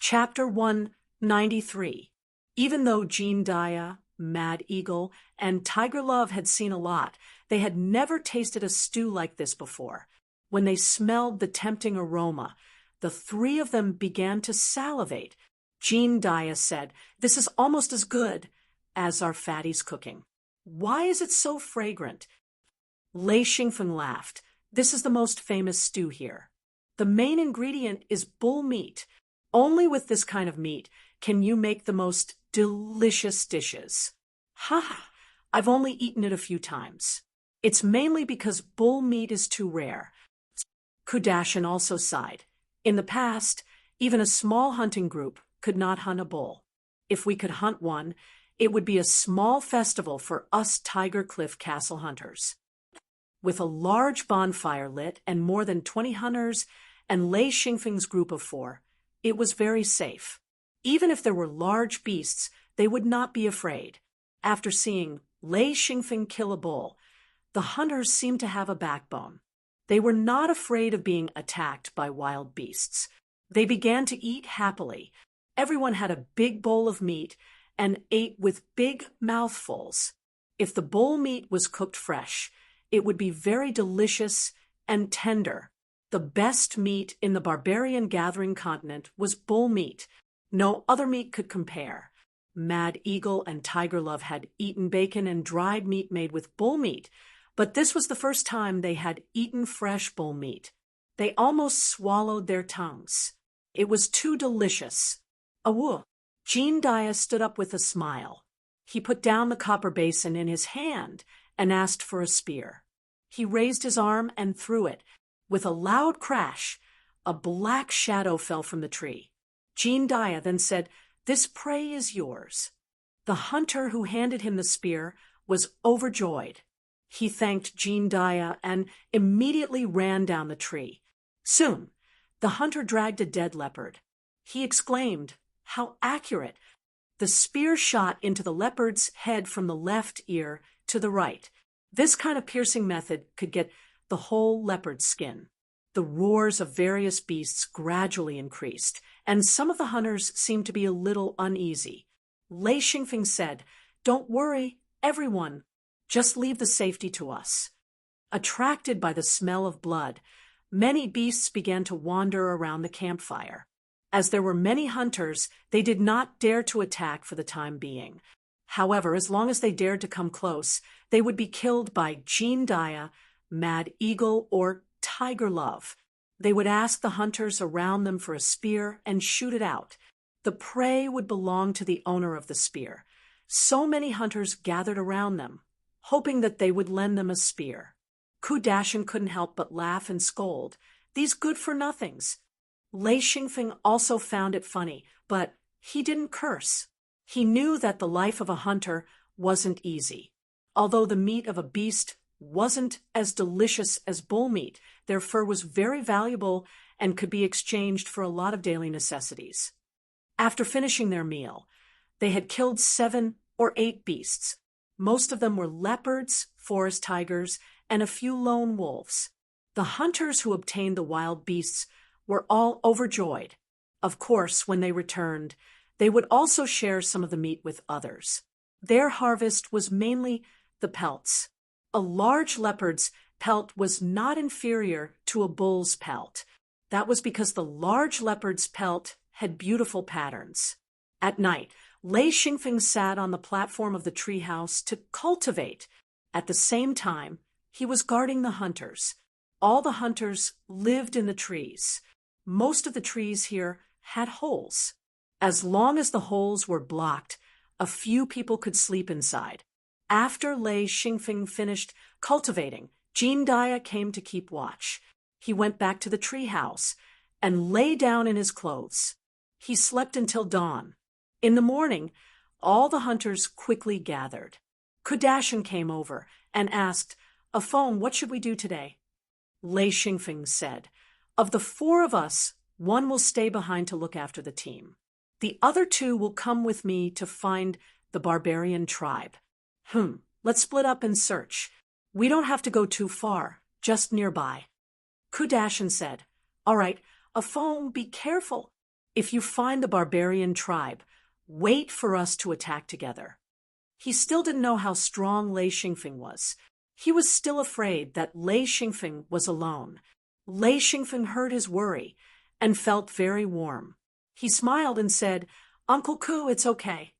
Chapter 193. Even though Jean Dia, Mad Eagle, and Tiger Love had seen a lot, they had never tasted a stew like this before. When they smelled the tempting aroma, the three of them began to salivate. Jean Dia said, "This is almost as good as our fatty's cooking. Why is it so fragrant?" Lei Xingfeng laughed. "This is the most famous stew here. The main ingredient is bull meat. Only with this kind of meat can you make the most delicious dishes." "Ha! I've only eaten it a few times. It's mainly because bull meat is too rare." Kudashin also sighed. "In the past, even a small hunting group could not hunt a bull. If we could hunt one, it would be a small festival for us Tiger Cliff Castle hunters." With a large bonfire lit and more than 20 hunters and Lei Xingfeng's group of 4, it was very safe. Even if there were large beasts, they would not be afraid. After seeing Lei Xingfeng kill a bull, the hunters seemed to have a backbone. They were not afraid of being attacked by wild beasts. They began to eat happily. Everyone had a big bowl of meat and ate with big mouthfuls. If the bull meat was cooked fresh, it would be very delicious and tender. The best meat in the barbarian gathering continent was bull meat. No other meat could compare. Mad Eagle and Tiger Love had eaten bacon and dried meat made with bull meat, but this was the first time they had eaten fresh bull meat. They almost swallowed their tongues. It was too delicious. Awoo! Jean Dia stood up with a smile. He put down the copper basin in his hand and asked for a spear. He raised his arm and threw it. With a loud crash, a black shadow fell from the tree. Jean Dia then said, "This prey is yours." The hunter who handed him the spear was overjoyed. He thanked Jean Dia and immediately ran down the tree. Soon, the hunter dragged a dead leopard. He exclaimed, "How accurate!" The spear shot into the leopard's head from the left ear to the right. This kind of piercing method could get the whole leopard's skin. The roars of various beasts gradually increased, and some of the hunters seemed to be a little uneasy. Lei Xingfeng said, "Don't worry, everyone. Just leave the safety to us." Attracted by the smell of blood, many beasts began to wander around the campfire. As there were many hunters, they did not dare to attack for the time being. However, as long as they dared to come close, they would be killed by Jean Dia, Mad Eagle, or Tiger Love. They would ask the hunters around them for a spear and shoot it out. The prey would belong to the owner of the spear. So many hunters gathered around them, hoping that they would lend them a spear. Kudashin couldn't help but laugh and scold. These good-for-nothings. Lei Xingfeng also found it funny, but he didn't curse. He knew that the life of a hunter wasn't easy. Although the meat of a beast wasn't as delicious as bull meat, their fur was very valuable and could be exchanged for a lot of daily necessities. After finishing their meal, they had killed 7 or 8 beasts. Most of them were leopards, forest tigers, and a few lone wolves. The hunters who obtained the wild beasts were all overjoyed. Of course, when they returned, they would also share some of the meat with others. Their harvest was mainly the pelts. A large leopard's pelt was not inferior to a bull's pelt. That was because the large leopard's pelt had beautiful patterns. At night, Lei Xingfeng sat on the platform of the treehouse to cultivate. At the same time, he was guarding the hunters. All the hunters lived in the trees. Most of the trees here had holes. As long as the holes were blocked, a few people could sleep inside. After Lei Xingfeng finished cultivating, Jean Dia came to keep watch. He went back to the treehouse and lay down in his clothes. He slept until dawn. In the morning, all the hunters quickly gathered. Kudashin came over and asked, "Afone, what should we do today?" Lei Xingfeng said, "Of the 4 of us, one will stay behind to look after the team. The other 2 will come with me to find the barbarian tribe." Let's split up and search. We don't have to go too far, just nearby." Kudashin said, "All right, Afone, be careful. If you find the barbarian tribe, wait for us to attack together. He still didn't know how strong Lei Xingfeng was. He was still afraid that Lei Xingfeng was alone. Lei Xingfeng heard his worry and felt very warm. He smiled and said, "Uncle Ku, it's okay."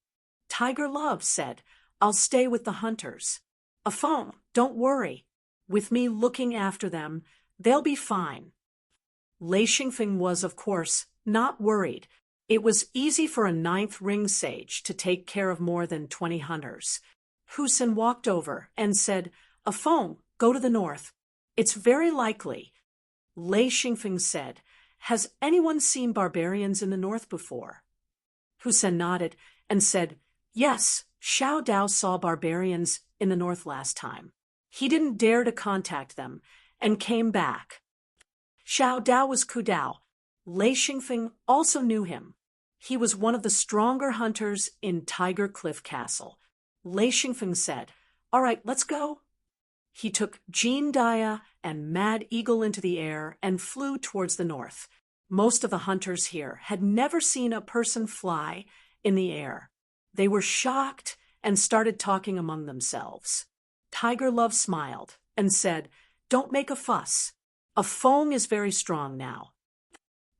Tiger Love said, "I'll stay with the hunters." "Afong, don't worry. With me looking after them, they'll be fine." Lei Xingfeng was, of course, not worried. It was easy for a ninth ring sage to take care of more than 20 hunters. Husen walked over and said, "Afong, go to the north. It's very likely." Lei Xingfeng said, "Has anyone seen barbarians in the north before?" Husen nodded and said, "Yes, Xiao Dao saw barbarians in the north last time. He didn't dare to contact them and came back." Xiao Dao was Ku Dao. Lei Xingfeng also knew him. He was one of the stronger hunters in Tiger Cliff Castle. Lei Xingfeng said, "All right, let's go." He took Jean Dia and Mad Eagle into the air and flew towards the north. Most of the hunters here had never seen a person fly in the air. They were shocked and started talking among themselves. Tiger Love smiled and said, "Don't make a fuss. Afong is very strong now."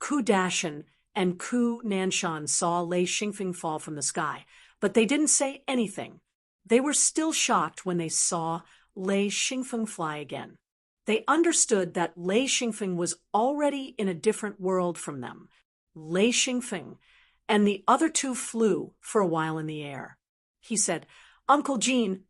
Ku Dashan and Ku Nanshan saw Lei Xingfeng fall from the sky, but they didn't say anything. They were still shocked when they saw Lei Xingfeng fly again. They understood that Lei Xingfeng was already in a different world from them. Lei Xingfeng and the other two flew for a while in the air. He said, "Uncle Jean,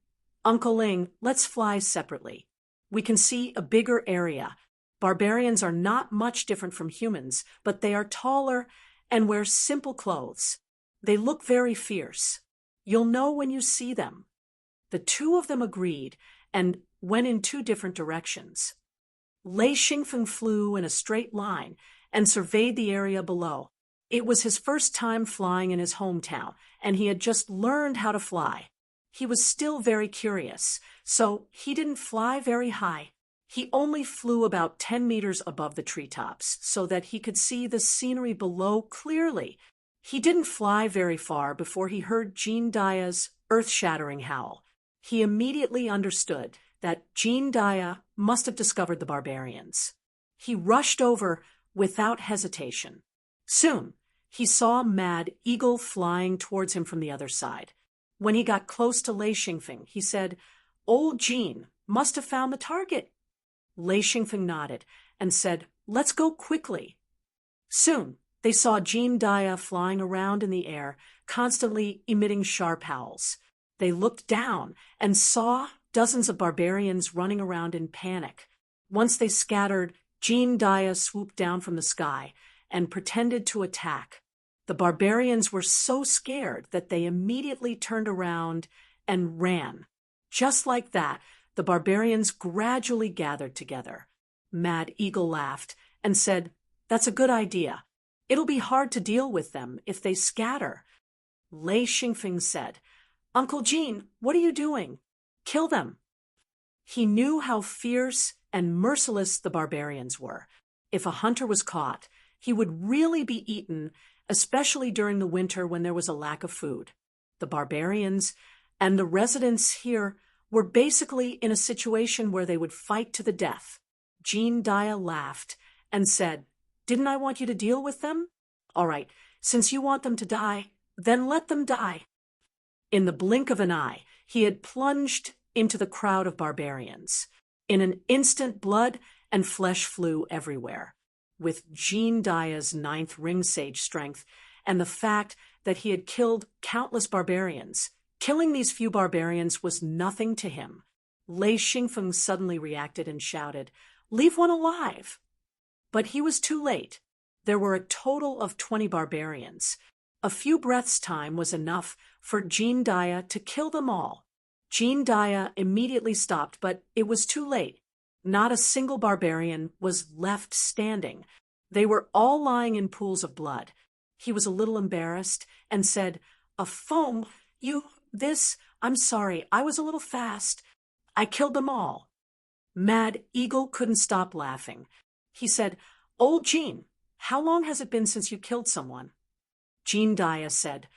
Uncle Ling, let's fly separately. We can see a bigger area. Barbarians are not much different from humans, but they are taller and wear simple clothes. They look very fierce. You'll know when you see them." The two of them agreed and went in two different directions. Lei Xingfeng flew in a straight line and surveyed the area below. It was his first time flying in his hometown, and he had just learned how to fly. He was still very curious, so he didn't fly very high. He only flew about 10 meters above the treetops so that he could see the scenery below clearly. He didn't fly very far before he heard Jean Dia's earth-shattering howl. He immediately understood that Jean Dia must have discovered the barbarians. He rushed over without hesitation. Soon, he saw Mad Eagle flying towards him from the other side. When he got close to Lei Xingfeng, he said, "Old Jean must have found the target." Lei Xingfeng nodded and said, "Let's go quickly." Soon, they saw Jean Dia flying around in the air, constantly emitting sharp howls. They looked down and saw dozens of barbarians running around in panic. Once they scattered, Jean Dia swooped down from the sky and pretended to attack. The barbarians were so scared that they immediately turned around and ran. Just like that, the barbarians gradually gathered together. Mad Eagle laughed and said, "That's a good idea. It'll be hard to deal with them if they scatter." Lei Xingfeng said, "Uncle Jean, what are you doing? Kill them." He knew how fierce and merciless the barbarians were. If a hunter was caught, he would really be eaten, especially during the winter when there was a lack of food. The barbarians and the residents here were basically in a situation where they would fight to the death. Jean Dia laughed and said, "Didn't I want you to deal with them? All right, since you want them to die, then let them die." In the blink of an eye, he had plunged into the crowd of barbarians. In an instant, blood and flesh flew everywhere. With Jean Dia's ninth ring sage strength and the fact that he had killed countless barbarians, killing these few barbarians was nothing to him. Lei Xingfeng suddenly reacted and shouted, "Leave one alive!" But he was too late. There were a total of 20 barbarians. A few breaths' time was enough for Jean Dia to kill them all. Jean Dia immediately stopped, but it was too late. Not a single barbarian was left standing. They were all lying in pools of blood. He was a little embarrassed and said, "Afong, I'm sorry, I was a little fast. I killed them all." Mad Eagle couldn't stop laughing. He said, "Old Jean, how long has it been since you killed someone?" Jean Dia said,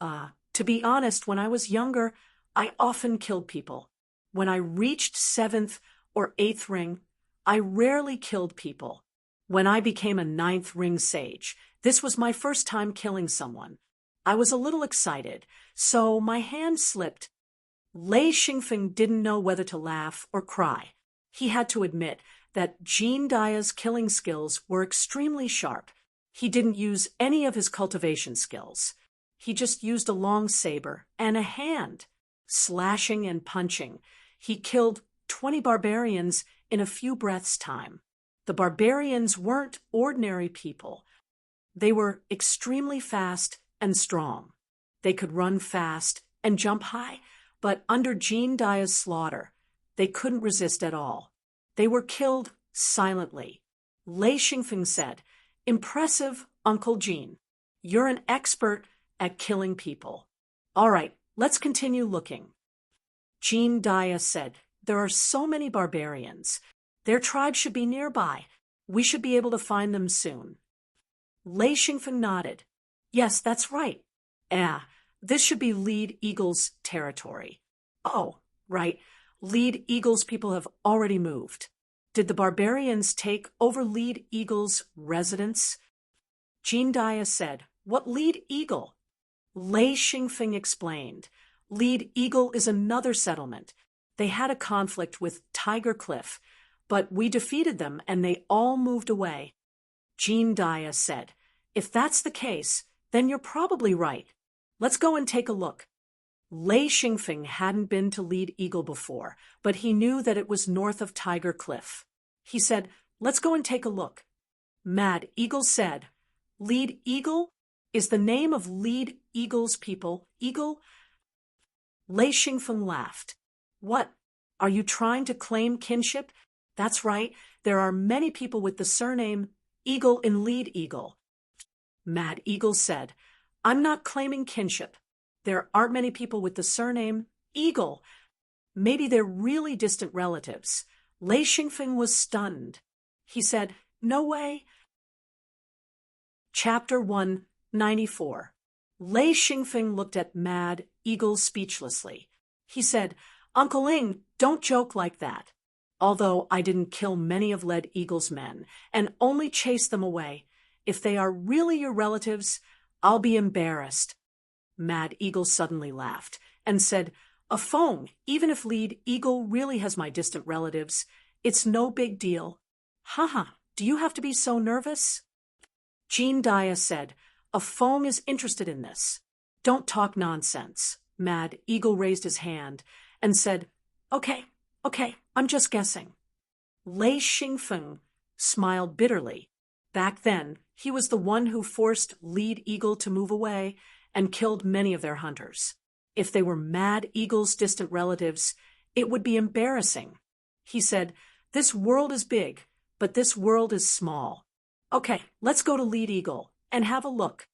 to be honest, when I was younger, I often killed people. When I reached 7th or 8th ring, I rarely killed people. When I became a 9th ring sage, this was my first time killing someone. I was a little excited, so my hand slipped. Lei Xingfeng didn't know whether to laugh or cry. He had to admit that Jean Dia's killing skills were extremely sharp. He didn't use any of his cultivation skills. He just used a long saber and a hand. Slashing and punching, he killed 20 barbarians in a few breaths' time. The barbarians weren't ordinary people. They were extremely fast and strong. They could run fast and jump high, but under Jean Dia's slaughter, they couldn't resist at all. They were killed silently. Lei Xingfeng said, "Impressive, Uncle Jean. You're an expert at killing people. All right, let's continue looking." Jean Dia said, "There are so many barbarians. Their tribe should be nearby. We should be able to find them soon." Lei Xingfeng nodded. "Yes, that's right. This should be Lead Eagle's territory." "Oh, right. Lead Eagle's people have already moved. Did the barbarians take over Lead Eagle's residence?" Jean Dia said, "What Lead Eagle?" Lei Xingfeng explained, "Lead Eagle is another settlement. They had a conflict with Tiger Cliff, but we defeated them and they all moved away." Jean Dia said, "If that's the case, then you're probably right. Let's go and take a look." Lei Xingfeng hadn't been to Lead Eagle before, but he knew that it was north of Tiger Cliff. He said, "Let's go and take a look." Mad Eagle said, "Lead Eagle? Is the name of Lead Eagle's people Eagle?" Lei Xingfeng laughed. "What? Are you trying to claim kinship?" "That's right. There are many people with the surname Eagle in Lead Eagle." Mad Eagle said, "I'm not claiming kinship. There aren't many people with the surname Eagle. Maybe they're really distant relatives." Lei Xingfeng was stunned. He said, "No way." Chapter 194. Lei Xingfeng looked at Mad Eagle speechlessly. He said, "Uncle Ing, don't joke like that. Although I didn't kill many of Lead Eagle's men and only chased them away, if they are really your relatives, I'll be embarrassed." Mad Eagle suddenly laughed and said, "A phone, even if Lead Eagle really has my distant relatives, it's no big deal." "Haha, do you have to be so nervous?" Jean Dia said, "A phone is interested in this." "Don't talk nonsense." Mad Eagle raised his hand and said, Okay, I'm just guessing." Lei Xingfeng smiled bitterly. Back then, he was the one who forced Lead Eagle to move away and killed many of their hunters. If they were Mad Eagle's distant relatives, it would be embarrassing. He said, "This world is big, but this world is small. Okay, let's go to Lead Eagle and have a look."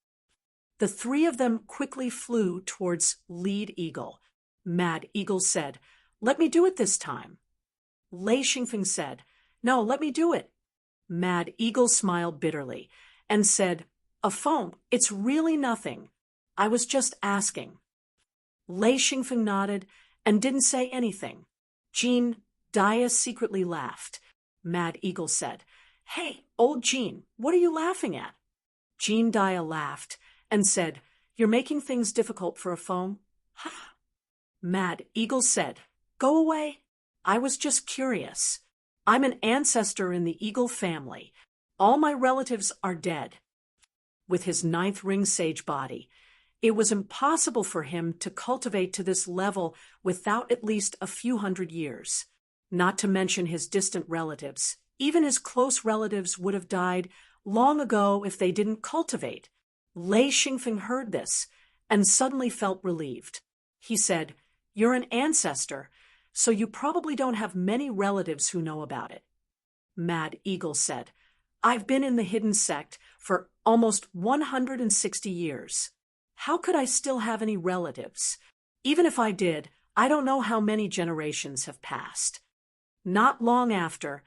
The three of them quickly flew towards Lead Eagle. Mad Eagle said, "Let me do it this time." Lei Xingfeng said, "No, let me do it." Mad Eagle smiled bitterly and said, "A phone, it's really nothing. I was just asking." Lei Xingfeng nodded and didn't say anything. Jean Dia secretly laughed. Mad Eagle said, "Hey, old Jean, what are you laughing at?" Jean Dia laughed and said, "You're making things difficult for a phone." "Ha!" Mad Eagle said, "Go away. I was just curious. I'm an ancestor in the Eagle family. All my relatives are dead." With his 9th ring sage body, it was impossible for him to cultivate to this level without at least a few hundred years. Not to mention his distant relatives. Even his close relatives would have died long ago if they didn't cultivate. Lei Xingfeng heard this and suddenly felt relieved. He said, "You're an ancestor, so you probably don't have many relatives who know about it." Mad Eagle said, "I've been in the hidden sect for almost 160 years. How could I still have any relatives? Even if I did, I don't know how many generations have passed." Not long after,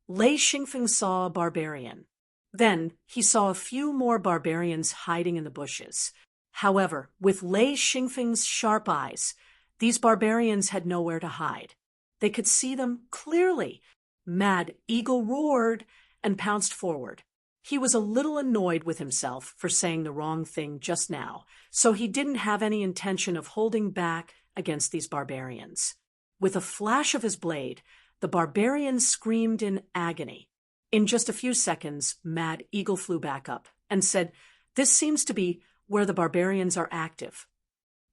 Lei Xingfeng saw a barbarian. Then he saw a few more barbarians hiding in the bushes. However, with Lei Xingfeng's sharp eyes, these barbarians had nowhere to hide. They could see them clearly. Mad Eagle roared and pounced forward. He was a little annoyed with himself for saying the wrong thing just now, so he didn't have any intention of holding back against these barbarians. With a flash of his blade, the barbarian screamed in agony. In just a few seconds, Mad Eagle flew back up and said, "This seems to be where the barbarians are active."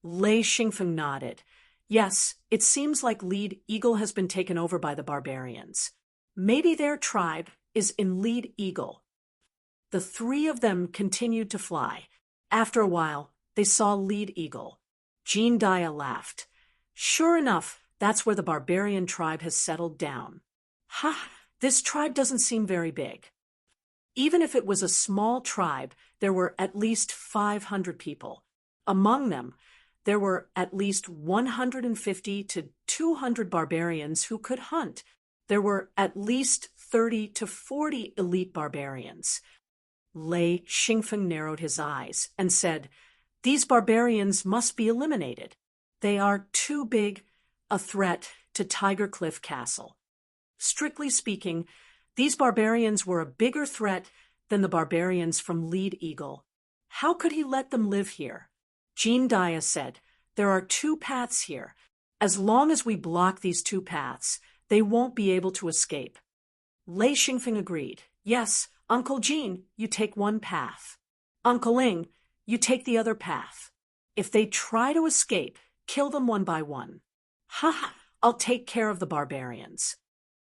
Lei Xingfeng nodded. "Yes, it seems like Lead Eagle has been taken over by the barbarians. Maybe their tribe is in Lead Eagle." The three of them continued to fly. After a while, they saw Lead Eagle. Jean Daya laughed. "Sure enough, that's where the barbarian tribe has settled down. Ha! This tribe doesn't seem very big." Even if it was a small tribe, there were at least 500 people. Among them, there were at least 150 to 200 barbarians who could hunt. There were at least 30 to 40 elite barbarians. Lei Xingfeng narrowed his eyes and said, "These barbarians must be eliminated. They are too big a threat to Tiger Cliff Castle." Strictly speaking, these barbarians were a bigger threat than the barbarians from Lead Eagle. How could he let them live here? Jean Daya said, "There are two paths here. As long as we block these two paths, they won't be able to escape." Lei Xingfeng agreed. "Yes, Uncle Jean, you take one path. Uncle Ling, you take the other path. If they try to escape, kill them one by one. Ha! I'll take care of the barbarians."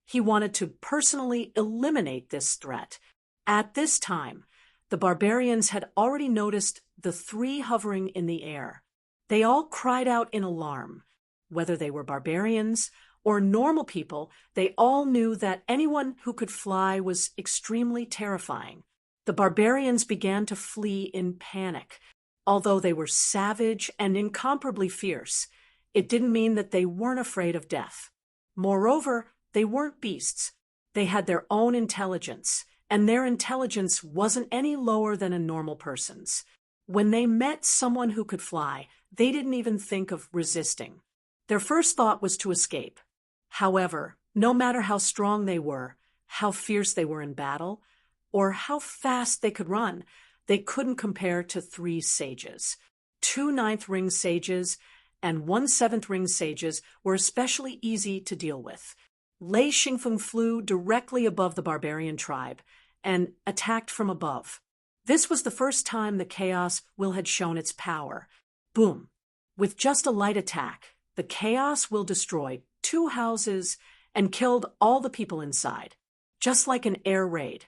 He wanted to personally eliminate this threat. At this time, the barbarians had already noticed the three hovering in the air. They all cried out in alarm. Whether they were barbarians or normal people, they all knew that anyone who could fly was extremely terrifying. The barbarians began to flee in panic. Although they were savage and incomparably fierce, it didn't mean that they weren't afraid of death. Moreover, they weren't beasts. They had their own intelligence, and their intelligence wasn't any lower than a normal person's. When they met someone who could fly, they didn't even think of resisting. Their first thought was to escape. However, no matter how strong they were, how fierce they were in battle, or how fast they could run, they couldn't compare to 3 sages. 2 ninth ring sages and 1 7th ring sages were especially easy to deal with. Lei Xingfeng flew directly above the barbarian tribe and attacked from above. This was the first time the Chaos Will had shown its power. Boom! With just a light attack, the Chaos Will destroyed 2 houses and killed all the people inside. Just like an air raid,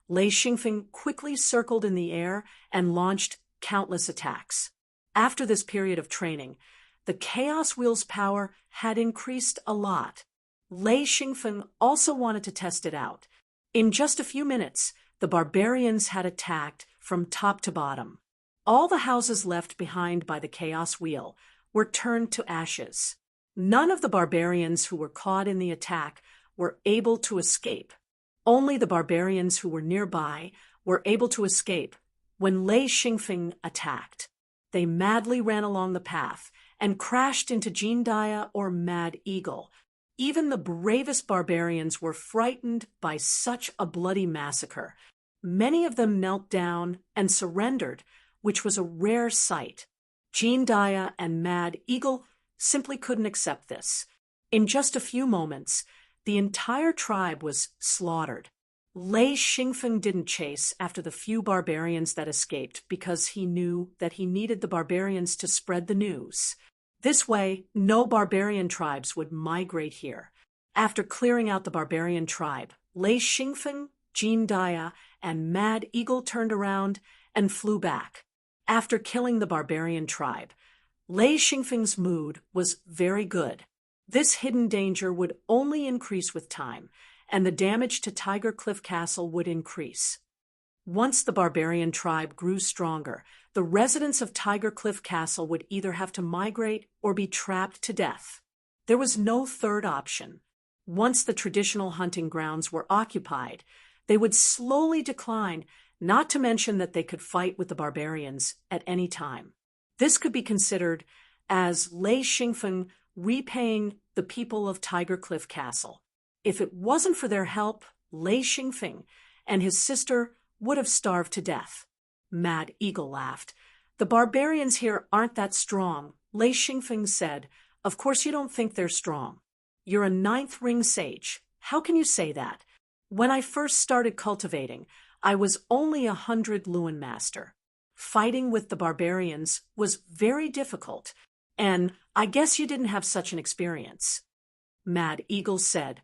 Lei Xingfeng quickly circled in the air and launched countless attacks. After this period of training, the Chaos Wheel's power had increased a lot. Lei Xingfeng also wanted to test it out. In just a few minutes, the barbarians had attacked from top to bottom. All the houses left behind by the Chaos Wheel were turned to ashes. None of the barbarians who were caught in the attack were able to escape. Only the barbarians who were nearby were able to escape when Lei Xingfeng attacked. They madly ran along the path and crashed into Jean Daya or Mad Eagle. Even the bravest barbarians were frightened by such a bloody massacre. Many of them knelt down and surrendered, which was a rare sight. Jean Daya and Mad Eagle simply couldn't accept this. In just a few moments, the entire tribe was slaughtered. Lei Xingfeng didn't chase after the few barbarians that escaped because he knew that he needed the barbarians to spread the news. This way, no barbarian tribes would migrate here. After clearing out the barbarian tribe, Lei Xingfeng, Jean Daya, and Mad Eagle turned around and flew back. After killing the barbarian tribe, Lei Xingfeng's mood was very good. This hidden danger would only increase with time, and the damage to Tiger Cliff Castle would increase. Once the barbarian tribe grew stronger, the residents of Tiger Cliff Castle would either have to migrate or be trapped to death. There was no third option. Once the traditional hunting grounds were occupied, They would slowly decline, not to mention that they could fight with the barbarians at any time. This could be considered as Lei Xingfeng repaying the people of Tiger Cliff Castle. If it wasn't for their help, Lei Xingfeng and his sister would have starved to death. Mad Eagle laughed. The barbarians here aren't that strong, Lei Xingfeng said. Of course you don't think they're strong. You're a 9th ring sage. How can you say that? When I first started cultivating, I was only 100 Luan master. Fighting with the barbarians was very difficult, and I guess you didn't have such an experience. Mad Eagle said,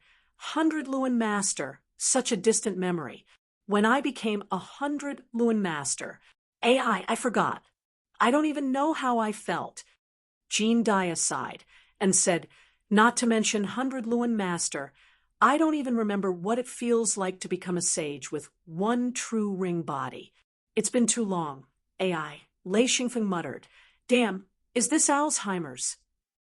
100 Luan master, such a distant memory. When I became 100 Luan master, I forgot. I don't even know how I felt. Jean Daya sighed and said, not to mention 100 Luan master, I don't even remember what it feels like to become a sage with one true ring body. It's been too long. Lei Xingfeng muttered. Damn, is this Alzheimer's?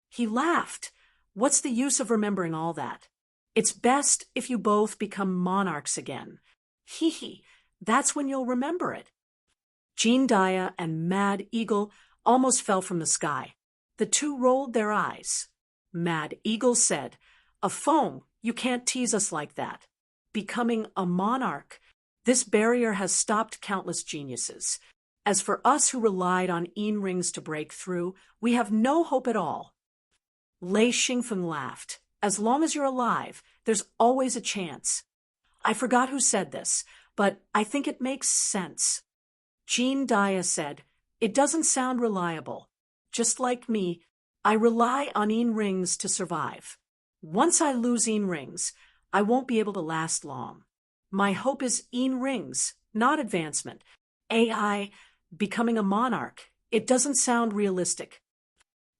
He laughed. What's the use of remembering all that? It's best if you both become monarchs again. Hee, that's when you'll remember it. Jean Daya and Mad Eagle almost fell from the sky. The two rolled their eyes. Mad Eagle said, a phone, you can't tease us like that. Becoming a monarch, this barrier has stopped countless geniuses. As for us who relied on rings to break through, we have no hope at all. Lei Xingfeng laughed. As long as you're alive, there's always a chance. I forgot who said this, but I think it makes sense. Jean Daya said, it doesn't sound reliable. Just like me, I rely on rings to survive. Once I lose rings, I won't be able to last long. My hope is rings, not advancement. Becoming a monarch. It doesn't sound realistic.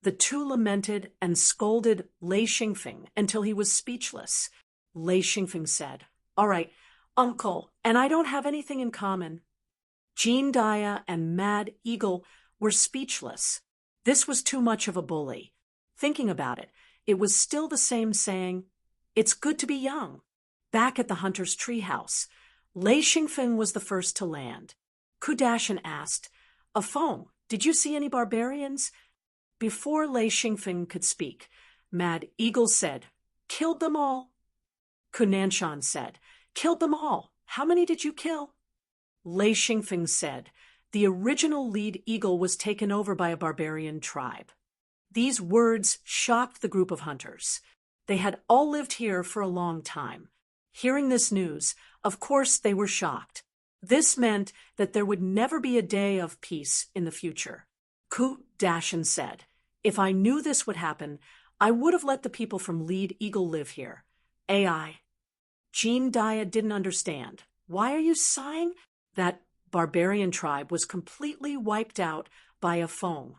The two lamented and scolded Lei Xingfeng until he was speechless. Lei Xingfeng said, all right, uncle, and I don't have anything in common. Jean Daya and Mad Eagle were speechless. This was too much of a bully. Thinking about it, it was still the same saying, it's good to be young. Back at the hunter's treehouse, Lei Xingfeng was the first to land. Kudashin asked, Afong, did you see any barbarians? Before Lei Xingfeng could speak, Mad Eagle said, killed them all. Kunanshan said, killed them all. How many did you kill? Lei Xingfeng said, the original lead eagle was taken over by a barbarian tribe. These words shocked the group of hunters. They had all lived here for a long time. Hearing this news, of course they were shocked. This meant that there would never be a day of peace in the future. Ku-Dashin said, if I knew this would happen, I would have let the people from Lead Eagle live here. Jean Daya didn't understand. Why are you sighing? That barbarian tribe was completely wiped out by a Fong.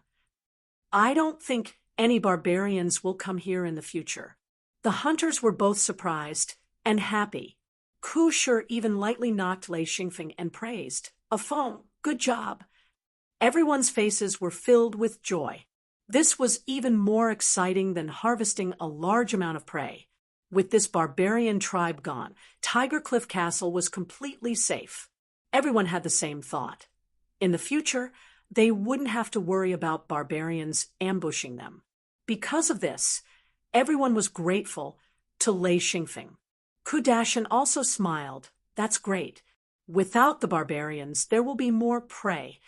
I don't think any barbarians will come here in the future. The hunters were both surprised and happy. Ku Shi even lightly knocked Lei Xingfeng and praised, Afong, good job. Everyone's faces were filled with joy. This was even more exciting than harvesting a large amount of prey. With this barbarian tribe gone, Tiger Cliff Castle was completely safe. Everyone had the same thought. In the future, they wouldn't have to worry about barbarians ambushing them. Because of this, everyone was grateful to Lei Xingfeng. Kudashin also smiled. That's great. Without the barbarians, there will be more prey.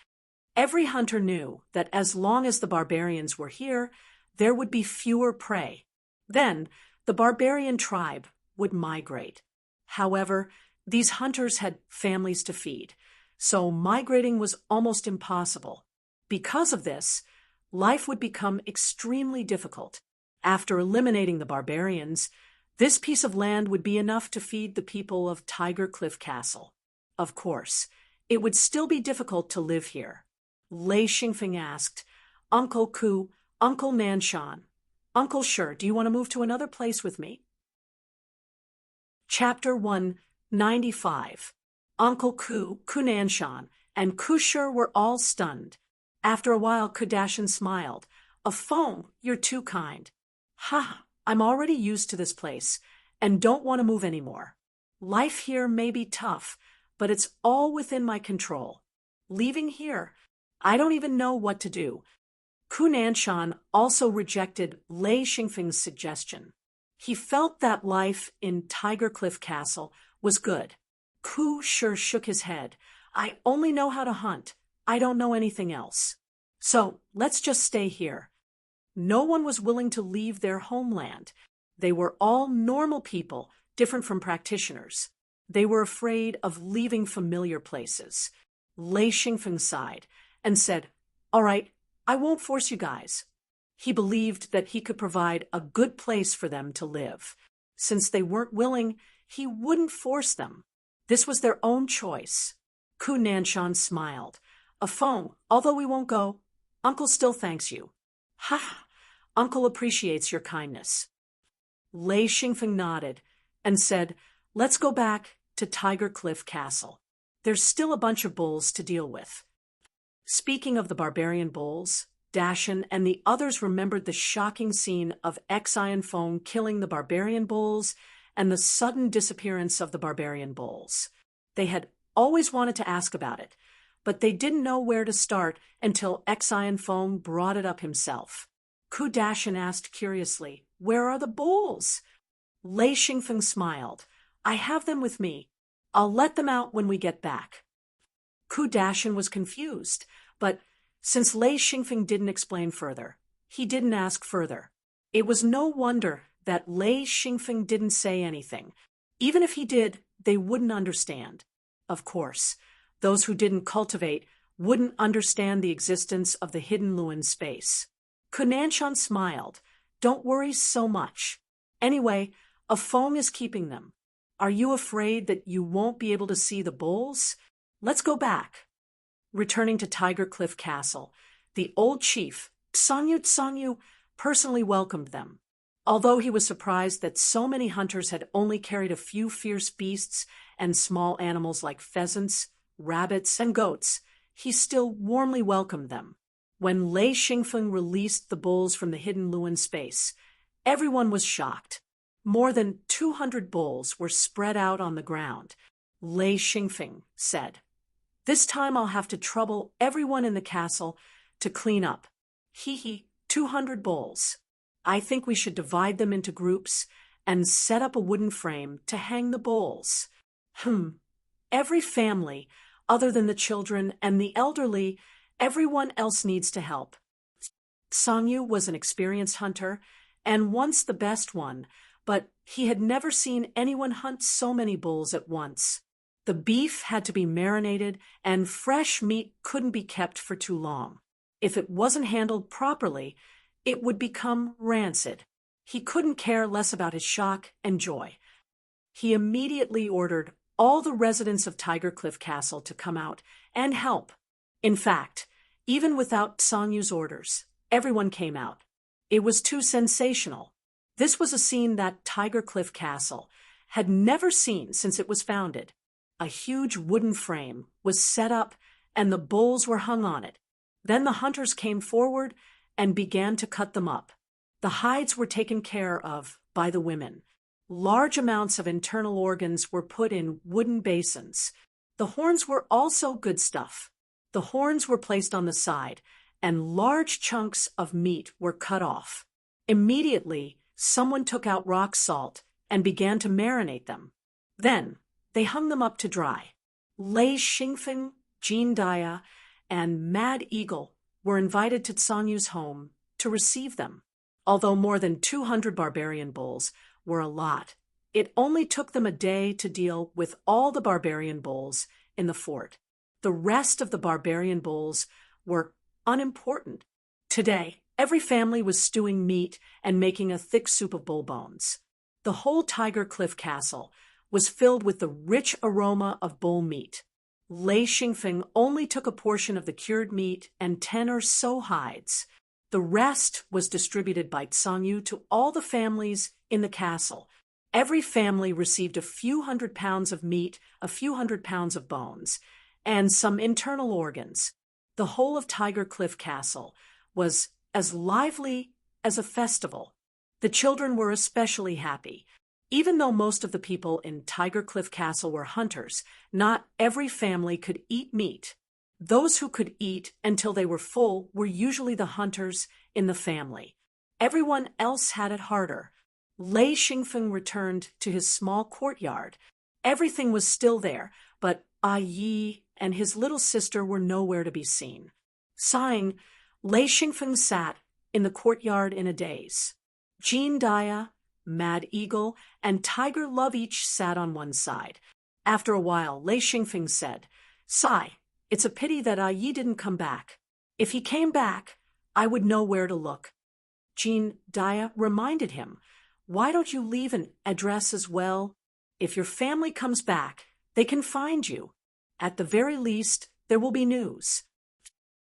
Every hunter knew that as long as the barbarians were here, there would be fewer prey. Then, the barbarian tribe would migrate. However, these hunters had families to feed, so migrating was almost impossible. Because of this, life would become extremely difficult. After eliminating the barbarians, this piece of land would be enough to feed the people of Tiger Cliff Castle. Of course, it would still be difficult to live here. Lei Xingfeng asked, Uncle Ku, Uncle Nanshan, Uncle Shi, do you want to move to another place with me? Chapter 195. Uncle Ku, Kunanshan, and Kushir were all stunned. After a while, Kudashin smiled. Afong, you're too kind. Ha, I'm already used to this place, and don't want to move anymore. Life here may be tough, but it's all within my control. Leaving here, I don't even know what to do. Ku Nanshan also rejected Lei Xingfeng's suggestion. He felt that life in Tiger Cliff Castle was good. Ku sure shook his head. I only know how to hunt. I don't know anything else. So let's just stay here. No one was willing to leave their homeland. They were all normal people, different from practitioners. They were afraid of leaving familiar places. Lei Xingfeng sighed and said, "All right, I won't force you guys." He believed that he could provide a good place for them to live. Since they weren't willing, he wouldn't force them. This was their own choice. Ku Nanshan smiled. "A phone, although we won't go. Uncle still thanks you." "Ha! Uncle appreciates your kindness." Lei Xingfeng nodded and said, "Let's go back to Tiger Cliff Castle. There's still a bunch of bulls to deal with." Speaking of the barbarian bulls, Dashin and the others remembered the shocking scene of Xian Feng killing the barbarian bulls and the sudden disappearance of the barbarian bulls. They had always wanted to ask about it, but they didn't know where to start until Xian Feng brought it up himself. Ku Dashin asked curiously, "Where are the bulls?" Lei Xingfeng smiled. "I have them with me. I'll let them out when we get back." Ku Dashin was confused, but since Lei Xingfeng didn't explain further, he didn't ask further. It was no wonder that Lei Xingfeng didn't say anything. Even if he did, they wouldn't understand. Of course, those who didn't cultivate wouldn't understand the existence of the hidden Luan space. Ku Nanshan smiled. "Don't worry so much. Anyway, a Feng is keeping them. Are you afraid that you won't be able to see the bulls? Let's go back." Returning to Tiger Cliff Castle, the old chief, Tsangyu, personally welcomed them. Although he was surprised that so many hunters had only carried a few fierce beasts and small animals like pheasants, rabbits, and goats, he still warmly welcomed them. When Lei Xingfeng released the bulls from the hidden Luan space, everyone was shocked. More than 200 bulls were spread out on the ground. Lei Xingfeng said, "This time I'll have to trouble everyone in the castle to clean up. 200 bulls. I think we should divide them into groups and set up a wooden frame to hang the bulls. Every family, other than the children and the elderly, everyone else needs to help." Sangyu was an experienced hunter and once the best one, but he had never seen anyone hunt so many bulls at once. The beef had to be marinated, and fresh meat couldn't be kept for too long. If it wasn't handled properly, it would become rancid. He couldn't care less about his shock and joy. He immediately ordered all the residents of Tiger Cliff Castle to come out and help. In fact, even without Sangyu's orders, everyone came out. It was too sensational. This was a scene that Tiger Cliff Castle had never seen since it was founded. A huge wooden frame was set up and the bulls were hung on it. Then the hunters came forward and began to cut them up. The hides were taken care of by the women. Large amounts of internal organs were put in wooden basins. The horns were also good stuff. The horns were placed on the side, and large chunks of meat were cut off. Immediately, someone took out rock salt and began to marinate them. Then, they hung them up to dry. Lei Xingfeng, Jean Daya, and Mad Eagle were invited to Sangyu's home to receive them. Although more than 200 barbarian bulls were a lot, it only took them a day to deal with all the barbarian bulls in the fort. The rest of the barbarian bulls were unimportant. Today, every family was stewing meat and making a thick soup of bull bones. The whole Tiger Cliff Castle was filled with the rich aroma of bull meat. Lei Xingfeng only took a portion of the cured meat and 10 or so hides. The rest was distributed by Tsangyu to all the families in the castle. Every family received a few hundred pounds of meat, a few hundred pounds of bones, and some internal organs. The whole of Tiger Cliff Castle was as lively as a festival. The children were especially happy. Even though most of the people in Tiger Cliff Castle were hunters, not every family could eat meat. Those who could eat until they were full were usually the hunters in the family. Everyone else had it harder. Lei Xingfeng returned to his small courtyard. Everything was still there, but Yi and his little sister were nowhere to be seen. Sighing, Lei Xingfeng sat in the courtyard in a daze. Jean Dia, Mad Eagle, and Tiger Love each sat on one side. After a while, Lei Xingfeng said, "Sigh, it's a pity that Yi didn't come back. If he came back, I would know where to look." Jean Dia reminded him, "Why don't you leave an address as well? If your family comes back, they can find you. At the very least, there will be news."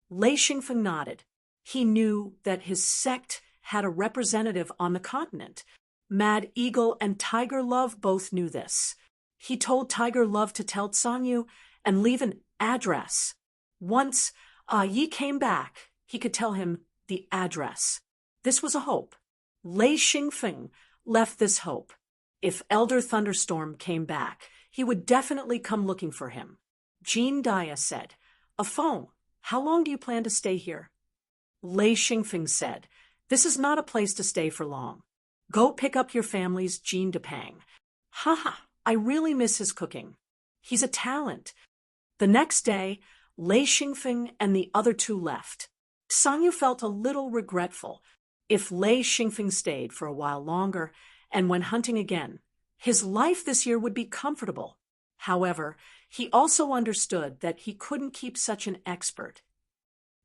Lei Xingfeng nodded. He knew that his sect had a representative on the continent. Mad Eagle and Tiger Love both knew this. He told Tiger Love to tell Sanyu and leave an address. Once Yi came back, he could tell him the address. This was a hope. Lei Xingfeng left this hope. If Elder Thunderstorm came back, he would definitely come looking for him. Jean Dia said, "A phone. How long do you plan to stay here?" Lei Xingfeng said, "This is not a place to stay for long. Go pick up your family's Jean Depang. Haha, I really miss his cooking. He's a talent." The next day, Lei Xingfeng and the other two left. Sanyu felt a little regretful. If Lei Xingfeng stayed for a while longer and went hunting again, his life this year would be comfortable. However, he also understood that he couldn't keep such an expert.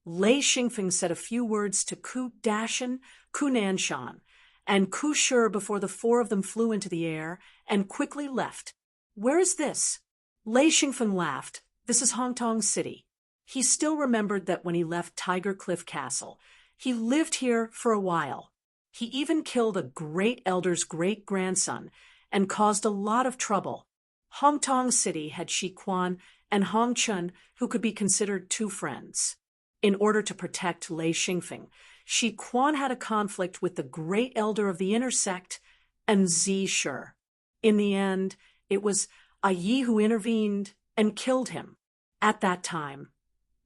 Lei Xingfeng said a few words to Ku Dashan, Ku Nanshan, and Ku Shur before the four of them flew into the air and quickly left. "Where is this?" Lei Xingfeng laughed. "This is Hongtong City." He still remembered that when he left Tiger Cliff Castle, he lived here for a while. He even killed a great elder's great-grandson and caused a lot of trouble. Hongtong City had Shi Quan and Hong Chun, who could be considered two friends. In order to protect Lei Xingfeng, Shi Quan had a conflict with the great elder of the inner sect and Zi Shi. In the end, it was Yi who intervened and killed him. At that time,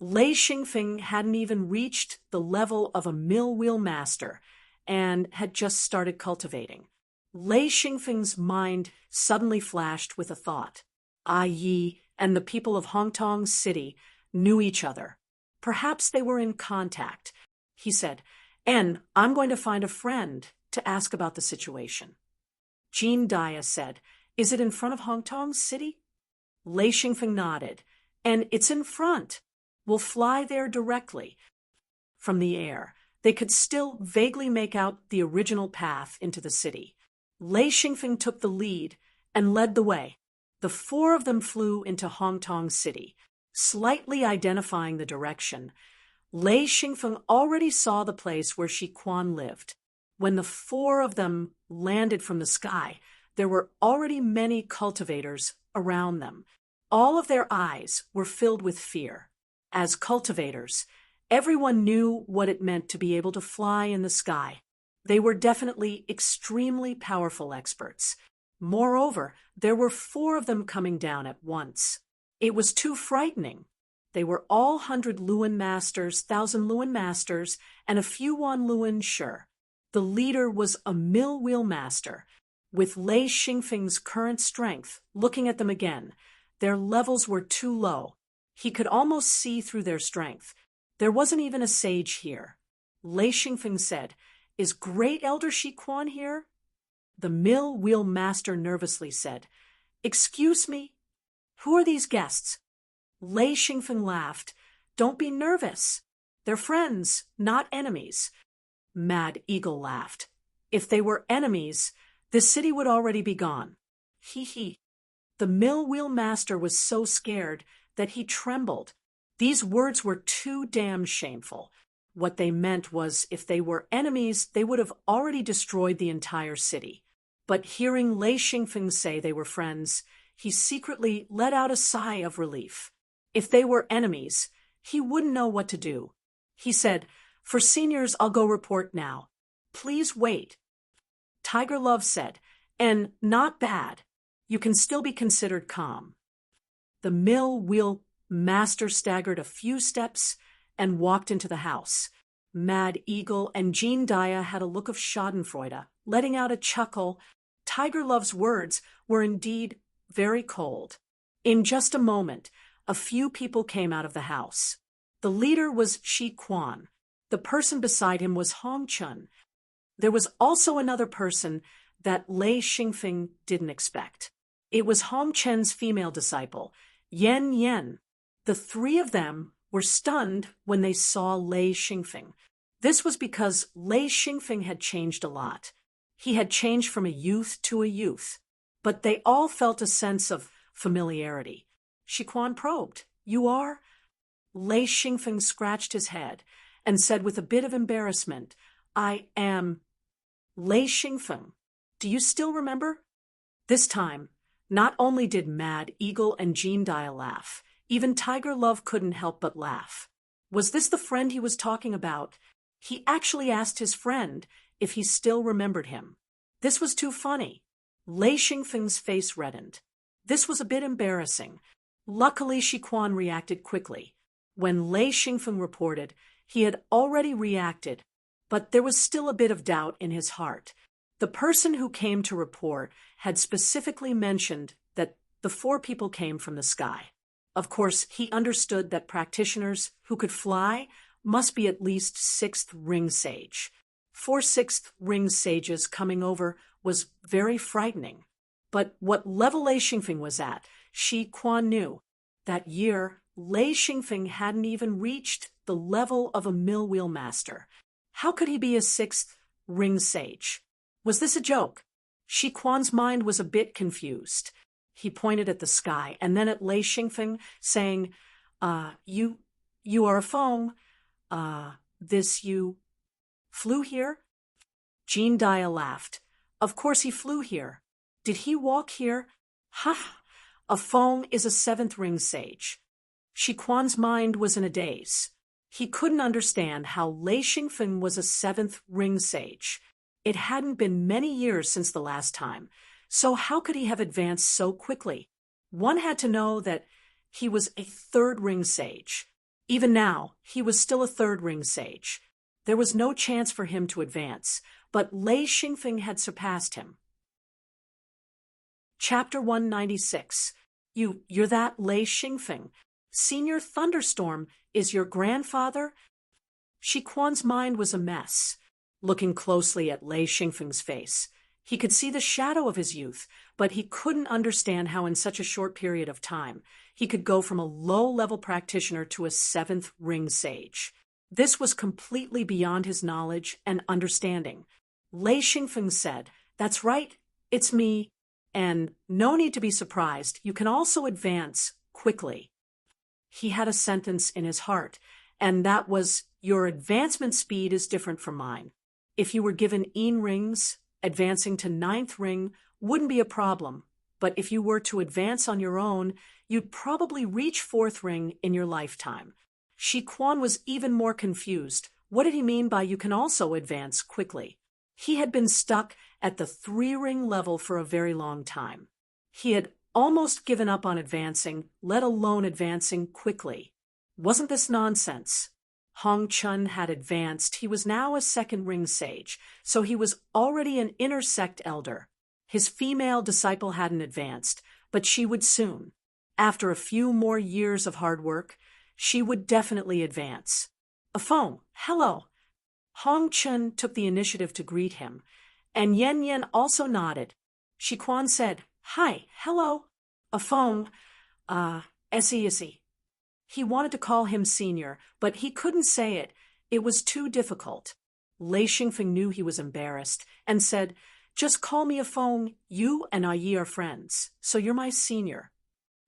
Lei Xingfeng hadn't even reached the level of a mill wheel master and had just started cultivating. Lei Xingfeng's mind suddenly flashed with a thought. Yi and the people of Hongtong City knew each other. Perhaps they were in contact. He said, "And I'm going to find a friend to ask about the situation." Jean Dia said, "Is it in front of Hongtong City?" Lei Xingfeng nodded. "And it's in front. We'll fly there directly." From the air, they could still vaguely make out the original path into the city. Lei Xingfeng took the lead and led the way. The four of them flew into Hongtong City. Slightly identifying the direction, Lei Xingfeng already saw the place where Shi Quan lived. When the four of them landed from the sky, there were already many cultivators around them. All of their eyes were filled with fear. As cultivators, everyone knew what it meant to be able to fly in the sky. They were definitely extremely powerful experts. Moreover, there were four of them coming down at once. It was too frightening. They were all 100 Luan masters, 1,000 Luan masters, and a few Wan Luan Shi. The leader was a mill wheel master. With Lei Xingfeng's current strength, looking at them again, their levels were too low. He could almost see through their strength. There wasn't even a sage here. Lei Xingfeng said, "Is Great Elder Shi Quan here?" The mill wheel master nervously said, "Excuse me? Who are these guests?" Lei Xingfeng laughed. "Don't be nervous. They're friends, not enemies." Mad Eagle laughed. "If they were enemies, this city would already be gone." Hee hee. The mill wheel master was so scared that he trembled. These words were too damn shameful. What they meant was if they were enemies, they would have already destroyed the entire city. But hearing Lei Xingfeng say they were friends, he secretly let out a sigh of relief. If they were enemies, he wouldn't know what to do. He said, "For seniors, I'll go report now. Please wait." Tiger Love said, And not bad. You can still be considered calm. The mill wheel master staggered a few steps and walked into the house. Mad Eagle and Jean Dia had a look of schadenfreude, letting out a chuckle. Tiger Love's words were indeed very cold. In just a moment, a few people came out of the house. The leader was Shi Quan. The person beside him was Hong Chun. There was also another person that Lei Xingfeng didn't expect. It was Hong Chen's female disciple, Yen Yen. The three of them were stunned when they saw Lei Xingfeng. This was because Lei Xingfeng had changed a lot. He had changed from a youth to a youth. But they all felt a sense of familiarity. Shi Quan probed, "You are?" Lei Xingfeng scratched his head and said with a bit of embarrassment, "I am Lei Xingfeng. Do you still remember?" This time, not only did Mad Eagle and Jean Dia laugh, even Tiger Love couldn't help but laugh. Was this the friend he was talking about? He actually asked his friend if he still remembered him. This was too funny. Lei Xingfeng's face reddened. This was a bit embarrassing. Luckily, Shi Quan reacted quickly. When Lei Xingfeng reported, he had already reacted, but there was still a bit of doubt in his heart. The person who came to report had specifically mentioned that the four people came from the sky. Of course, he understood that practitioners who could fly must be at least 6th ring sage. 4 6th ring sages coming over was very frightening. But what level Lei Xingfeng was at, Shi Quan knew. That year, Lei Xingfeng hadn't even reached the level of a mill wheel master. How could he be a 6th ring sage? Was this a joke? Shi Quan's mind was a bit confused. He pointed at the sky and then at Lei Xingfeng, saying, you are a Feng. You flew here?" Jean Dia laughed. "Of course he flew here. Did he walk here?" "Ha! A Feng is a 7th ring sage." Shi Quan's mind was in a daze. He couldn't understand how Lei Xingfeng was a 7th ring sage. It hadn't been many years since the last time, so how could he have advanced so quickly? One had to know that he was a 3rd ring sage. Even now, he was still a 3rd ring sage. There was no chance for him to advance, but Lei Xingfeng had surpassed him. Chapter 196. You're that Lei Xingfeng. Senior Thunderstorm is your grandfather? Shi Quan's mind was a mess. Looking closely at Lei Xingfeng's face, he could see the shadow of his youth, but he couldn't understand how in such a short period of time he could go from a low-level practitioner to a 7th ring sage. This was completely beyond his knowledge and understanding. Lei Xingfeng said, "That's right, it's me, and no need to be surprised. You can also advance quickly." He had a sentence in his heart, and that was, "Your advancement speed is different from mine. If you were given Yin rings, advancing to 9th ring wouldn't be a problem, but if you were to advance on your own, you'd probably reach 4th ring in your lifetime." Shi Quan was even more confused. What did he mean by "you can also advance quickly"? He had been stuck at the 3-ring level for a very long time. He had almost given up on advancing, let alone advancing quickly. Wasn't this nonsense? Hong Chun had advanced. He was now a 2nd ring sage, so he was already an inner sect elder. His female disciple hadn't advanced, but she would soon. After a few more years of hard work, she would definitely advance. "A Feng, hello." Hong Chun took the initiative to greet him, and Yen Yen also nodded. Shi Quan said, "Hi, hello." "A Feng, Essie. He wanted to call him senior, but he couldn't say it. It was too difficult. Lei Xingfeng knew he was embarrassed and said, "Just call me a Feng. You and I are friends, so you're my senior."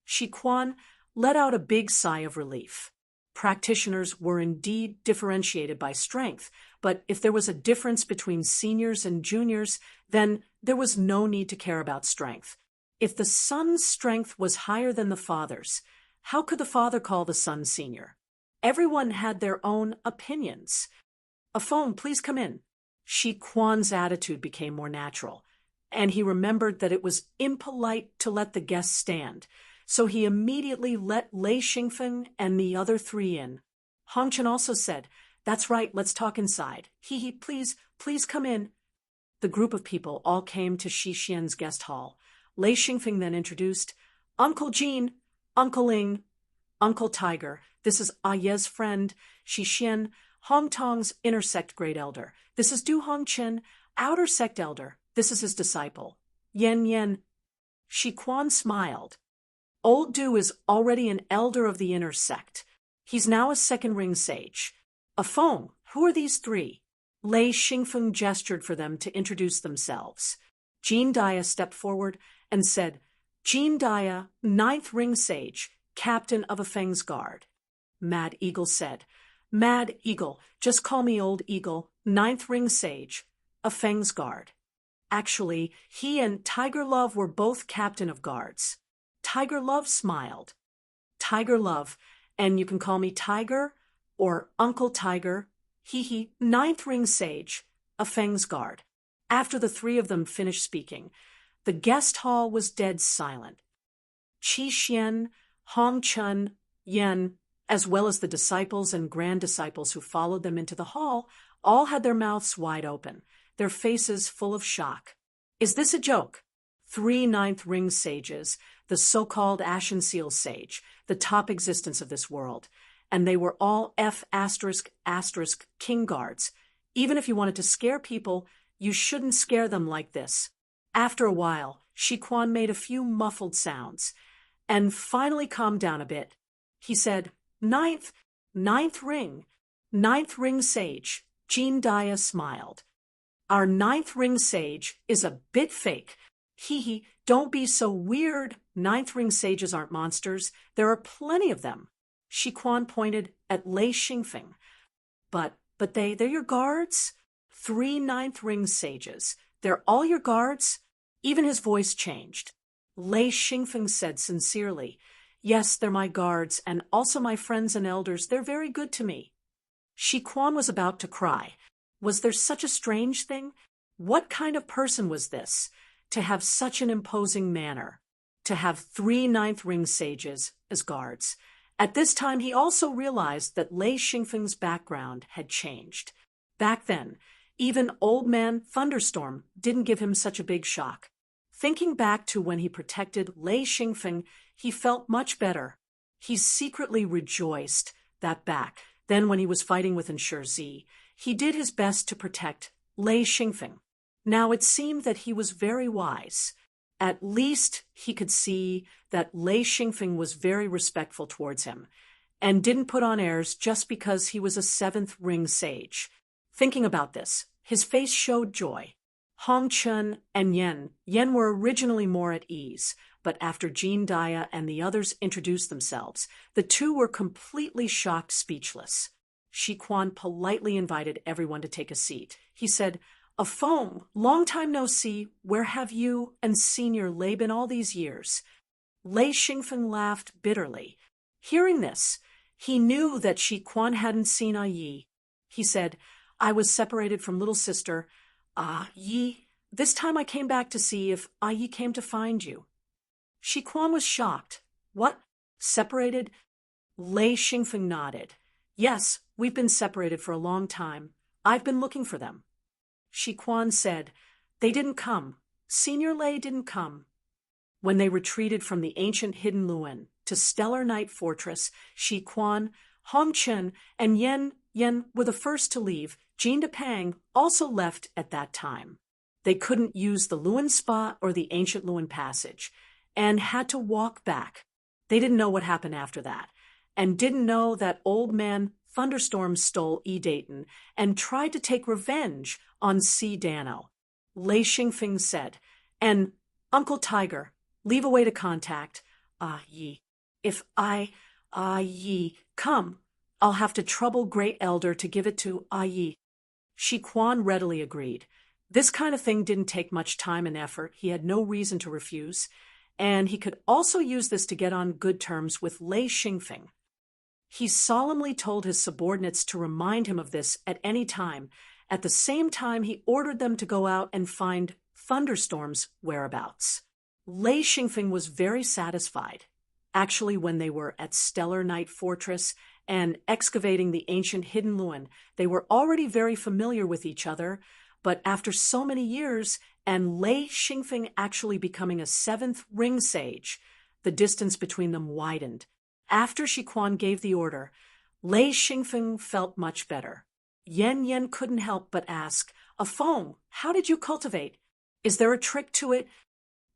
Shi Quan let out a big sigh of relief. Practitioners were indeed differentiated by strength, but if there was a difference between seniors and juniors, then there was no need to care about strength. If the son's strength was higher than the father's, how could the father call the son senior? Everyone had their own opinions. "A Feng, please come in." Shi Quan's attitude became more natural. and he remembered that it was impolite to let the guests stand, so he immediately let Lei Xingfeng and the other three in. Hong Chen also said, "That's right, let's talk inside. He, please come in." The group of people all came to Shi Xian's guest hall. Lei Xingfeng then introduced, "Uncle Jean, Uncle Ling, Uncle Tiger, this is Ye's friend, Shi Xian, Hong Tong's inner sect great elder. This is Du Hongchen, outer sect elder. This is his disciple, Yan." Shi Quan smiled. Old Du is already an elder of the inner sect. He's now a second ring sage. Feng, who are these three? Lei Xingfeng gestured for them to introduce themselves. Jean Dia stepped forward and said, "Jean Dia, ninth ring sage, captain of Feng's guard." Mad Eagle said, "Mad Eagle, just call me Old Eagle, ninth ring sage, Feng's guard." Actually, he and Tiger Love were both captain of guards. Tiger Love smiled. "Tiger Love, and you can call me Tiger or Uncle Tiger, he, ninth ring sage, Feng's guard." After the three of them finished speaking, the guest hall was dead silent. Qi Xian, Hong Chen, Yan, as well as the disciples and grand disciples who followed them into the hall, all had their mouths wide open, their faces full of shock. Is this a joke? Three ninth ring sages, the so-called Ashen Seal sage, the top existence of this world, and they were all F*** king guards. Even if you wanted to scare people, you shouldn't scare them like this. After a while, Shi Quan made a few muffled sounds, and finally calmed down a bit. He said, Ninth ring sage." Jean Dia smiled. "Our ninth ring sage is a bit fake. Don't be so weird. Ninth ring sages aren't monsters. There are plenty of them." Shi Quan pointed at Lei Xingfeng. But they're your guards? Three ninth ring sages. They're all your guards? Even his voice changed. Lei Xingfeng said sincerely, "Yes, they're my guards, and also my friends and elders. They're very good to me." Shi Quan was about to cry. Was there such a strange thing? What kind of person was this? To have such an imposing manner. To have three ninth ring sages as guards. At this time, he also realized that Lei Xingfeng's background had changed. Back then, even Old Man Thunderstorm didn't give him such a big shock. Thinking back to when he protected Lei Xingfeng, he felt much better. He secretly rejoiced that back then when he was fighting with Ensure Zi, he did his best to protect Lei Xingfeng. Now it seemed that he was very wise. At least he could see that Lei Xingfeng was very respectful towards him, and didn't put on airs just because he was a seventh ring sage. Thinking about this, his face showed joy. Hong Chen and Yan were originally more at ease, but after Jean Dia and the others introduced themselves, the two were completely shocked, speechless. Shi Quan politely invited everyone to take a seat. He said, Feng, long time no see, where have you and Senior Lei been all these years?" Lei Xingfeng laughed bitterly. Hearing this, he knew that Shi Quan hadn't seen Yi. He said, "I was separated from little sister, Yi. This time I came back to see if Yi came to find you." Shi Quan was shocked. "What? Separated?" Lei Xingfeng nodded. "Yes, we've been separated for a long time. I've been looking for them." Shi Quan said, "They didn't come. Senior Lei didn't come." When they retreated from the ancient hidden Luan to Stellar Night Fortress, Shi Quan, Hong Chen, and Yan were the first to leave. Jean Depang also left at that time. They couldn't use the Luan Spa or the ancient Luan Passage, and had to walk back. They didn't know what happened after that, and didn't know that Old Man Thunderstorm stole Dayton and tried to take revenge on C. Dano. Lei Xingfeng said, "And Uncle Tiger, leave a way to contact Yi. If Yi come, I'll have to trouble Great Elder to give it to Yi." Shi Quan readily agreed. This kind of thing didn't take much time and effort. He had no reason to refuse, and he could also use this to get on good terms with Lei Xingfeng. He solemnly told his subordinates to remind him of this at any time. At the same time, he ordered them to go out and find Thunderstorm's whereabouts. Lei Xingfeng was very satisfied. Actually, when they were at Stellar Night Fortress and excavating the ancient Hidden Luan, they were already very familiar with each other, but after so many years, and Lei Xingfeng actually becoming a 7th ring sage, the distance between them widened. After Shi Quan gave the order, Lei Xingfeng felt much better. Yan Yan couldn't help but ask, "A Feng, how did you cultivate? Is there a trick to it?"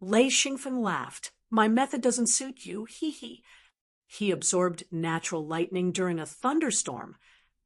Lei Xingfeng laughed. "My method doesn't suit you, hee. He absorbed natural lightning during a thunderstorm.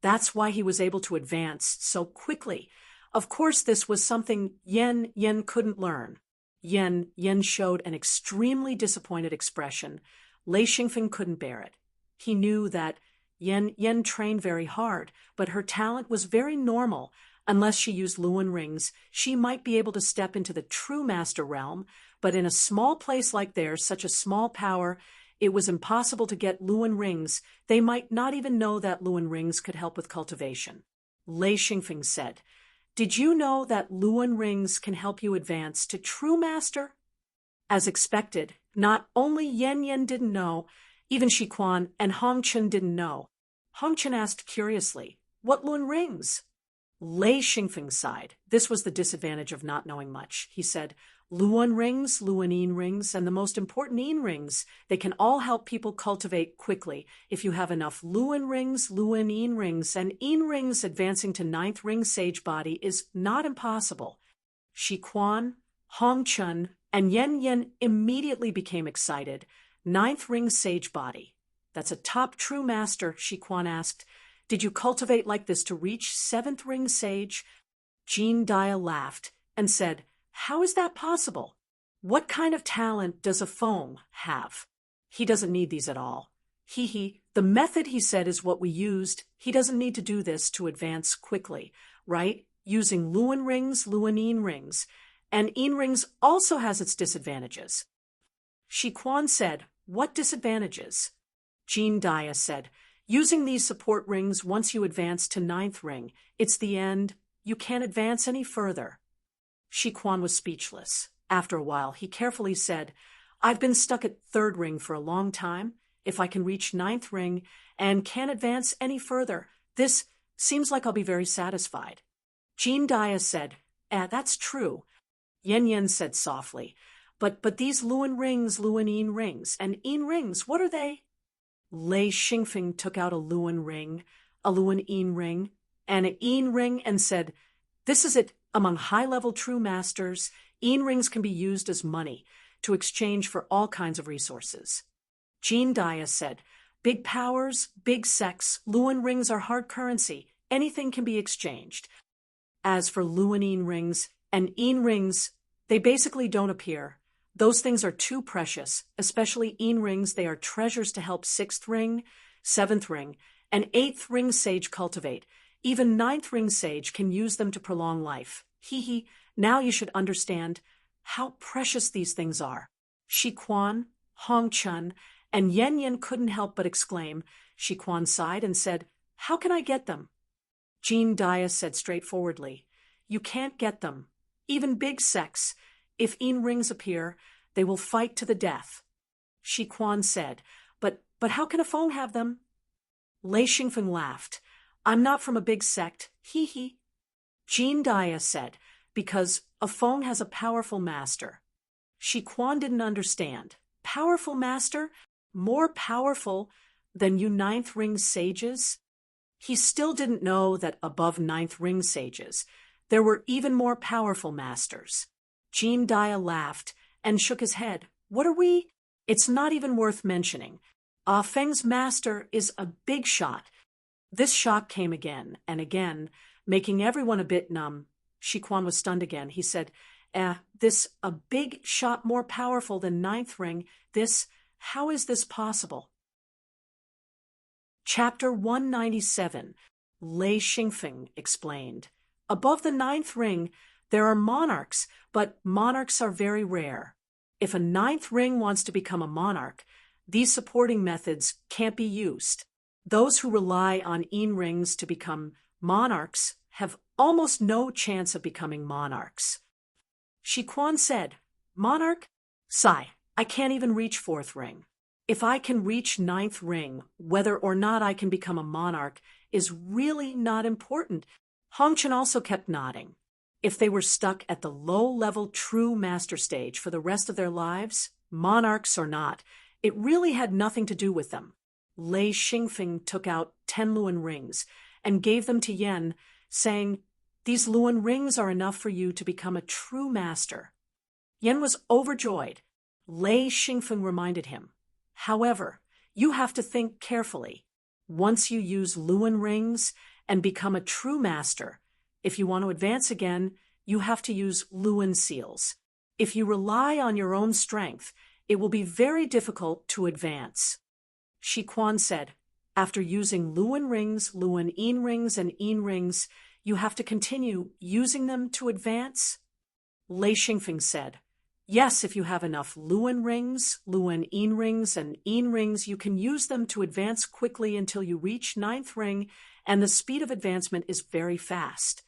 That's why he was able to advance so quickly. Of course, this was something Yan Yan couldn't learn." Yan showed an extremely disappointed expression. Lei Xingfeng couldn't bear it. He knew that Yan trained very hard, but her talent was very normal. Unless she used Luan rings, she might be able to step into the true master realm, but in a small place like theirs, such a small power, it was impossible to get Luan rings. They might not even know that Luan rings could help with cultivation. Lei Xingfeng said, "Did you know that Luan rings can help you advance to true master?" As expected, not only Yan didn't know, even Shi Quan and Hong Chen didn't know. Hong Chen asked curiously, "What Luan rings?" Lei Xingfeng sighed. This was the disadvantage of not knowing much. He said, "Luan rings, Luanine rings, and the most important Yin rings. They can all help people cultivate quickly. If you have enough Luan rings, Luanine rings, and Yin rings, advancing to 9th ring sage body is not impossible." Shi Quan, Hong Chen, and Yan immediately became excited. 9th ring sage body. That's a top true master, Shi Quan asked. "Did you cultivate like this to reach 7th ring sage?" Jean Dia laughed and said, "How is that possible? What kind of talent does a Feng have? He doesn't need these at all. The method, he said, is what we used. He doesn't need to do this to advance quickly, right? Using Luan rings, Luanine rings. And Yin rings also has its disadvantages." Shi Quan said, "What disadvantages?" Jean Dia said, "Using these support rings once you advance to 9th ring, it's the end. You can't advance any further." Shi Quan was speechless. After a while, he carefully said, "I've been stuck at 3rd ring for a long time. If I can reach 9th ring and can't advance any further, this seems like I'll be very satisfied." Jean Dia said, "That's true." Yan said softly, But these Luan rings, Luanine rings, and Yin rings, what are they?" Lei Xingfeng took out a Luan ring, a Luan Yin ring, and a Yin ring and said, "This is it. Among high-level true masters, Yin rings can be used as money to exchange for all kinds of resources." Jean Dia said, "Big powers, big sects, Luan rings are hard currency. Anything can be exchanged. As for Luanine rings and Yin rings, they basically don't appear. Those things are too precious, especially Yin rings. They are treasures to help 6th ring, 7th ring, and 8th ring sage cultivate. Even 9th ring sage can use them to prolong life. Now you should understand how precious these things are." Shi Quan, Hong Chen, and Yan couldn't help but exclaim. Shi Quan sighed and said, "How can I get them?" Jean Dia said straightforwardly, "You can't get them. Even big sects, if Yin rings appear, they will fight to the death." Shi Quan said, But how can a Feng have them?" Lei Xingfeng laughed. "I'm not from a big sect, Jean Dia said, "Because a Feng has a powerful master." Shi Quan didn't understand. Powerful master? More powerful than you 9th ring sages? He still didn't know that above 9th ring sages, there were even more powerful masters. Jean Dia laughed and shook his head. "What are we?" "It's not even worth mentioning. Ah Feng's master is a big shot." This shock came again and again, making everyone a bit numb. Shi Quan was stunned again. He said, this a big shot more powerful than 9th ring, how is this possible?" Chapter 197, Lei Xingfeng explained. "Above the 9th ring, there are monarchs, but monarchs are very rare. If a 9th ring wants to become a monarch, these supporting methods can't be used. Those who rely on yin rings to become monarchs have almost no chance of becoming monarchs. Shi Quan said, Monarch? Sigh, I can't even reach fourth ring. If I can reach ninth ring, whether or not I can become a monarch is really not important. Hong Chen also kept nodding. If they were stuck at the low-level true master stage for the rest of their lives, monarchs or not, it really had nothing to do with them. Lei Xingfeng took out 10 Luan rings and gave them to Yan, saying, These Luan rings are enough for you to become a true master. Yan was overjoyed. Lei Xingfeng reminded him, However, you have to think carefully. Once you use Luan rings and become a true master, if you want to advance again, you have to use Luan seals. If you rely on your own strength, it will be very difficult to advance. Shi Quan said, After using Luan rings, Luan yin rings, and yin rings, you have to continue using them to advance? Lei Xingfeng said, Yes, if you have enough Luan rings, Luan yin rings, and yin rings, you can use them to advance quickly until you reach ninth ring, and the speed of advancement is very fast.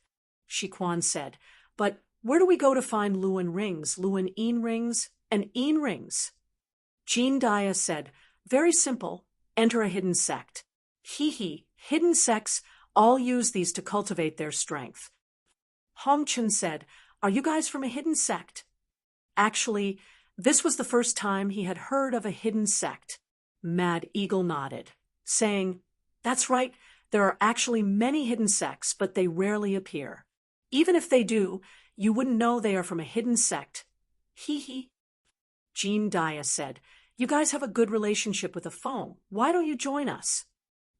Shi Quan said, But where do we go to find Luan rings, Luan yin rings, and yin rings? Jean Dia said, Very simple, enter a hidden sect. Hidden sects all use these to cultivate their strength. Hong Chen said, Are you guys from a hidden sect? Actually, this was the first time he had heard of a hidden sect. Mad Eagle nodded, saying, That's right, there are actually many hidden sects, but they rarely appear. Even if they do, you wouldn't know they are from a hidden sect. Jean Dia said, You guys have a good relationship with a phone. Why don't you join us?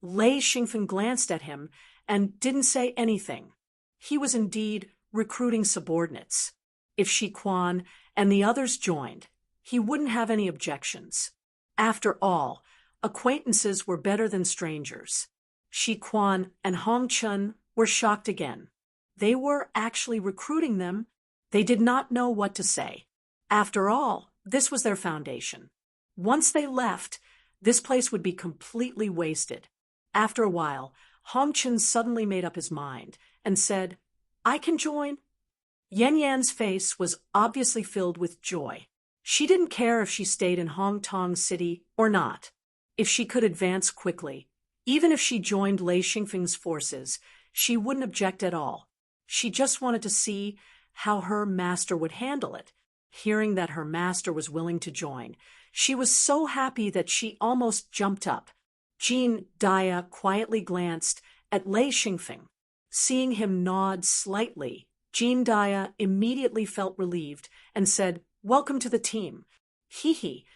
Lei Xingfeng glanced at him and didn't say anything. He was indeed recruiting subordinates. If Shi Quan and the others joined, he wouldn't have any objections. After all, acquaintances were better than strangers. Shi Quan and Hong Chen were shocked again. They were actually recruiting them. They did not know what to say. After all, this was their foundation. Once they left, this place would be completely wasted. After a while, Hong Chen suddenly made up his mind and said, I can join. Yan Yan's face was obviously filled with joy. She didn't care if she stayed in Hong Tong City or not. If she could advance quickly, even if she joined Lei Xingfeng's forces, she wouldn't object at all. She just wanted to see how her master would handle it. Hearing that her master was willing to join, she was so happy that she almost jumped up. Jean Dia quietly glanced at Lei Xingfeng. Seeing him nod slightly, Jean Dia immediately felt relieved and said, Welcome to the team.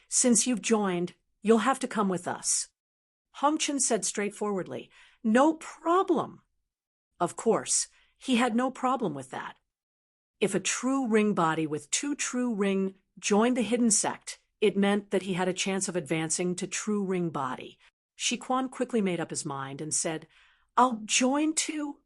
Since you've joined, you'll have to come with us. Hong Chen said straightforwardly, No problem. Of course, he had no problem with that. If a true ring body with 2 true ring joined the hidden sect, it meant that he had a chance of advancing to true ring body. Shi Quan quickly made up his mind and said, I'll join too.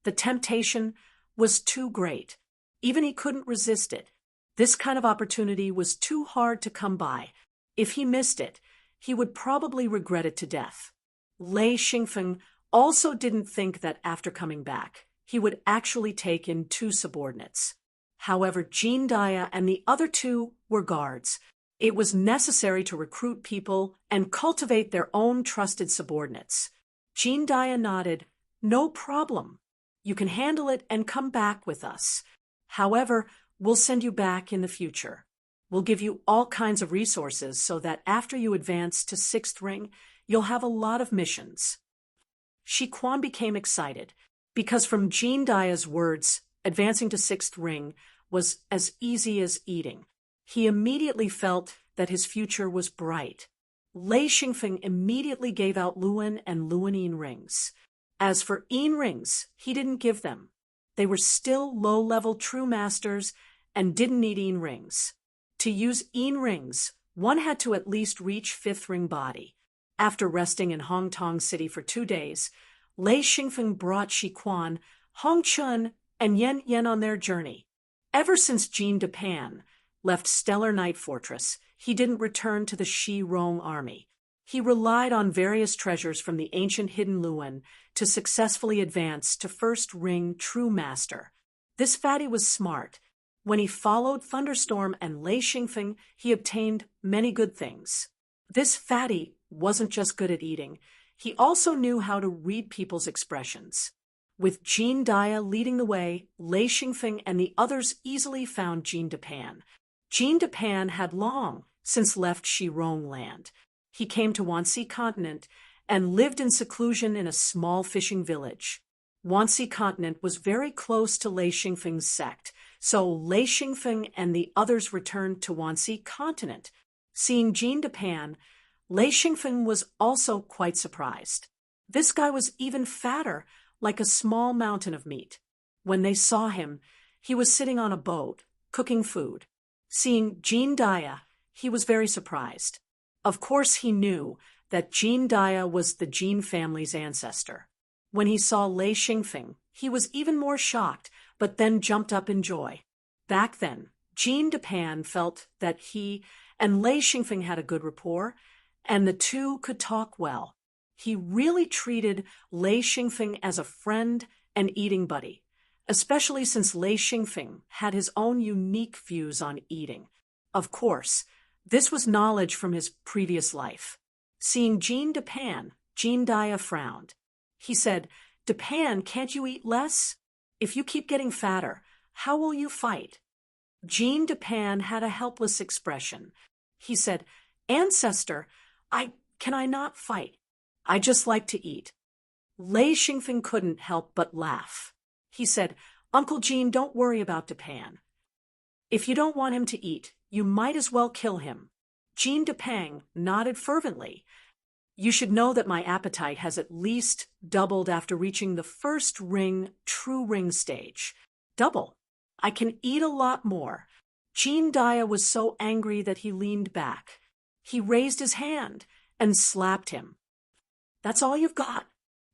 The temptation was too great. Even he couldn't resist it. This kind of opportunity was too hard to come by. If he missed it, he would probably regret it to death. Lei Xingfeng also didn't think that after coming back, he would actually take in 2 subordinates. However, Jean Dia and the other 2 were guards. It was necessary to recruit people and cultivate their own trusted subordinates. Jean Dia nodded, No problem. You can handle it and come back with us. However, we'll send you back in the future. We'll give you all kinds of resources so that after you advance to 6th ring, you'll have a lot of missions. Shi Quan became excited because from Jean Dia's words, advancing to 6th ring was as easy as eating. He immediately felt that his future was bright. Lei Xingfeng immediately gave out Luan and Luan yin rings. As for yin rings, he didn't give them. They were still low-level true masters and didn't need yin rings. To use yin rings, one had to at least reach 5th ring body. After resting in Hong Tong City for 2 days, Lei Xingfeng brought Shi Quan, Hong Chen, and Yan Yan on their journey. Ever since Jean Depan left Stellar Night Fortress, he didn't return to the Shi Rong army. He relied on various treasures from the ancient hidden Luan to successfully advance to first ring true master. This fatty was smart. When he followed Thunderstorm and Lei Xingfeng, he obtained many good things. This fatty wasn't just good at eating. He also knew how to read people's expressions. With Jean Dia leading the way, Lei Xingfeng and the others easily found Jean Depan. Jean Depan had long since left Shirong land. He came to Wanxi Continent and lived in seclusion in a small fishing village. Wanxi Continent was very close to Lei Xingfeng's sect, so Lei Xingfeng and the others returned to Wanxi Continent. Seeing Jean Depan, Lei Xingfeng was also quite surprised. This guy was even fatter, like a small mountain of meat. When they saw him, he was sitting on a boat, cooking food. Seeing Jean Dia, he was very surprised. Of course he knew that Jean Dia was the Jean family's ancestor. When he saw Lei Xingfeng, he was even more shocked, but then jumped up in joy. Back then, Jean Depan felt that he and Lei Xingfeng had a good rapport, and the two could talk well. He really treated Lei Xingfeng as a friend and eating buddy, especially since Lei Xingfeng had his own unique views on eating. Of course, this was knowledge from his previous life. Seeing Jean Depan, Jean Dia frowned. He said, "Depan, can't you eat less? If you keep getting fatter, how will you fight?" Jean Depan had a helpless expression. He said, "Ancestor, can I not fight? I just like to eat." Lei Xingfeng couldn't help but laugh. He said, "Uncle Jean, don't worry about Depan. If you don't want him to eat, you might as well kill him." Jean Depang nodded fervently. "You should know that my appetite has at least doubled after reaching the first true ring stage. Double. I can eat a lot more." Jean Dia was so angry that he leaned back. He raised his hand and slapped him. "That's all you've got?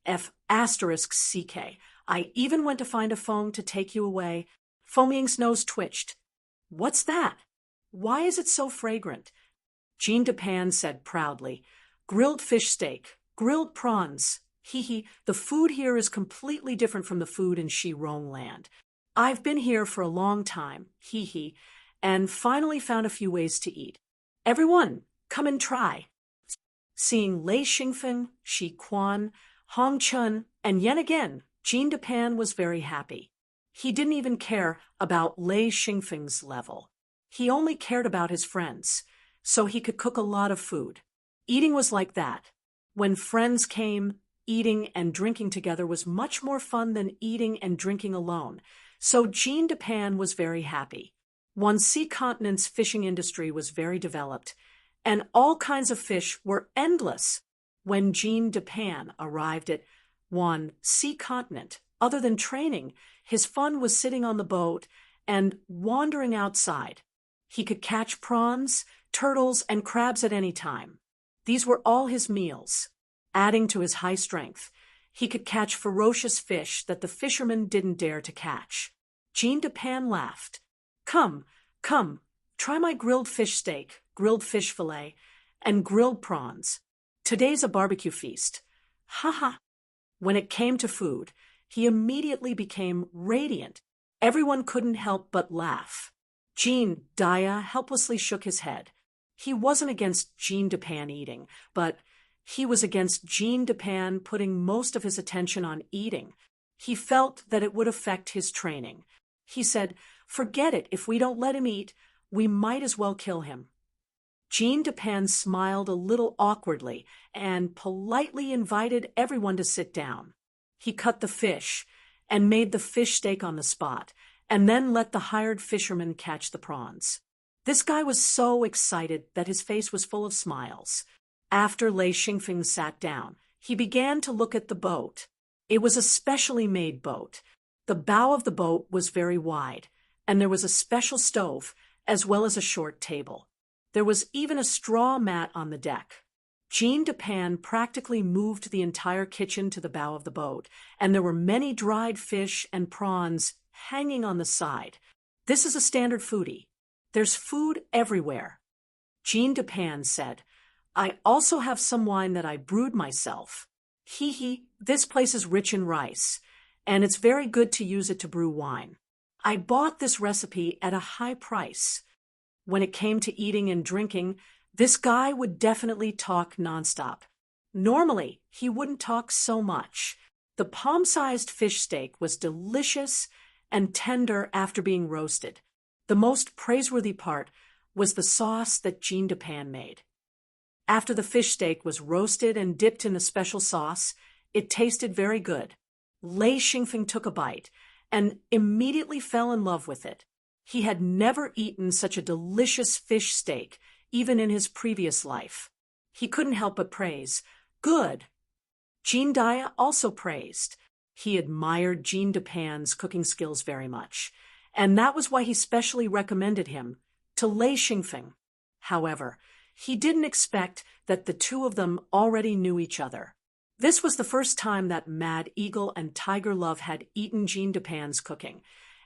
F***CK. I even went to find a phone to take you away." Feng nose twitched. "What's that? Why is it so fragrant?" Jean Depan said proudly, "Grilled fish steak, grilled prawns. The food here is completely different from the food in Shirong land. I've been here for a long time, and finally found a few ways to eat. Everyone, come and try." Seeing Lei Xingfeng, Shi Quan, Hong Chun, and yet again, Jean Depan was very happy. He didn't even care about Lei Xingfeng's level. He only cared about his friends, so he could cook a lot of food. Eating was like that. When friends came, eating and drinking together was much more fun than eating and drinking alone, so Jean Depan was very happy. Wanxi Continent's fishing industry was very developed, and all kinds of fish were endless. When Jean Depan arrived at Wanxi Continent, other than training, his fun was sitting on the boat and wandering outside. He could catch prawns, turtles, and crabs at any time. These were all his meals. Adding to his high strength, he could catch ferocious fish that the fishermen didn't dare to catch. Jean Depan laughed. Come, try my grilled fish steak, grilled fish fillet, and grilled prawns. Today's a barbecue feast." Ha. When it came to food, he immediately became radiant. Everyone couldn't help but laugh. Jean Dia helplessly shook his head. He wasn't against Jean Depan eating, but he was against Jean Depan putting most of his attention on eating. He felt that it would affect his training. He said, "Forget it, if we don't let him eat, we might as well kill him." Jean Depan smiled a little awkwardly and politely invited everyone to sit down. He cut the fish and made the fish steak on the spot, and then let the hired fisherman catch the prawns. This guy was so excited that his face was full of smiles. After Lei Xingfeng sat down, he began to look at the boat. It was a specially made boat. The bow of the boat was very wide, and there was a special stove, as well as a short table. There was even a straw mat on the deck. Jean Depan practically moved the entire kitchen to the bow of the boat, and there were many dried fish and prawns hanging on the side. This is a standard foodie. There's food everywhere. Jean Depan said, I also have some wine that I brewed myself. Hee hee, this place is rich in rice, and it's very good to use it to brew wine. I bought this recipe at a high price. When it came to eating and drinking, this guy would definitely talk nonstop. Normally, he wouldn't talk so much. The palm-sized fish steak was delicious and tender after being roasted. The most praiseworthy part was the sauce that Jean Dupin made. After the fish steak was roasted and dipped in a special sauce, it tasted very good. Lei Xingfeng took a bite and immediately fell in love with it. He had never eaten such a delicious fish steak, even in his previous life. He couldn't help but praise. Good. Jean Dia also praised. He admired Jean Dupin's cooking skills very much, and that was why he specially recommended him to Lei Xingfeng. However, he didn't expect that the two of them already knew each other. This was the first time that Mad Eagle and Tiger Love had eaten Jean Dupin's cooking,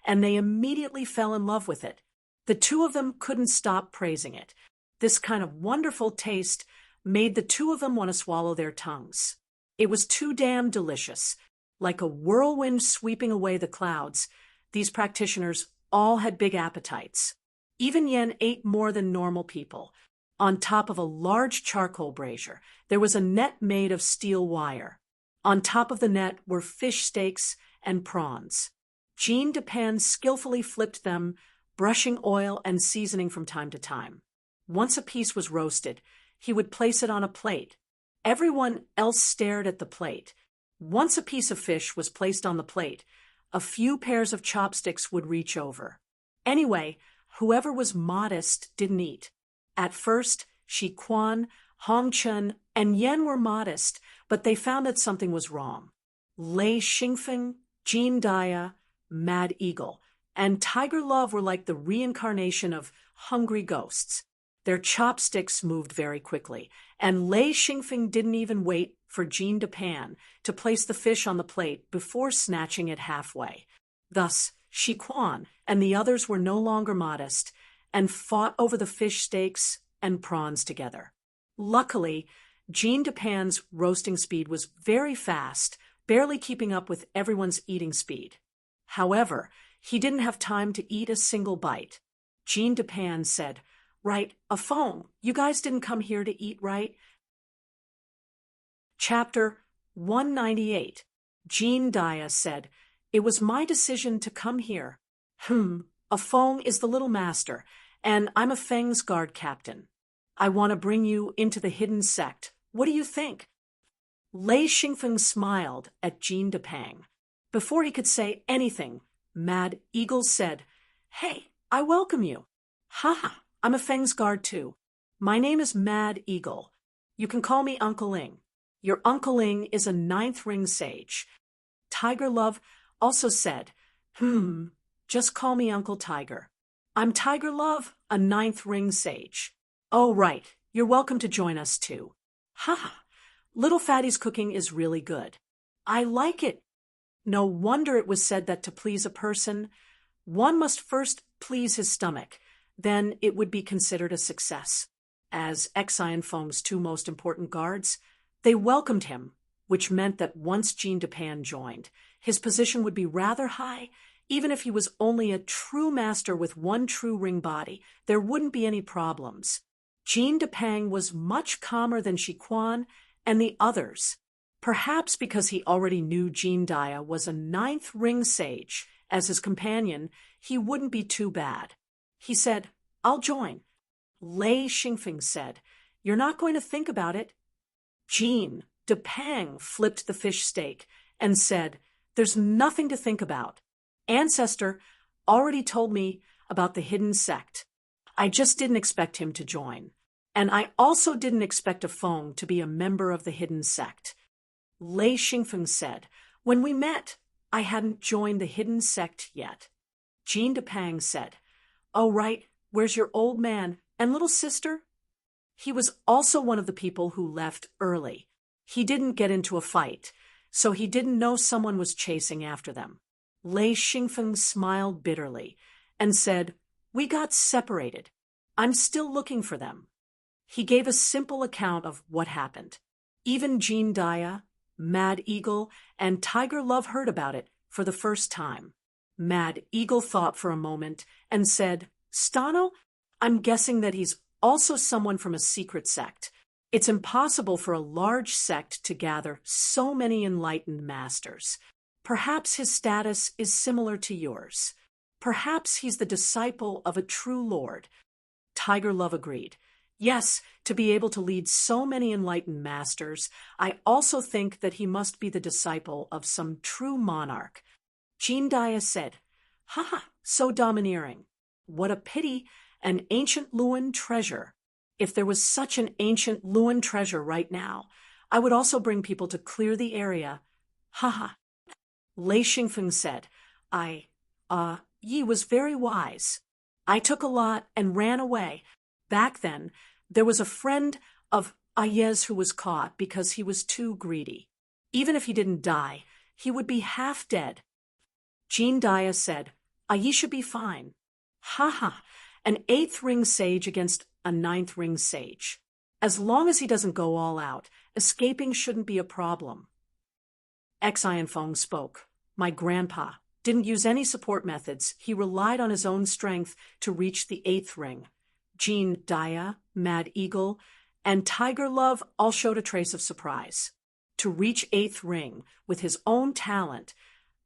and they immediately fell in love with it. The two of them couldn't stop praising it. This kind of wonderful taste made the two of them want to swallow their tongues. It was too damn delicious. Like a whirlwind sweeping away the clouds, these practitioners all had big appetites. Even Yen ate more than normal people. On top of a large charcoal brazier, there was a net made of steel wire. On top of the net were fish steaks and prawns. Jean Dupin skillfully flipped them, brushing oil and seasoning from time to time. Once a piece was roasted, he would place it on a plate. Everyone else stared at the plate. Once a piece of fish was placed on the plate, a few pairs of chopsticks would reach over. Anyway, whoever was modest didn't eat. At first, Shi Quan, Hong Chen, and Yen were modest, but they found that something was wrong. Lei Xingfeng, Jean Dia, Mad Eagle, and Tiger Love were like the reincarnation of hungry ghosts. Their chopsticks moved very quickly, and Lei Xingfeng didn't even wait for Jean Dupin to place the fish on the plate before snatching it halfway. Thus, Shi Quan and the others were no longer modest and fought over the fish steaks and prawns together. Luckily, Jean Dupin's roasting speed was very fast, barely keeping up with everyone's eating speed. However, he didn't have time to eat a single bite. Jean Dupin said, "Right, a phone. You guys didn't come here to eat, right?" Chapter 198. Jean Dia said, "It was my decision to come here. A Feng is the little master, and I'm a Feng's guard captain. I want to bring you into the hidden sect. What do you think?" Lei Xingfeng smiled at Jean Dupin. Before he could say anything, Mad Eagle said, "Hey, I welcome you." "Ha, I'm a Feng's guard too. My name is Mad Eagle. You can call me Uncle Ing. Your Uncle Ing is a 9th ring sage." Tiger Love also said, "Just call me Uncle Tiger. I'm Tiger Love, a 9th ring sage." "Oh, right. You're welcome to join us too." "Ha! Little Fatty's cooking is really good. I like it." No wonder it was said that to please a person, one must first please his stomach, then it would be considered a success. As Xi and Feng's two most important guards, they welcomed him, which meant that once Jean Dupin joined, his position would be rather high. Even if he was only a true master with one true ring body, there wouldn't be any problems. Jean Dupin was much calmer than Shi Quan and the others. Perhaps because he already knew Jean Dia was a 9th ring sage as his companion, he wouldn't be too bad. He said, "I'll join." Lei Xingfeng said, "You're not going to think about it?" Jean Dupin flipped the fish steak and said, "There's nothing to think about. Ancestor already told me about the hidden sect. I just didn't expect him to join. And I also didn't expect a Feng to be a member of the hidden sect." Lei Xingfeng said, "When we met, I hadn't joined the hidden sect yet." Jean Dupin said, "Oh, right, where's your old man and little sister?" He was also one of the people who left early. He didn't get into a fight, so he didn't know someone was chasing after them. Lei Xingfeng smiled bitterly and said, "We got separated. I'm still looking for them." He gave a simple account of what happened. Even Jean Daya, Mad Eagle, and Tiger Love heard about it for the first time. Mad Eagle thought for a moment and said, "Stano, I'm guessing that he's also someone from a secret sect. It's impossible for a large sect to gather so many enlightened masters. Perhaps his status is similar to yours. Perhaps he's the disciple of a true lord." Tiger Love agreed. "Yes, to be able to lead so many enlightened masters, I also think that he must be the disciple of some true monarch." Jean Daya said, "Haha, so domineering. What a pity, an ancient Luan treasure. If there was such an ancient Luan treasure right now, I would also bring people to clear the area. Haha." Lei Xingfeng said, Yi was very wise. I took a lot and ran away. Back then, there was a friend of Ayez who was caught because he was too greedy. Even if he didn't die, he would be half dead." Jean Daya said, "Yi should be fine. Haha, an 8th ring sage against a 9th ring sage. As long as he doesn't go all out, escaping shouldn't be a problem." Xian Feng spoke. "My grandpa didn't use any support methods. He relied on his own strength to reach the 8th ring. Jean Daya, Mad Eagle, and Tiger Love all showed a trace of surprise. To reach 8th ring with his own talent,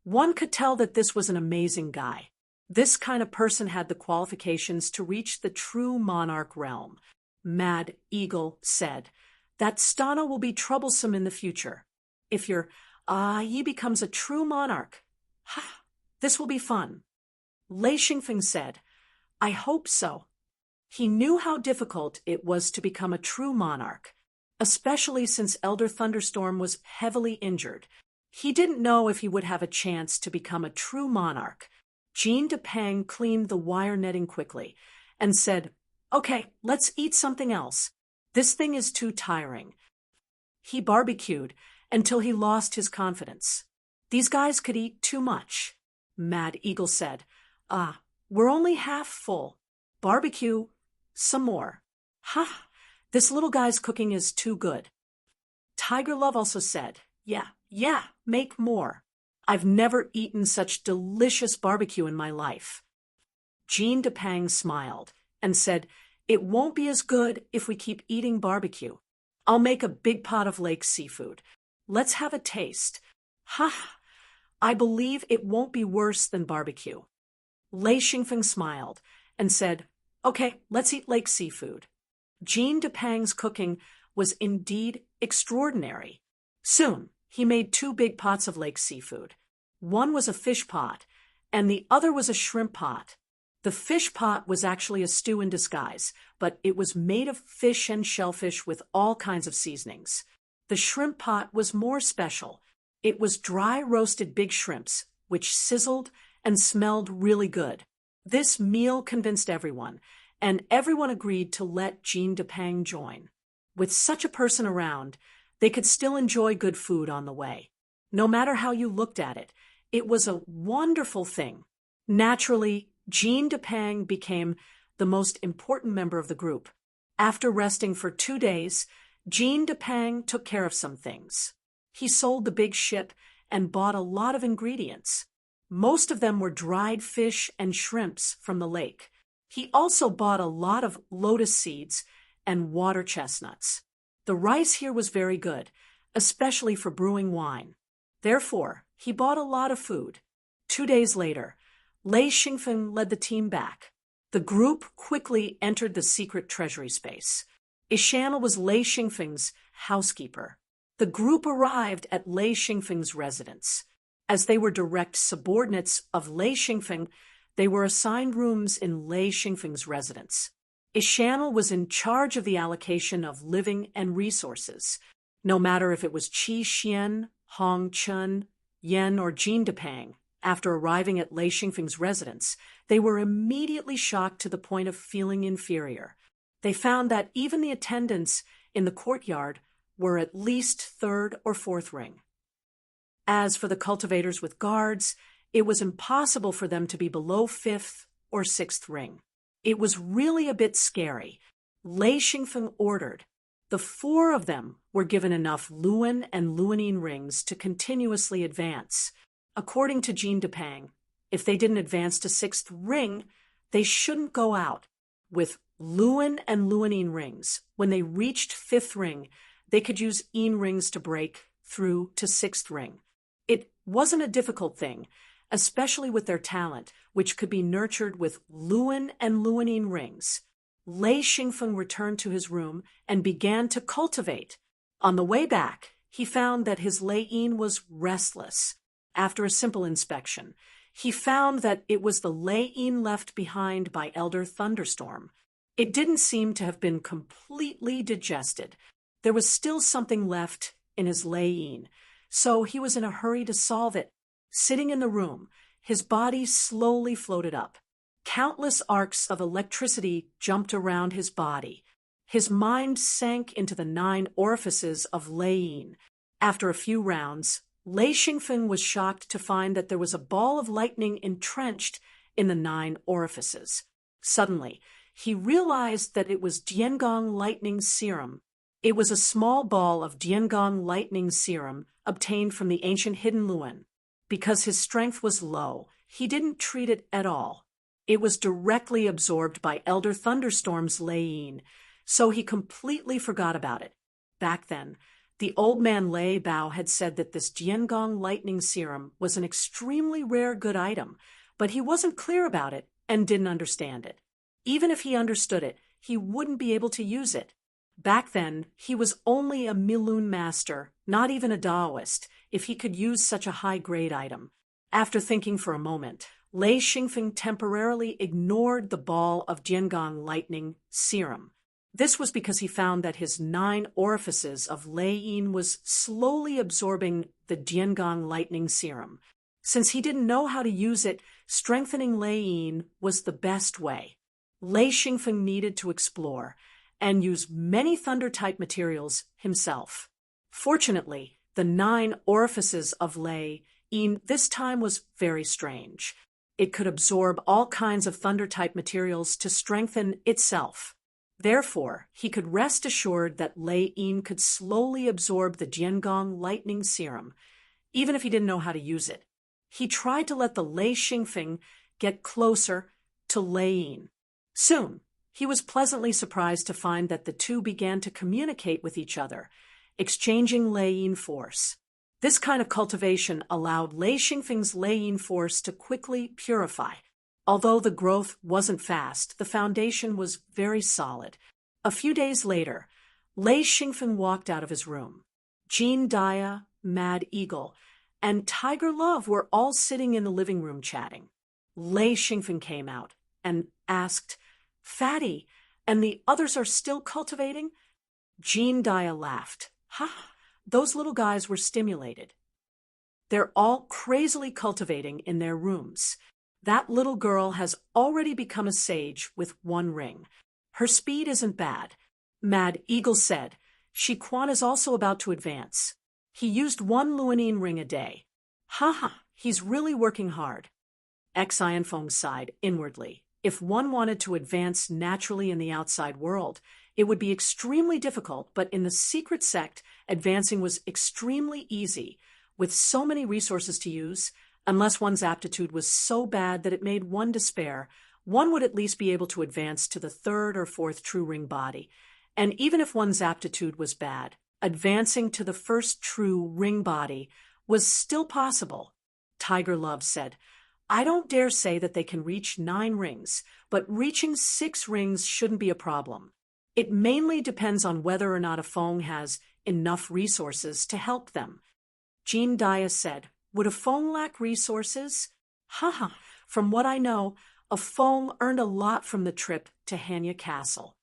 one could tell that this was an amazing guy. This kind of person had the qualifications to reach the true monarch realm." Mad Eagle said, "That Stana will be troublesome in the future. If Yi becomes a true monarch, this will be fun." Lei Xingfeng said, "I hope so." He knew how difficult it was to become a true monarch, especially since Elder Thunderstorm was heavily injured. He didn't know if he would have a chance to become a true monarch. Jean Depang cleaned the wire netting quickly and said, "Okay, let's eat something else. This thing is too tiring." He barbecued until he lost his confidence. "These guys could eat too much." Mad Eagle said, "We're only half full. Barbecue some more." This little guy's cooking is too good." Tiger Love also said, Yeah, make more. I've never eaten such delicious barbecue in my life." Jean Depang smiled and said, "It won't be as good if we keep eating barbecue. I'll make a big pot of lake seafood. Let's have a taste. I believe it won't be worse than barbecue." Lei Xingfeng smiled and said, "Okay, let's eat lake seafood." Jean Depang's cooking was indeed extraordinary. Soon, he made 2 big pots of lake seafood. One was a fish pot, and the other was a shrimp pot. The fish pot was actually a stew in disguise, but it was made of fish and shellfish with all kinds of seasonings. The shrimp pot was more special. It was dry roasted big shrimps, which sizzled and smelled really good. This meal convinced everyone, and everyone agreed to let Jean Depang join. With such a person around, they could still enjoy good food on the way. No matter how you looked at it, it was a wonderful thing. Naturally, Jean Depang became the most important member of the group. After resting for 2 days, Jean Depang took care of some things. He sold the big ship and bought a lot of ingredients. Most of them were dried fish and shrimps from the lake. He also bought a lot of lotus seeds and water chestnuts. The rice here was very good, especially for brewing wine. Therefore, he bought a lot of food. 2 days later, Lei Xingfeng led the team back. The group quickly entered the secret treasury space. Ishana was Lei Xingfeng's housekeeper. The group arrived at Lei Xingfeng's residence. As they were direct subordinates of Lei Xingfeng, they were assigned rooms in Lei Xingfeng's residence. Ishana was in charge of the allocation of living and resources. No matter if it was Qi Xian, Hong Chun, Yen, or Jean Depang, after arriving at Lei Xingfeng's residence, they were immediately shocked to the point of feeling inferior. They found that even the attendants in the courtyard were at least 3rd or 4th ring. As for the cultivators with guards, it was impossible for them to be below 5th or 6th ring. It was really a bit scary. Lei Xingfeng ordered. The 4 of them were given enough Luan and Luanine rings to continuously advance. According to Jean Depang, if they didn't advance to 6th ring, they shouldn't go out. With Luan and Luanine rings, when they reached 5th ring, they could use Yin rings to break through to 6th ring. It wasn't a difficult thing, especially with their talent, which could be nurtured with Luan and Luanine rings. Lei Xingfeng returned to his room and began to cultivate. On the way back, he found that his Lei Yin was restless. After a simple inspection, he found that it was the Lei Yin left behind by Elder Thunderstorm. It didn't seem to have been completely digested. There was still something left in his Lei Yin, so he was in a hurry to solve it. Sitting in the room, his body slowly floated up. Countless arcs of electricity jumped around his body. His mind sank into the 9 orifices of Lei Yin. After a few rounds, Lei Xingfeng was shocked to find that there was a ball of lightning entrenched in the 9 orifices. Suddenly, he realized that it was Diangong lightning serum. It was a small ball of Diangong lightning serum obtained from the ancient hidden Luan. Because his strength was low, he didn't treat it at all. It was directly absorbed by Elder Thunderstorm's Lei Yin, so he completely forgot about it. Back then, the old man Lei Bao had said that this Diangong lightning serum was an extremely rare good item, but he wasn't clear about it and didn't understand it. Even if he understood it, he wouldn't be able to use it. Back then, he was only a Milun master, not even a Taoist, if he could use such a high-grade item. After thinking for a moment, Lei Xingfeng temporarily ignored the ball of Diangong lightning serum. This was because he found that his 9 orifices of Lei Yin was slowly absorbing the Diangong lightning serum. Since he didn't know how to use it, strengthening Lei Yin was the best way. Lei Xingfeng needed to explore and use many thunder-type materials himself. Fortunately, the 9 orifices of Lei Yin this time was very strange. It could absorb all kinds of thunder-type materials to strengthen itself. Therefore, he could rest assured that Lei Yin could slowly absorb the Diangong lightning serum, even if he didn't know how to use it. He tried to let the Lei Xingfeng get closer to Lei Yin. Soon, he was pleasantly surprised to find that the two began to communicate with each other, exchanging Lei Yin force. This kind of cultivation allowed Lei Xingfeng's Lei Yin force to quickly purify. Although the growth wasn't fast, the foundation was very solid. A few days later, Lei Xingfeng walked out of his room. Jean Dia, Mad Eagle, and Tiger Love were all sitting in the living room chatting. Lei Xingfeng came out and asked, "Fatty, and the others are still cultivating?" Jean Dia laughed. "Ha, those little guys were stimulated. They're all crazily cultivating in their rooms. That little girl has already become a sage with 1 ring. Her speed isn't bad." Mad Eagle said, "Shiquan is also about to advance. He used 1 Luanine ring a day. Ha, he's really working hard." Xianfeng sighed inwardly. If one wanted to advance naturally in the outside world, it would be extremely difficult, but in the secret sect, advancing was extremely easy. With so many resources to use, unless one's aptitude was so bad that it made one despair, one would at least be able to advance to the 3rd or 4th true ring body. And even if one's aptitude was bad, advancing to the 1st true ring body was still possible. Tiger Love said, "I don't dare say that they can reach 9 rings, but reaching 6 rings shouldn't be a problem. It mainly depends on whether or not a Feng has enough resources to help them." Jean Dia said, "Would a Feng lack resources?" From what I know, a Feng earned a lot from the trip to Hanya Castle."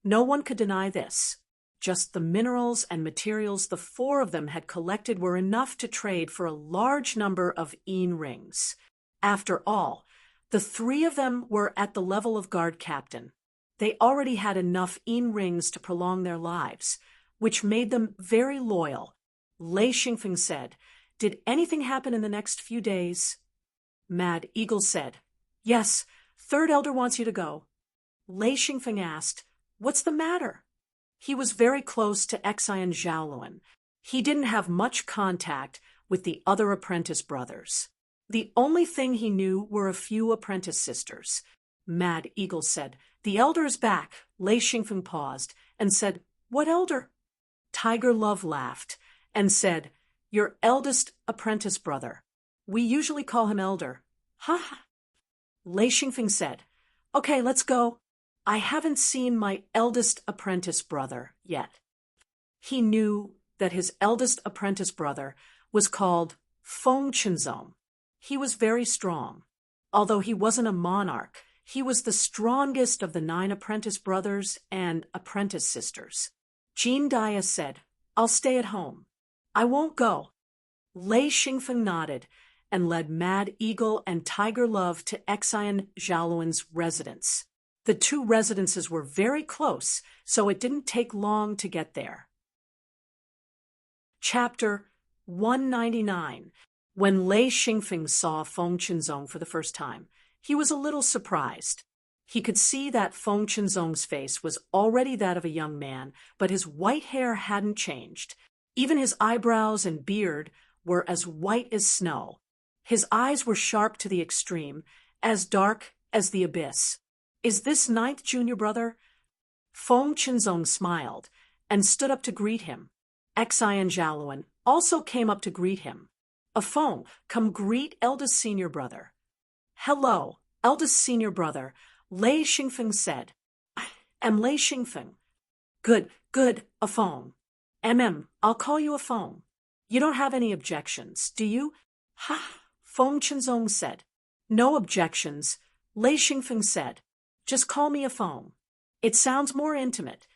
No one could deny this. Just the minerals and materials the 4 of them had collected were enough to trade for a large number of Yin rings. After all, the 3 of them were at the level of guard captain. They already had enough Yin rings to prolong their lives, which made them very loyal. Lei Xingfeng said, "Did anything happen in the next few days?" Mad Eagle said, "Yes, 3rd Elder wants you to go." Lei Xingfeng asked, What's the matter? He was very close to Xian Zhaoluan. He didn't have much contact with the other apprentice brothers. The only thing he knew were a few apprentice sisters. Mad Eagle said, "The elder is back." Lei Xingfeng paused and said, "What elder?" Tiger Love laughed and said, "Your eldest apprentice brother. We usually call him elder." Ha ha. Lei Xingfeng said, "Okay, let's go. I haven't seen my eldest apprentice brother yet." He knew that his eldest apprentice brother was called Feng Qinzong. He was very strong. Although he wasn't a monarch, he was the strongest of the 9 apprentice brothers and apprentice sisters. Jean Dia said, "I'll stay at home. I won't go." Lei Xingfeng nodded and led Mad Eagle and Tiger Love to Xian Zhaoluan's residence. The 2 residences were very close, so it didn't take long to get there. Chapter 199. When Lei Xingfeng saw Feng Qinzong for the first time, he was a little surprised. He could see that Feng Qinzong's face was already that of a young man, but his white hair hadn't changed. Even his eyebrows and beard were as white as snow. His eyes were sharp to the extreme, as dark as the abyss. "Is this 9th junior brother?" Feng Qinzong smiled and stood up to greet him. Xian Zhaoluan also came up to greet him. "Feng, come greet eldest senior brother." "Hello, eldest senior brother," Lei Xingfeng said. "I am Lei Xingfeng." Good, Feng. I'll call you Feng. You don't have any objections, do you?" "Ha," Feng Qinzong said. "No objections," Lei Xingfeng said. "Just call me Feng. It sounds more intimate."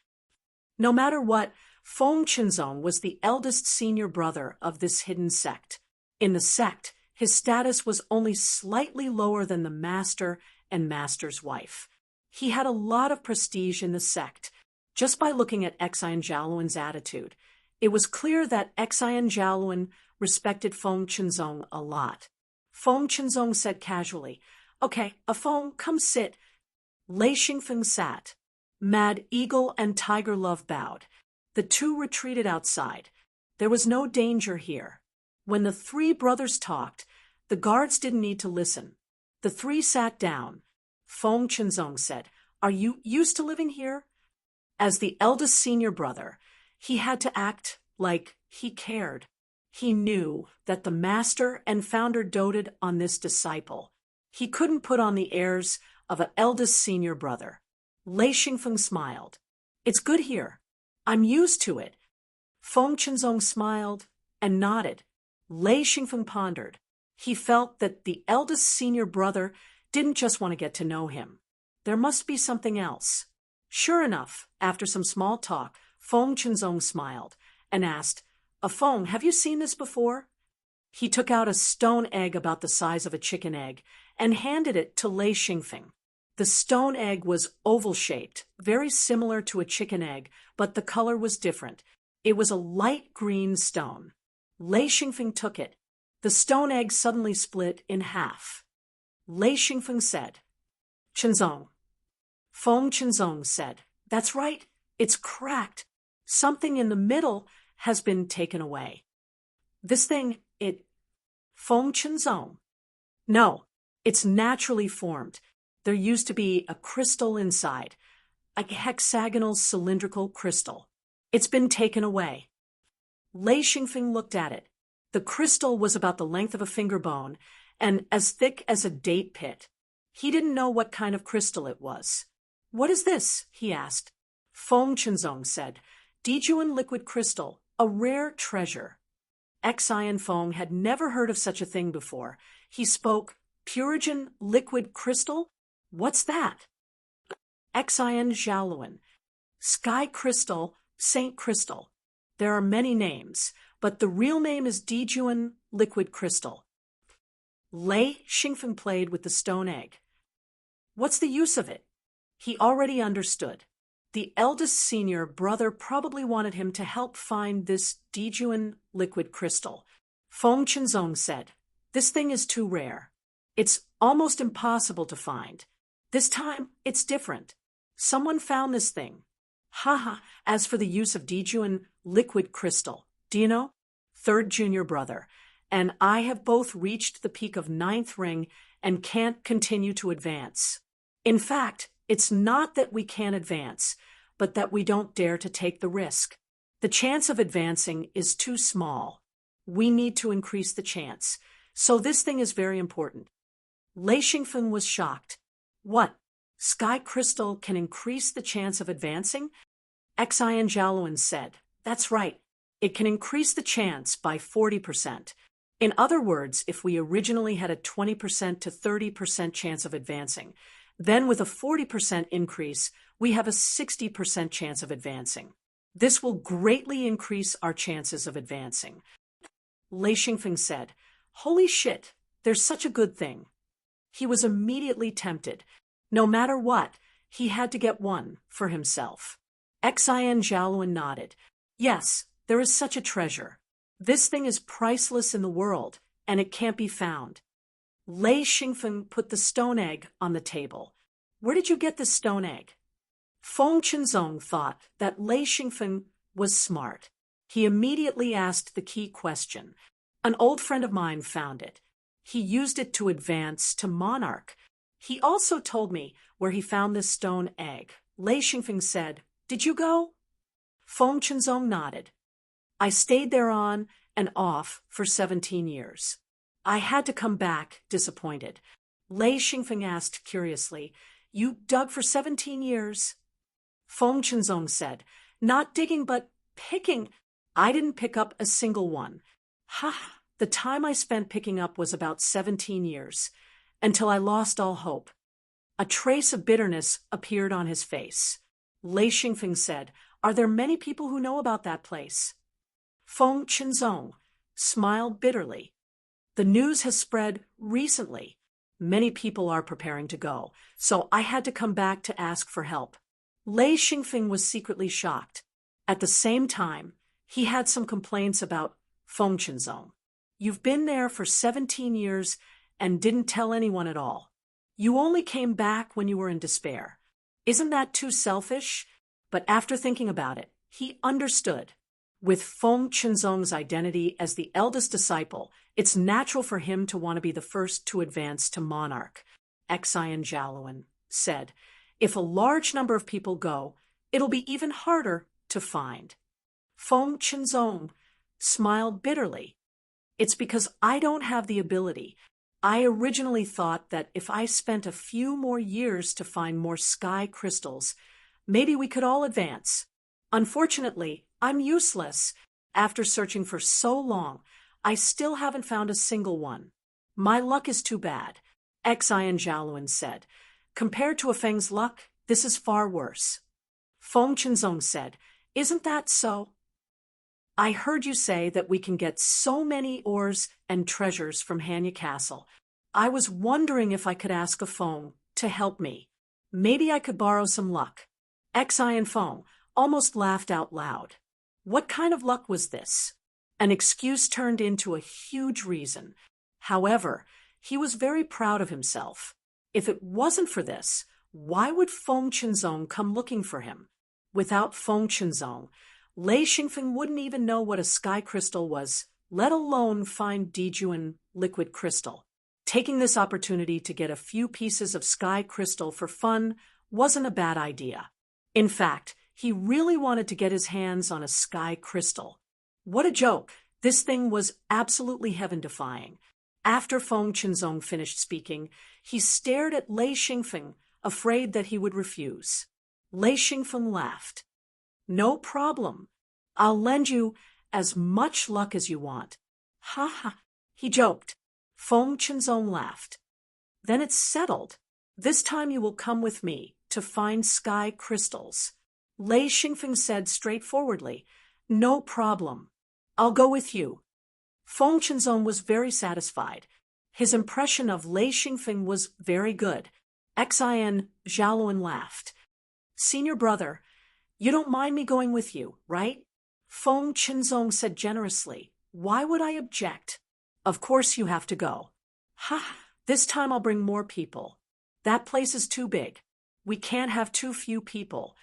No matter what, Feng Qinzong was the eldest senior brother of this hidden sect. In the sect, his status was only slightly lower than the master and master's wife. He had a lot of prestige in the sect. Just by looking at Xian Zhaoluan's attitude, it was clear that Xian Zhaoluan respected Feng Qinzong a lot. Feng Qinzong said casually, "Okay, Feng, come sit." Lei Xingfeng sat. Mad Eagle and Tiger Love bowed. The 2 retreated outside. There was no danger here. When the 3 brothers talked, the guards didn't need to listen. The 3 sat down. Feng Qinzong said, "Are you used to living here?" As the eldest senior brother, he had to act like he cared. He knew that the master and founder doted on this disciple. He couldn't put on the airs of an eldest senior brother. Lei Xingfeng smiled. "It's good here. I'm used to it." Feng Qinzong smiled and nodded. Lei Xingfeng pondered. He felt that the eldest senior brother didn't just want to get to know him. There must be something else. Sure enough, after some small talk, Feng Qinzong smiled and asked, "Feng, have you seen this before?" He took out a stone egg about the size of a chicken egg and handed it to Lei Xingfeng. The stone egg was oval-shaped, very similar to a chicken egg, but the color was different. It was a light green stone. Lei Xingfeng took it. The stone egg suddenly split in half. Lei Xingfeng said, "Qinzong." Feng Qinzong said, "That's right. It's cracked. Something in the middle has been taken away." "This thing, Feng Qinzong." "No, it's naturally formed. There used to be a crystal inside, a hexagonal cylindrical crystal. It's been taken away." Lei Xingfeng looked at it. The crystal was about the length of a finger bone and as thick as a date pit. He didn't know what kind of crystal it was. "What is this?" he asked. Feng Qinzong said, "Dijuan liquid crystal, a rare treasure." Xian Feng had never heard of such a thing before. He spoke, "Purigen liquid crystal? What's that?" Xian Zhaoluan. "Sky crystal, Saint Crystal. There are many names, but the real name is Dijuan liquid crystal." Lei Xingfeng played with the stone egg. "What's the use of it?" He already understood. The eldest senior brother probably wanted him to help find this Dijuan liquid crystal. Feng Qinzong said, "This thing is too rare. It's almost impossible to find. This time, it's different. Someone found this thing. Haha, as for the use of Dijuan liquid crystal, do you know? Third junior brother, and I have both reached the peak of ninth ring and can't continue to advance. In fact, it's not that we can't advance, but that we don't dare to take the risk. The chance of advancing is too small. We need to increase the chance. So this thing is very important. Lei Xingfeng was shocked. What? Sky crystal can increase the chance of advancing? Xian Jialuan said, that's right. It can increase the chance by 40%. In other words, if we originally had a 20% to 30% chance of advancing, then with a 40% increase, we have a 60% chance of advancing. This will greatly increase our chances of advancing. Lei Xingfeng said, holy shit, there's such a good thing. He was immediately tempted. No matter what, he had to get one for himself. Xian Jialuan nodded. Yes, there is such a treasure. This thing is priceless in the world, and it can't be found. Lei Xingfeng put the stone egg on the table. Where did you get this stone egg? Feng Qinzong thought that Lei Xingfeng was smart. He immediately asked the key question. An old friend of mine found it. He used it to advance to monarch. He also told me where he found this stone egg. Lei Xingfeng said, did you go? Feng Qinzong nodded. I stayed there on and off for 17 years. I had to come back disappointed. Lei Xingfeng asked curiously, you dug for 17 years? Feng Qinzong said, not digging but picking. I didn't pick up a single one. Ha! The time I spent picking up was about 17 years, until I lost all hope. A trace of bitterness appeared on his face. Lei Xingfeng said, are there many people who know about that place? Feng Qinzong smiled bitterly. The news has spread recently. Many people are preparing to go, so I had to come back to ask for help. Lei Xingfeng was secretly shocked. At the same time, he had some complaints about Feng Qinzong. You've been there for 17 years and didn't tell anyone at all. You only came back when you were in despair. Isn't that too selfish? But after thinking about it, he understood. With Feng Qinzong's identity as the eldest disciple, it's natural for him to want to be the first to advance to monarch. Xian Jialuan said, if a large number of people go, it'll be even harder to find. Feng Qinzong smiled bitterly. It's because I don't have the ability. I originally thought that if I spent a few more years to find more sky crystals, maybe we could all advance. Unfortunately, I'm useless. After searching for so long, I still haven't found a single one. My luck is too bad, Xian Jialuan said. Compared to a Feng's luck, this is far worse. Feng Qinzong said, isn't that so? I heard you say that we can get so many ores and treasures from Hanya Castle. I was wondering if I could ask a Feng to help me. Maybe I could borrow some luck. Xian Feng almost laughed out loud. What kind of luck was this? An excuse turned into a huge reason. However, he was very proud of himself. If it wasn't for this, why would Feng Qinzong come looking for him? Without Feng Qinzong, Lei Xingfeng wouldn't even know what a sky crystal was, let alone find Dijuan liquid crystal. Taking this opportunity to get a few pieces of sky crystal for fun wasn't a bad idea. In fact, he really wanted to get his hands on a sky crystal. What a joke! This thing was absolutely heaven-defying. After Feng Qinzong finished speaking, he stared at Lei Xingfeng, afraid that he would refuse. Lei Xingfeng laughed. No problem. I'll lend you as much luck as you want. Ha ha, he joked. Feng Qinzong laughed. Then it's settled. This time you will come with me to find sky crystals. Lei Xingfeng said straightforwardly, no problem. I'll go with you. Feng Qinzong was very satisfied. His impression of Lei Xingfeng was very good. Xian Jialuan laughed. Senior brother, you don't mind me going with you, right? Feng Qinzong said generously. Why would I object? Of course you have to go. Ha! This time I'll bring more people. That place is too big. We can't have too few people.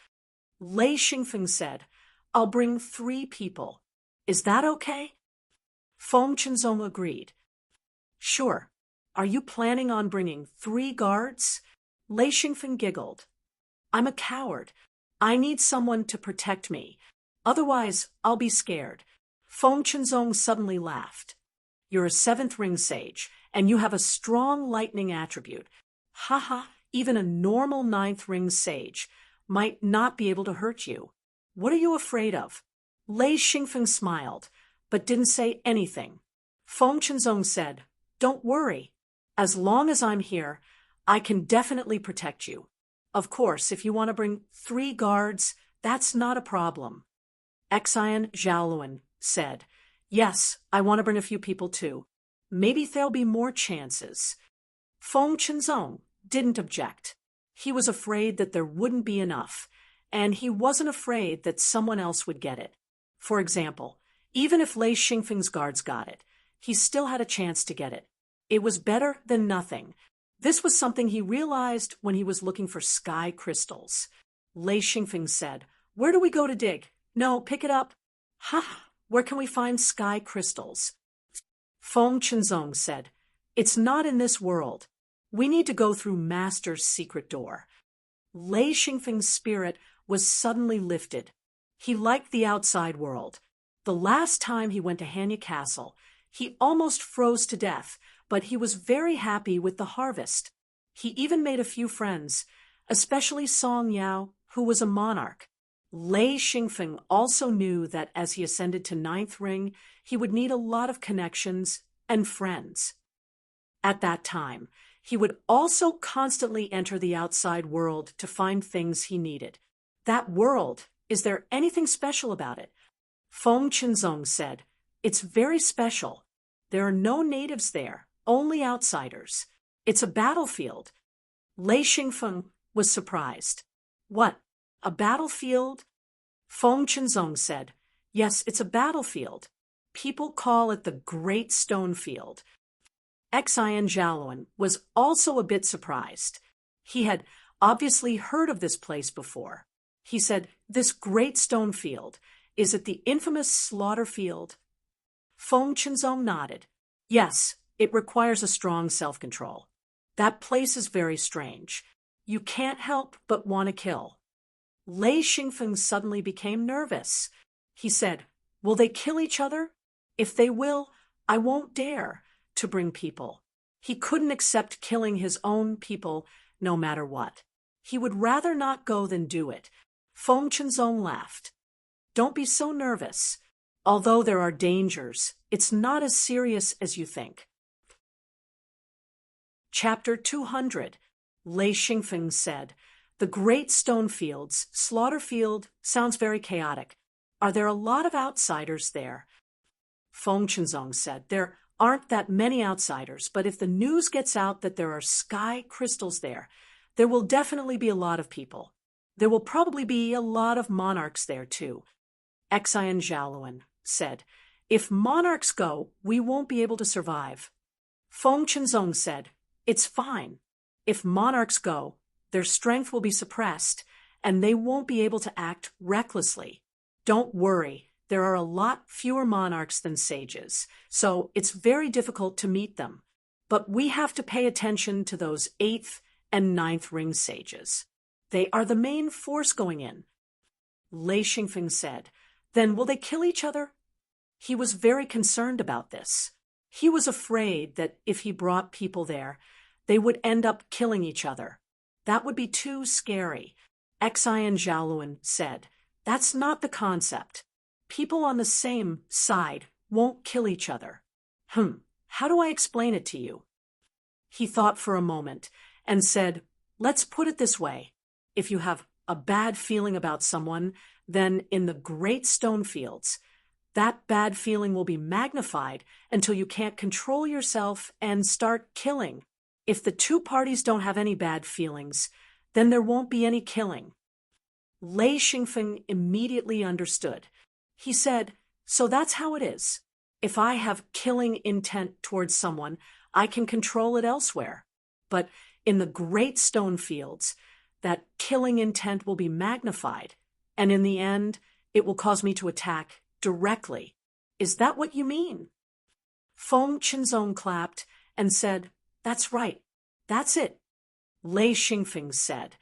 Lei Xingfeng said, I'll bring 3 people. Is that okay? Feng Chenzong agreed. Sure. Are you planning on bringing 3 guards? Lei Xingfeng giggled. I'm a coward. I need someone to protect me. Otherwise, I'll be scared. Feng Chenzong suddenly laughed. You're a 7th ring sage, and you have a strong lightning attribute. Haha, even a normal 9th ring sage might not be able to hurt you. What are you afraid of? Lei Xingfeng smiled, but didn't say anything. Feng Chenzong said, Don't worry. As long as I'm here, I can definitely protect you. Of course, if you want to bring 3 guards, that's not a problem. Xian Zhaoluan said, Yes, I want to bring a few people too. Maybe there'll be more chances. Feng Chenzong didn't object. He was afraid that there wouldn't be enough, and he wasn't afraid that someone else would get it. For example, even if Lei Xingfeng's guards got it, he still had a chance to get it. It was better than nothing. This was something he realized when he was looking for sky crystals. Lei Xingfeng said, Where do we go to dig? No, pick it up. Ha! Where can we find sky crystals? Feng Chenzong said, It's not in this world. We need to go through Master's secret door. Lei Xingfeng's spirit was suddenly lifted. He liked the outside world. The last time he went to Hanya Castle, he almost froze to death, but he was very happy with the harvest. He even made a few friends, especially Song Yao, who was a monarch. Lei Xingfeng also knew that as he ascended to 9th ring, he would need a lot of connections and friends. At that time, he would also constantly enter the outside world to find things he needed. That world, is there anything special about it? Feng Chenzong said, It's very special. There are no natives there, only outsiders. It's a battlefield. Lei Xingfeng was surprised. What? A battlefield? Feng Chenzong said, Yes, it's a battlefield. People call it the Great Stone Field. Xian Zhaoluan was also a bit surprised. He had obviously heard of this place before. He said, This Great Stone Field, is it the infamous slaughter field? Feng Chenzong nodded. Yes, it requires a strong self-control. That place is very strange. You can't help but want to kill. Lei Xingfeng suddenly became nervous. He said, Will they kill each other? If they will, I won't dare to bring people. He couldn't accept killing his own people no matter what. He would rather not go than do it. Feng Chenzong laughed. Don't be so nervous. Although there are dangers, it's not as serious as you think. Chapter 200. Lei Xingfeng said, The Great Stone Fields, Slaughter Field, sounds very chaotic. Are there a lot of outsiders there? Feng Chenzong said, There aren't that many outsiders, but if the news gets out that there are sky crystals there will definitely be a lot of people. There will probably be a lot of monarchs there too. Xian Zhaoluan said, If monarchs go, we won't be able to survive. Feng Chenzong said, It's fine. If monarchs go, their strength will be suppressed, and they won't be able to act recklessly. Don't worry. There are a lot fewer monarchs than sages, so it's very difficult to meet them. But we have to pay attention to those 8th and 9th ring sages. They are the main force going in. Lei Xingfeng said, Then will they kill each other? He was very concerned about this. He was afraid that if he brought people there, they would end up killing each other. That would be too scary. Xian Zhaoluan said, That's not the concept. People on the same side won't kill each other. How do I explain it to you? He thought for a moment and said, Let's put it this way. If you have a bad feeling about someone, then in the Great Stone Fields, that bad feeling will be magnified until you can't control yourself and start killing. If the 2 parties don't have any bad feelings, then there won't be any killing. Lei Xingfeng immediately understood. He said, So that's how it is. If I have killing intent towards someone, I can control it elsewhere. But in the Great Stone Fields, that killing intent will be magnified, and in the end, it will cause me to attack directly. Is that what you mean? Feng Qinzong clapped and said, That's right. That's it. Lei Xingfeng said,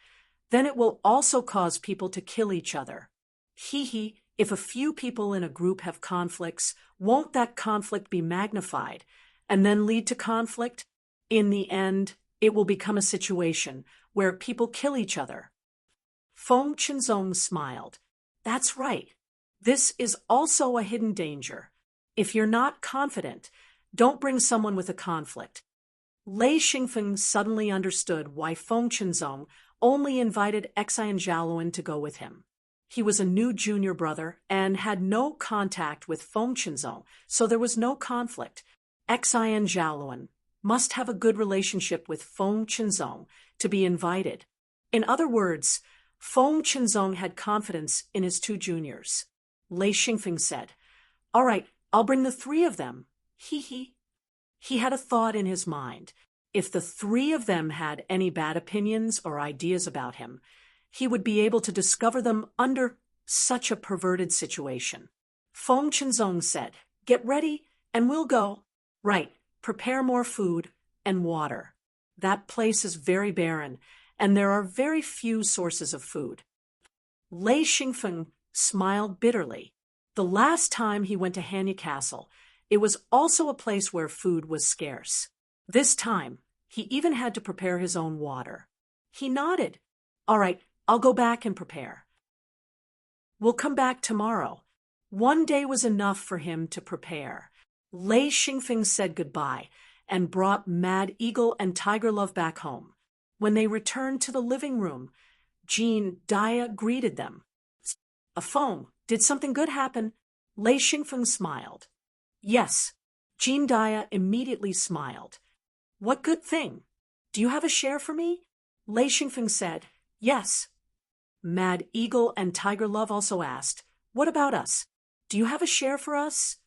Then it will also cause people to kill each other. Hee, if a few people in a group have conflicts, won't that conflict be magnified and then lead to conflict? In the end, it will become a situation where people kill each other. Feng Qinzong smiled. That's right. This is also a hidden danger. If you're not confident, don't bring someone with a conflict. Lei Xingfeng suddenly understood why Feng Qinzong only invited Xian Zhaoluan to go with him. He was a new junior brother and had no contact with Feng Qinzong, so there was no conflict. Xian Zhaoluan must have a good relationship with Feng Qinzong to be invited. In other words, Feng Qinzong had confidence in his two juniors. Lei Xingfeng said, All right, I'll bring the three of them. Hee. He had a thought in his mind. If the three of them had any bad opinions or ideas about him, he would be able to discover them under such a perverted situation. Feng Qinzong said, Get ready and we'll go. Right, prepare more food and water. That place is very barren, and there are very few sources of food. Lei Xingfeng smiled bitterly. The last time he went to Hanya Castle, it was also a place where food was scarce. This time, he even had to prepare his own water. He nodded. All right, I'll go back and prepare. We'll come back tomorrow. One day was enough for him to prepare. Lei Xingfeng said goodbye and brought Mad Eagle and Tiger Love back home. When they returned to the living room, Jin Daya greeted them. A phone. Did something good happen? Lei Xingfeng smiled. Yes. Jin Daya immediately smiled. What good thing? Do you have a share for me? Lei Xingfeng said, Yes. Mad Eagle and Tiger Love also asked, What about us? Do you have a share for us?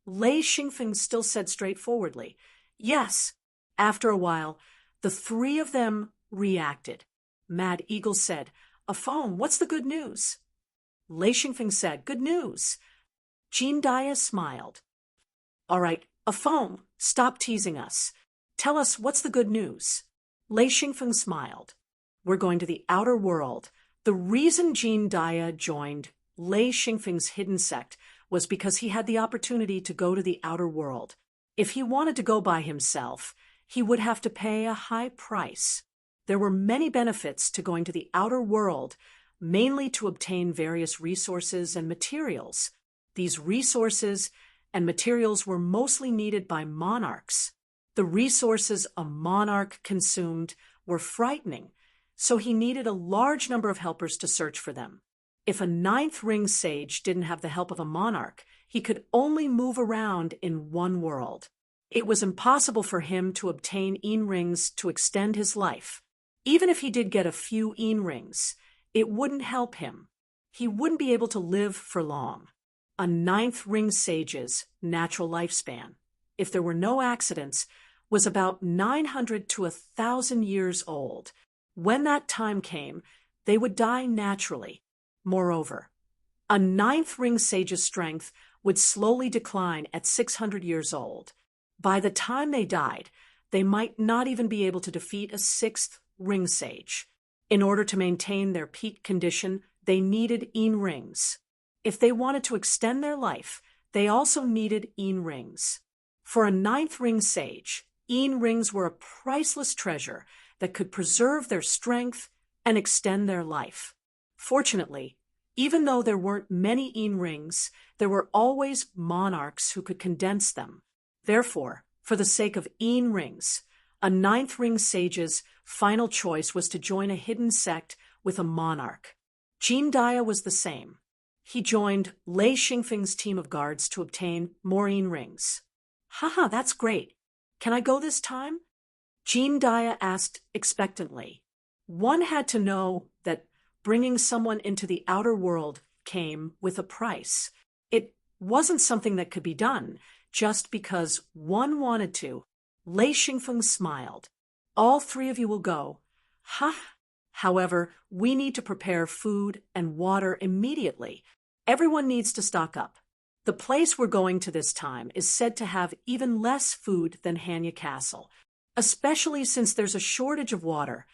Lei Xingfeng still said straightforwardly, Yes. After a while, the three of them reacted. Mad Eagle said, A phone, what's the good news? Lei Xingfeng said, Good news. Jin Daya smiled. All right, a phone, stop teasing us. Tell us what's the good news. Lei Xingfeng smiled. We're going to the outer world. The reason Jin Daya joined Lei Xingfeng's hidden sect was because he had the opportunity to go to the outer world. If he wanted to go by himself, he would have to pay a high price. There were many benefits to going to the outer world, mainly to obtain various resources and materials. These resources and materials were mostly needed by monarchs. The resources a monarch consumed were frightening, so he needed a large number of helpers to search for them. If a ninth ring sage didn't have the help of a monarch, he could only move around in one world. It was impossible for him to obtain yin rings to extend his life. Even if he did get a few yin rings, it wouldn't help him. He wouldn't be able to live for long. A ninth ring sage's natural lifespan, if there were no accidents, was about 900 to 1,000 years old. When that time came, they would die naturally. Moreover, a ninth ring sage's strength would slowly decline at 600 years old. By the time they died, they might not even be able to defeat a sixth ring sage. In order to maintain their peak condition, they needed yin rings. If they wanted to extend their life, they also needed yin rings. For a ninth ring sage, yin rings were a priceless treasure that could preserve their strength and extend their life. Fortunately, even though there weren't many yin rings, there were always monarchs who could condense them. Therefore, for the sake of yin rings, a ninth ring sage's final choice was to join a hidden sect with a monarch. Jin Daya was the same. He joined Lei Xingfeng's team of guards to obtain more yin rings. Haha, that's great. Can I go this time? Jin Daya asked expectantly. One had to know that bringing someone into the outer world came with a price. It wasn't something that could be done just because one wanted to. Lei Xingfeng smiled. All three of you will go. Ha! However, we need to prepare food and water immediately. Everyone needs to stock up. The place we're going to this time is said to have even less food than Hanya Castle, especially since there's a shortage of water.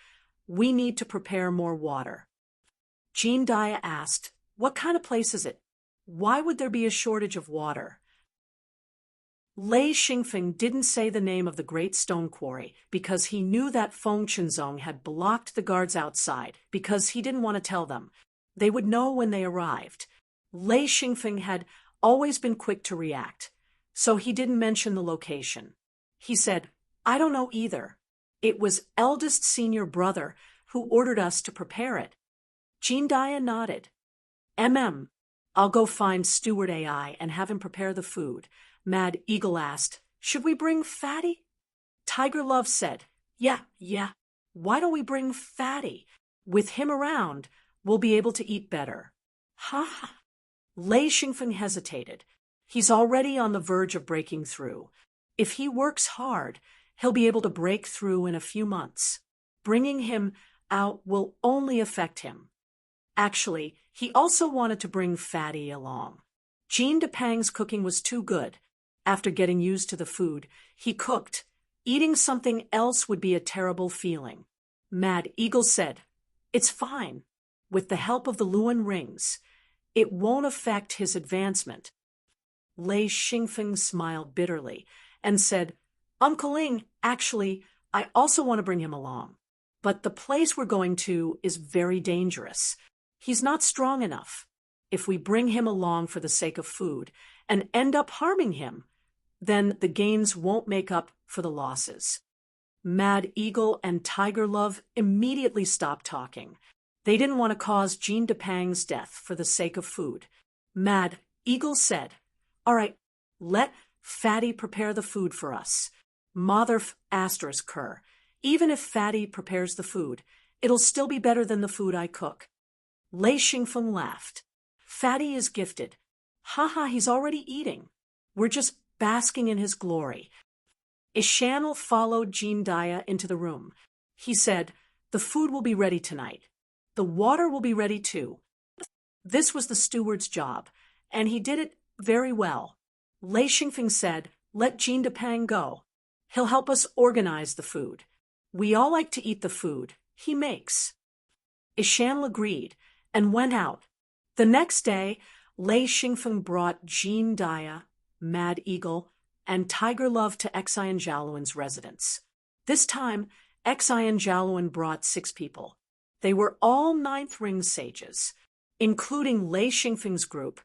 We need to prepare more water. Jean Dia asked, "What kind of place is it? Why would there be a shortage of water?" Lei Xingfeng didn't say the name of the great stone quarry because he knew that Feng Chenzong had blocked the guards outside because he didn't want to tell them. They would know when they arrived. Lei Xingfeng had always been quick to react, so he didn't mention the location. He said, "I don't know either. It was eldest senior brother who ordered us to prepare it." Jean Dia nodded. I'll go find Steward AI and have him prepare the food." Mad Eagle asked, "Should we bring Fatty?" Tiger Love said, Yeah. Why don't we bring Fatty? With him around, we'll be able to eat better." Ha! Lei Xingfeng hesitated. He's already on the verge of breaking through. If he works hard, he'll be able to break through in a few months. Bringing him out will only affect him. Actually, he also wanted to bring Fatty along. Jean Depang's cooking was too good. After getting used to the food he cooked, eating something else would be a terrible feeling. Mad Eagle said, "It's fine. With the help of the Luan rings, it won't affect his advancement." Lei Xingfeng smiled bitterly and said, "Uncle Ling, actually, I also want to bring him along. But the place we're going to is very dangerous. He's not strong enough. If we bring him along for the sake of food and end up harming him, then the gains won't make up for the losses." Mad Eagle and Tiger Love immediately stopped talking. They didn't want to cause Jean Depang's death for the sake of food. Mad Eagle said, "All right, let Fatty prepare the food for us." Mother asterisk her. "Even if Fatty prepares the food, it'll still be better than the food I cook." Lei Xingfeng laughed. "Fatty is gifted. Haha, he's already eating. We're just basking in his glory." Ishanel followed Jean Dia into the room. He said, "The food will be ready tonight. The water will be ready too." This was the steward's job, and he did it very well. Lei Xingfeng said, "Let Jean Depang go. He'll help us organize the food. We all like to eat the food he makes." Ishanel agreed and went out. The next day, Lei Xingfeng brought Jean Dia, Mad Eagle, and Tiger Love to Xian Jialuan's residence. This time, Xian Jialuan brought 6 people. They were all 9th ring sages. Including Lei Xingfeng's group,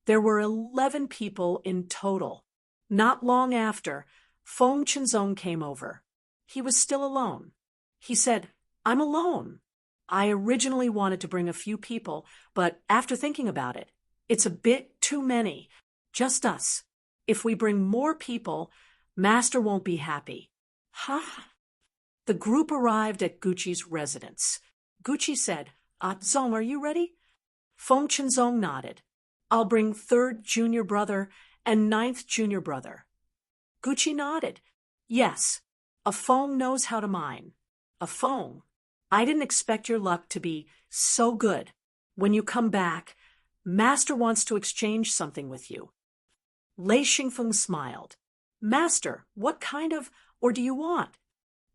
there were 11 people in total. Not long after, Feng Chenzong came over. He was still alone. He said, "I'm alone. I originally wanted to bring a few people, but after thinking about it, it's a bit too many. Just us. If we bring more people, Master won't be happy." Ha! The group arrived at Gucci's residence. Gucci said, "Zong, are you ready?" Feng Chenzong nodded. "I'll bring 3rd junior brother and 9th junior brother." Gucci nodded. "Yes, a Feng knows how to mine." "A Feng? I didn't expect your luck to be so good. When you come back, Master wants to exchange something with you." Lei Xingfeng smiled. "Master, what kind of, or do you want?"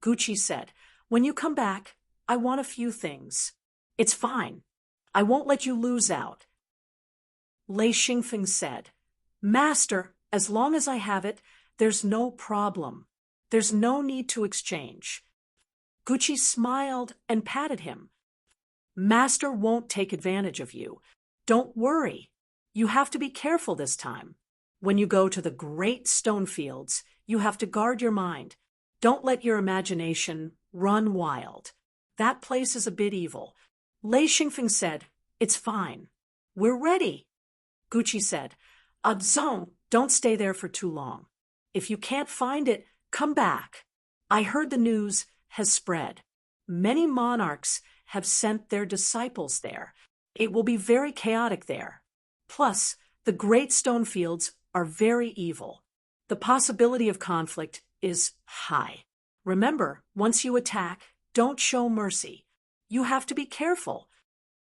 Gucci said, "When you come back, I want a few things. It's fine. I won't let you lose out." Lei Xingfeng said, "Master, as long as I have it, there's no problem. There's no need to exchange." Gucci smiled and patted him. "Master won't take advantage of you. Don't worry. You have to be careful this time. When you go to the great stone fields, you have to guard your mind. Don't let your imagination run wild. That place is a bit evil." Lei Xingfeng said, "It's fine. We're ready." Gucci said, "Zong, don't stay there for too long. If you can't find it, come back. I heard the news has spread. Many monarchs have sent their disciples there. It will be very chaotic there. Plus, the great stone fields are very evil. The possibility of conflict is high. Remember, once you attack, don't show mercy. You have to be careful.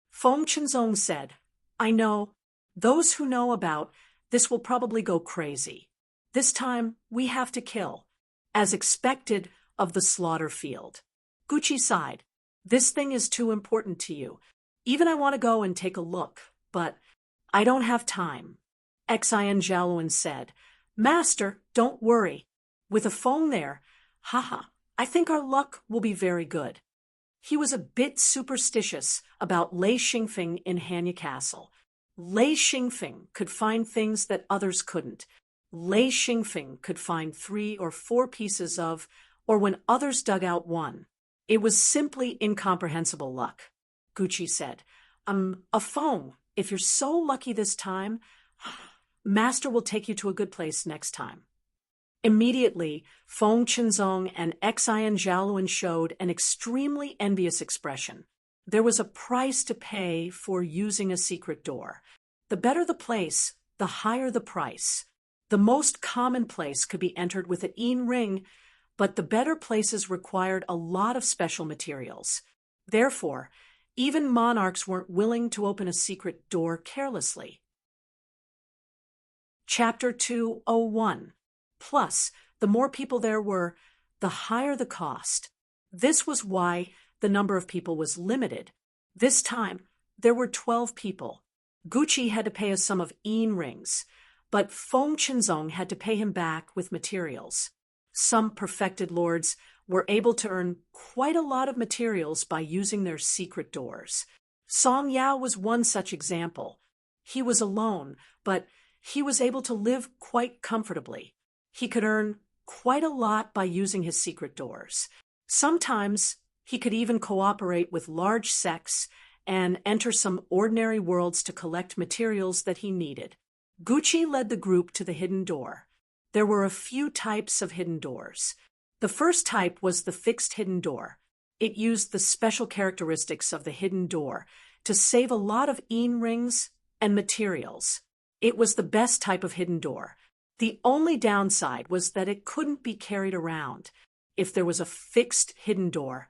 Feng Chenzong said, I know. Those who know about this will probably go crazy. This time, we have to kill, as expected of the slaughter field. Gucci sighed. This thing is too important to you. Even I want to go and take a look, but I don't have time. Xian Zhaoluan said, Master, don't worry. With a phone there, haha, I think our luck will be very good. He was a bit superstitious about Lei Xingfeng in Hanya Castle. Lei Xingfeng could find things that others couldn't. Lei Xingfeng could find 3 or 4 pieces of, or when others dug out one. It was simply incomprehensible luck. Gucci said, a phone. If you're so lucky this time, Master will take you to a good place next time. Immediately, Feng Chenzong and Xian Zhaoluan showed an extremely envious expression. There was a price to pay for using a secret door. The better the place, the higher the price. The most common place could be entered with an yin ring, but the better places required a lot of special materials. Therefore, even monarchs weren't willing to open a secret door carelessly. Chapter 201. Plus, the more people there were, the higher the cost. This was why the number of people was limited. This time, there were 12 people. Gucci had to pay a sum of yin rings, but Feng Chenzong had to pay him back with materials. Some perfected lords were able to earn quite a lot of materials by using their secret doors. Song Yao was one such example. He was alone, but he was able to live quite comfortably. He could earn quite a lot by using his secret doors. Sometimes he could even cooperate with large sects and enter some ordinary worlds to collect materials that he needed. Gucci led the group to the hidden door. There were a few types of hidden doors. The first type was the fixed hidden door. It used the special characteristics of the hidden door to save a lot of yin rings and materials. It was the best type of hidden door. The only downside was that it couldn't be carried around. If there was a fixed hidden door,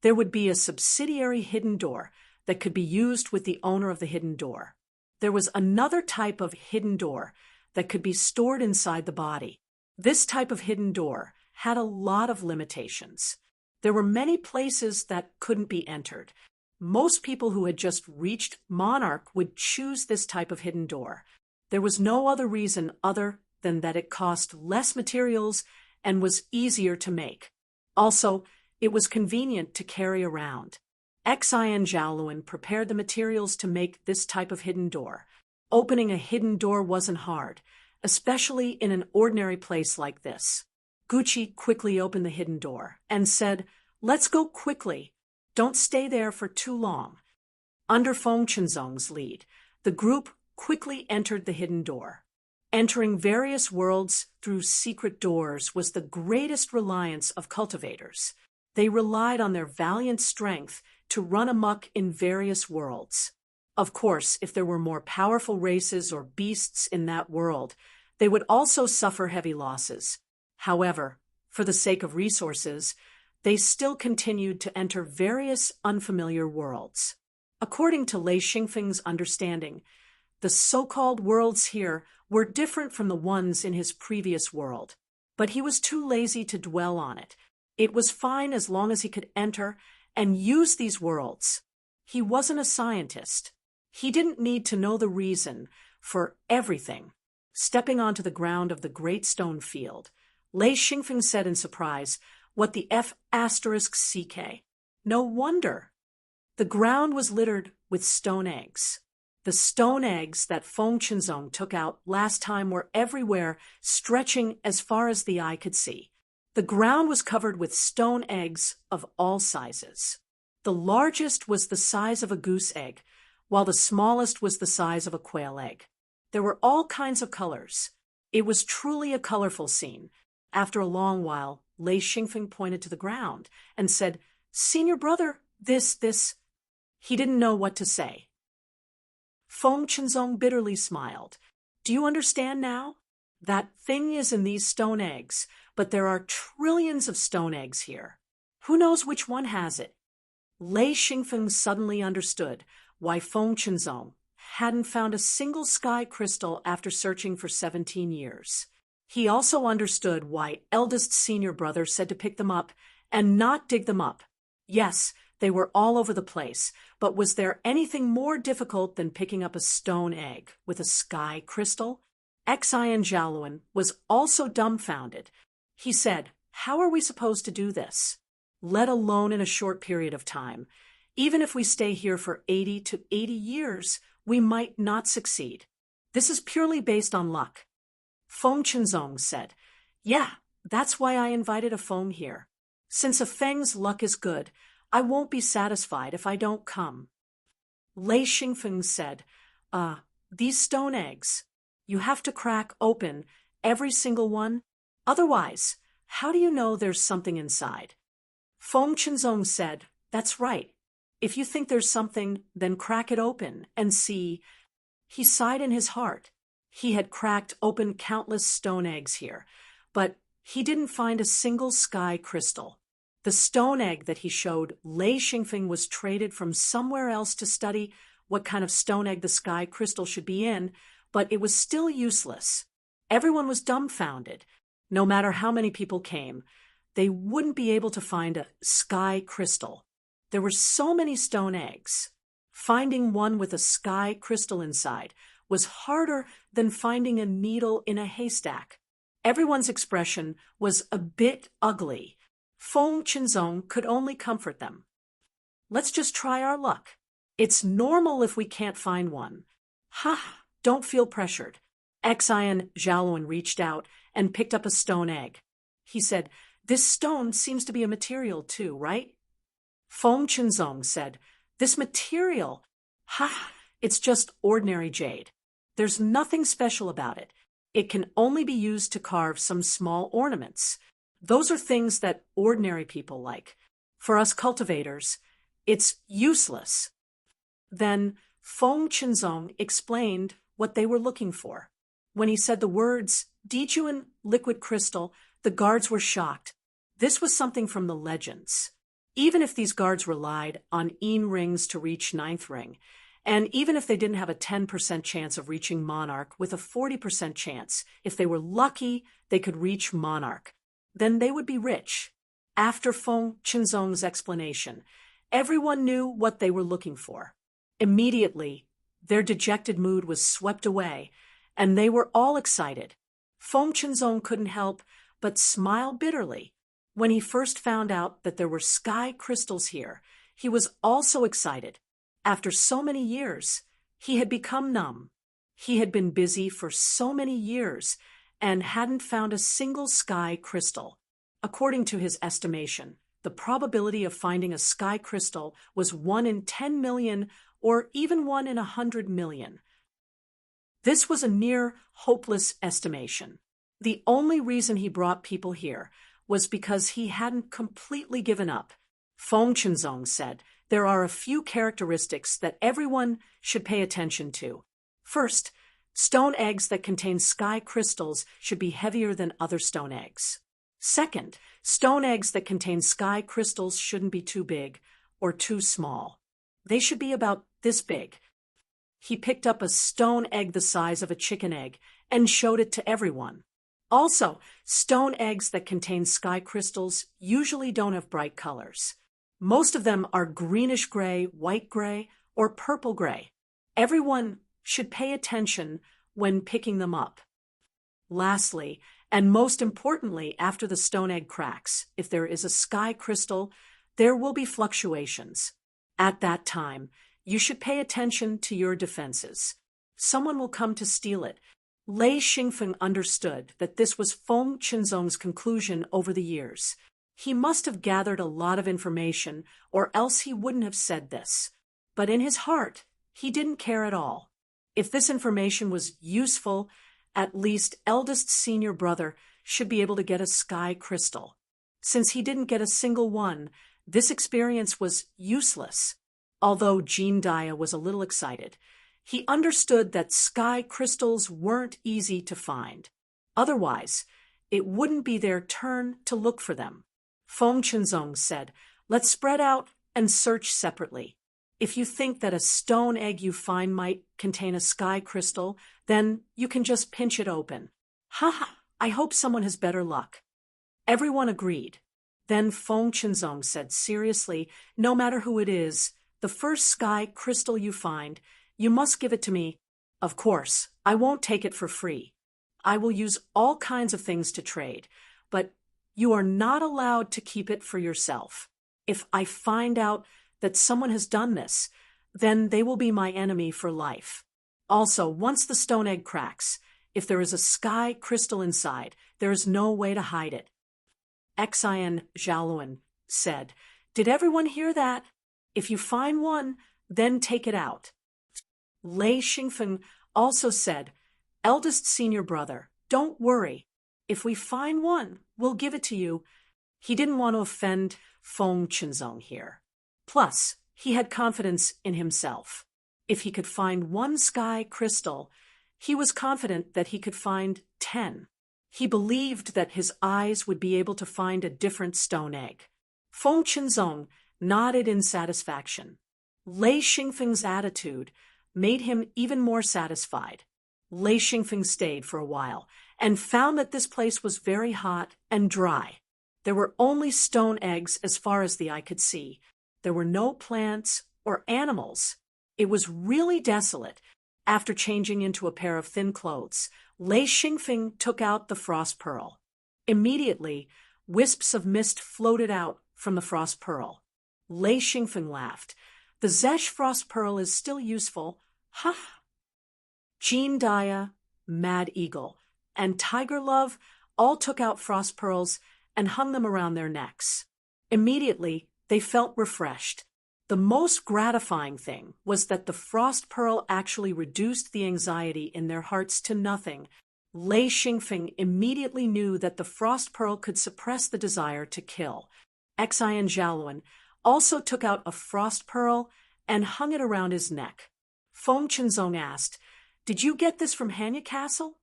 there would be a subsidiary hidden door that could be used with the owner of the hidden door. There was another type of hidden door that could be stored inside the body. This type of hidden door had a lot of limitations. There were many places that couldn't be entered. Most people who had just reached Monarch would choose this type of hidden door. There was no other reason other than that it cost less materials and was easier to make. Also, it was convenient to carry around. Xian Zhaoluan prepared the materials to make this type of hidden door. Opening a hidden door wasn't hard, especially in an ordinary place like this. Gucci quickly opened the hidden door and said, Let's go quickly. Don't stay there for too long. Under Feng Chenzong's lead, the group quickly entered the hidden door. Entering various worlds through secret doors was the greatest reliance of cultivators. They relied on their valiant strength to run amok in various worlds. Of course, if there were more powerful races or beasts in that world, they would also suffer heavy losses. However, for the sake of resources, they still continued to enter various unfamiliar worlds. According to Lei Xingfeng's understanding, the so-called worlds here were different from the ones in his previous world, but he was too lazy to dwell on it. It was fine as long as he could enter and use these worlds. He wasn't a scientist. He didn't need to know the reason for everything. Stepping onto the ground of the great stone field, Lei Xingfeng said in surprise, What the F***CK? No wonder. The ground was littered with stone eggs. The stone eggs that Feng Chenzong took out last time were everywhere, stretching as far as the eye could see. The ground was covered with stone eggs of all sizes. The largest was the size of a goose egg, while the smallest was the size of a quail egg. There were all kinds of colors. It was truly a colorful scene. After a long while, Lei Xingfeng pointed to the ground and said, Senior brother, this. He didn't know what to say. Feng Chenzong bitterly smiled. Do you understand now? That thing is in these stone eggs, but there are trillions of stone eggs here. Who knows which one has it? Lei Xingfeng suddenly understood why Feng Qinzong hadn't found a single sky crystal after searching for 17 years. He also understood why eldest senior brother said to pick them up and not dig them up. Yes, they were all over the place, but was there anything more difficult than picking up a stone egg with a sky crystal? Xian Zhaoluan was also dumbfounded. He said, "How are we supposed to do this? Let alone in a short period of time. Even if we stay here for 80 to 80 years, we might not succeed. This is purely based on luck." Feng Qinzong said, "Yeah, that's why I invited a Feng here. Since a Feng's luck is good, I won't be satisfied if I don't come." Lei Xingfeng said, these stone eggs, you have to crack open every single one. Otherwise, how do you know there's something inside?" Feng Qinzong said, "That's right. If you think there's something, then crack it open and see." He sighed in his heart. He had cracked open countless stone eggs here, but he didn't find a single sky crystal. The stone egg that he showed Lei Xingfeng was traded from somewhere else to study what kind of stone egg the sky crystal should be in, but it was still useless. Everyone was dumbfounded. No matter how many people came, they wouldn't be able to find a sky crystal. There were so many stone eggs. Finding one with a sky crystal inside was harder than finding a needle in a haystack. Everyone's expression was a bit ugly. Feng Qinzong could only comfort them. "Let's just try our luck. It's normal if we can't find one." "Ha, don't feel pressured." Xian Zhaoluan reached out and picked up a stone egg. He said, "This stone seems to be a material too, right?" Feng Qinzong said, "This material? Ha, it's just ordinary jade. There's nothing special about it. It can only be used to carve some small ornaments. Those are things that ordinary people like. For us cultivators, it's useless." Then Feng Qinzong explained what they were looking for. When he said the words Dijuan liquid crystal, the guards were shocked. This was something from the legends. Even if these guards relied on Yin rings to reach ninth ring, and even if they didn't have a 10% chance of reaching Monarch with a 40% chance, if they were lucky they could reach Monarch, then they would be rich. After Feng Qinzong's explanation, everyone knew what they were looking for. Immediately, their dejected mood was swept away, and they were all excited. Feng Qinzong couldn't help but smile bitterly. When he first found out that there were sky crystals here, he was also excited. After so many years, he had become numb. He had been busy for so many years and hadn't found a single sky crystal. According to his estimation, the probability of finding a sky crystal was 1 in 10 million or even 1 in 100 million. This was a near hopeless estimation. The only reason he brought people here was because he hadn't completely given up. Feng Qinzong said, "There are a few characteristics that everyone should pay attention to. First, stone eggs that contain sky crystals should be heavier than other stone eggs. Second, stone eggs that contain sky crystals shouldn't be too big or too small. They should be about this big." He picked up a stone egg the size of a chicken egg and showed it to everyone. Also, stone eggs that contain sky crystals usually don't have bright colors. Most of them are greenish-gray, white-gray, or purple-gray. Everyone should pay attention when picking them up. Lastly, and most importantly, after the stone egg cracks, if there is a sky crystal, there will be fluctuations. At that time, you should pay attention to your defenses. Someone will come to steal it. Lei Xingfeng understood that this was Feng Qinzong's conclusion over the years. He must have gathered a lot of information, or else he wouldn't have said this. But in his heart, he didn't care at all. If this information was useful, at least eldest senior brother should be able to get a sky crystal. Since he didn't get a single one, this experience was useless. Although Jean Dia was a little excited, he understood that sky crystals weren't easy to find. Otherwise, it wouldn't be their turn to look for them. Feng Qinzong said, "Let's spread out and search separately. If you think that a stone egg you find might contain a sky crystal, then you can just pinch it open. Haha, I hope someone has better luck. Everyone agreed. Then Feng Chinzong said seriously, no matter who it is, the first sky crystal you find, you must give it to me. Of course, I won't take it for free. I will use all kinds of things to trade, but you are not allowed to keep it for yourself. If I find out that someone has done this, then they will be my enemy for life. Also, once the stone egg cracks, if there is a sky crystal inside, there is no way to hide it. Xian Zhaoluan said, "Did everyone hear that? If you find one, then take it out." Lei Xingfeng also said, "Eldest senior brother, don't worry. If we find one, we'll give it to you." He didn't want to offend Feng Chinzong here. Plus, he had confidence in himself. If he could find one sky crystal, he was confident that he could find 10. He believed that his eyes would be able to find a different stone egg. Feng Chinzong nodded in satisfaction. Lei Xingfeng's attitude made him even more satisfied. Lei Xingfeng stayed for a while and found that this place was very hot and dry. There were only stone eggs as far as the eye could see. There were no plants or animals. It was really desolate. After changing into a pair of thin clothes, Lei Xingfeng took out the frost pearl. Immediately, wisps of mist floated out from the frost pearl. Lei Xingfeng laughed. The Zesh frost pearl is still useful. Ha! Jean Daya, Mad Eagle, and Tiger Love all took out frost pearls and hung them around their necks. Immediately, they felt refreshed. The most gratifying thing was that the frost pearl actually reduced the anxiety in their hearts to nothing. Lei Xingfeng immediately knew that the frost pearl could suppress the desire to kill. Xian Zhaoluan also took out a frost pearl and hung it around his neck. Feng Chinzong asked, "Did you get this from Hanya Castle?"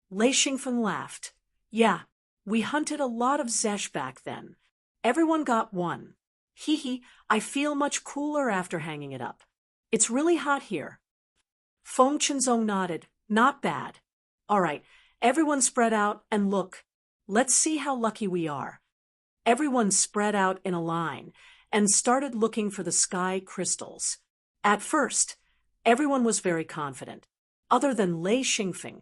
Lei Xingfeng laughed. "Yeah, we hunted a lot of Zesh back then. Everyone got one. Hee hee, I feel much cooler after hanging it up. It's really hot here." Feng Chinzong nodded. "Not bad. All right, everyone spread out and look. Let's see how lucky we are." Everyone spread out in a line and started looking for the sky crystals. At first, everyone was very confident. Other than Lei Xingfeng,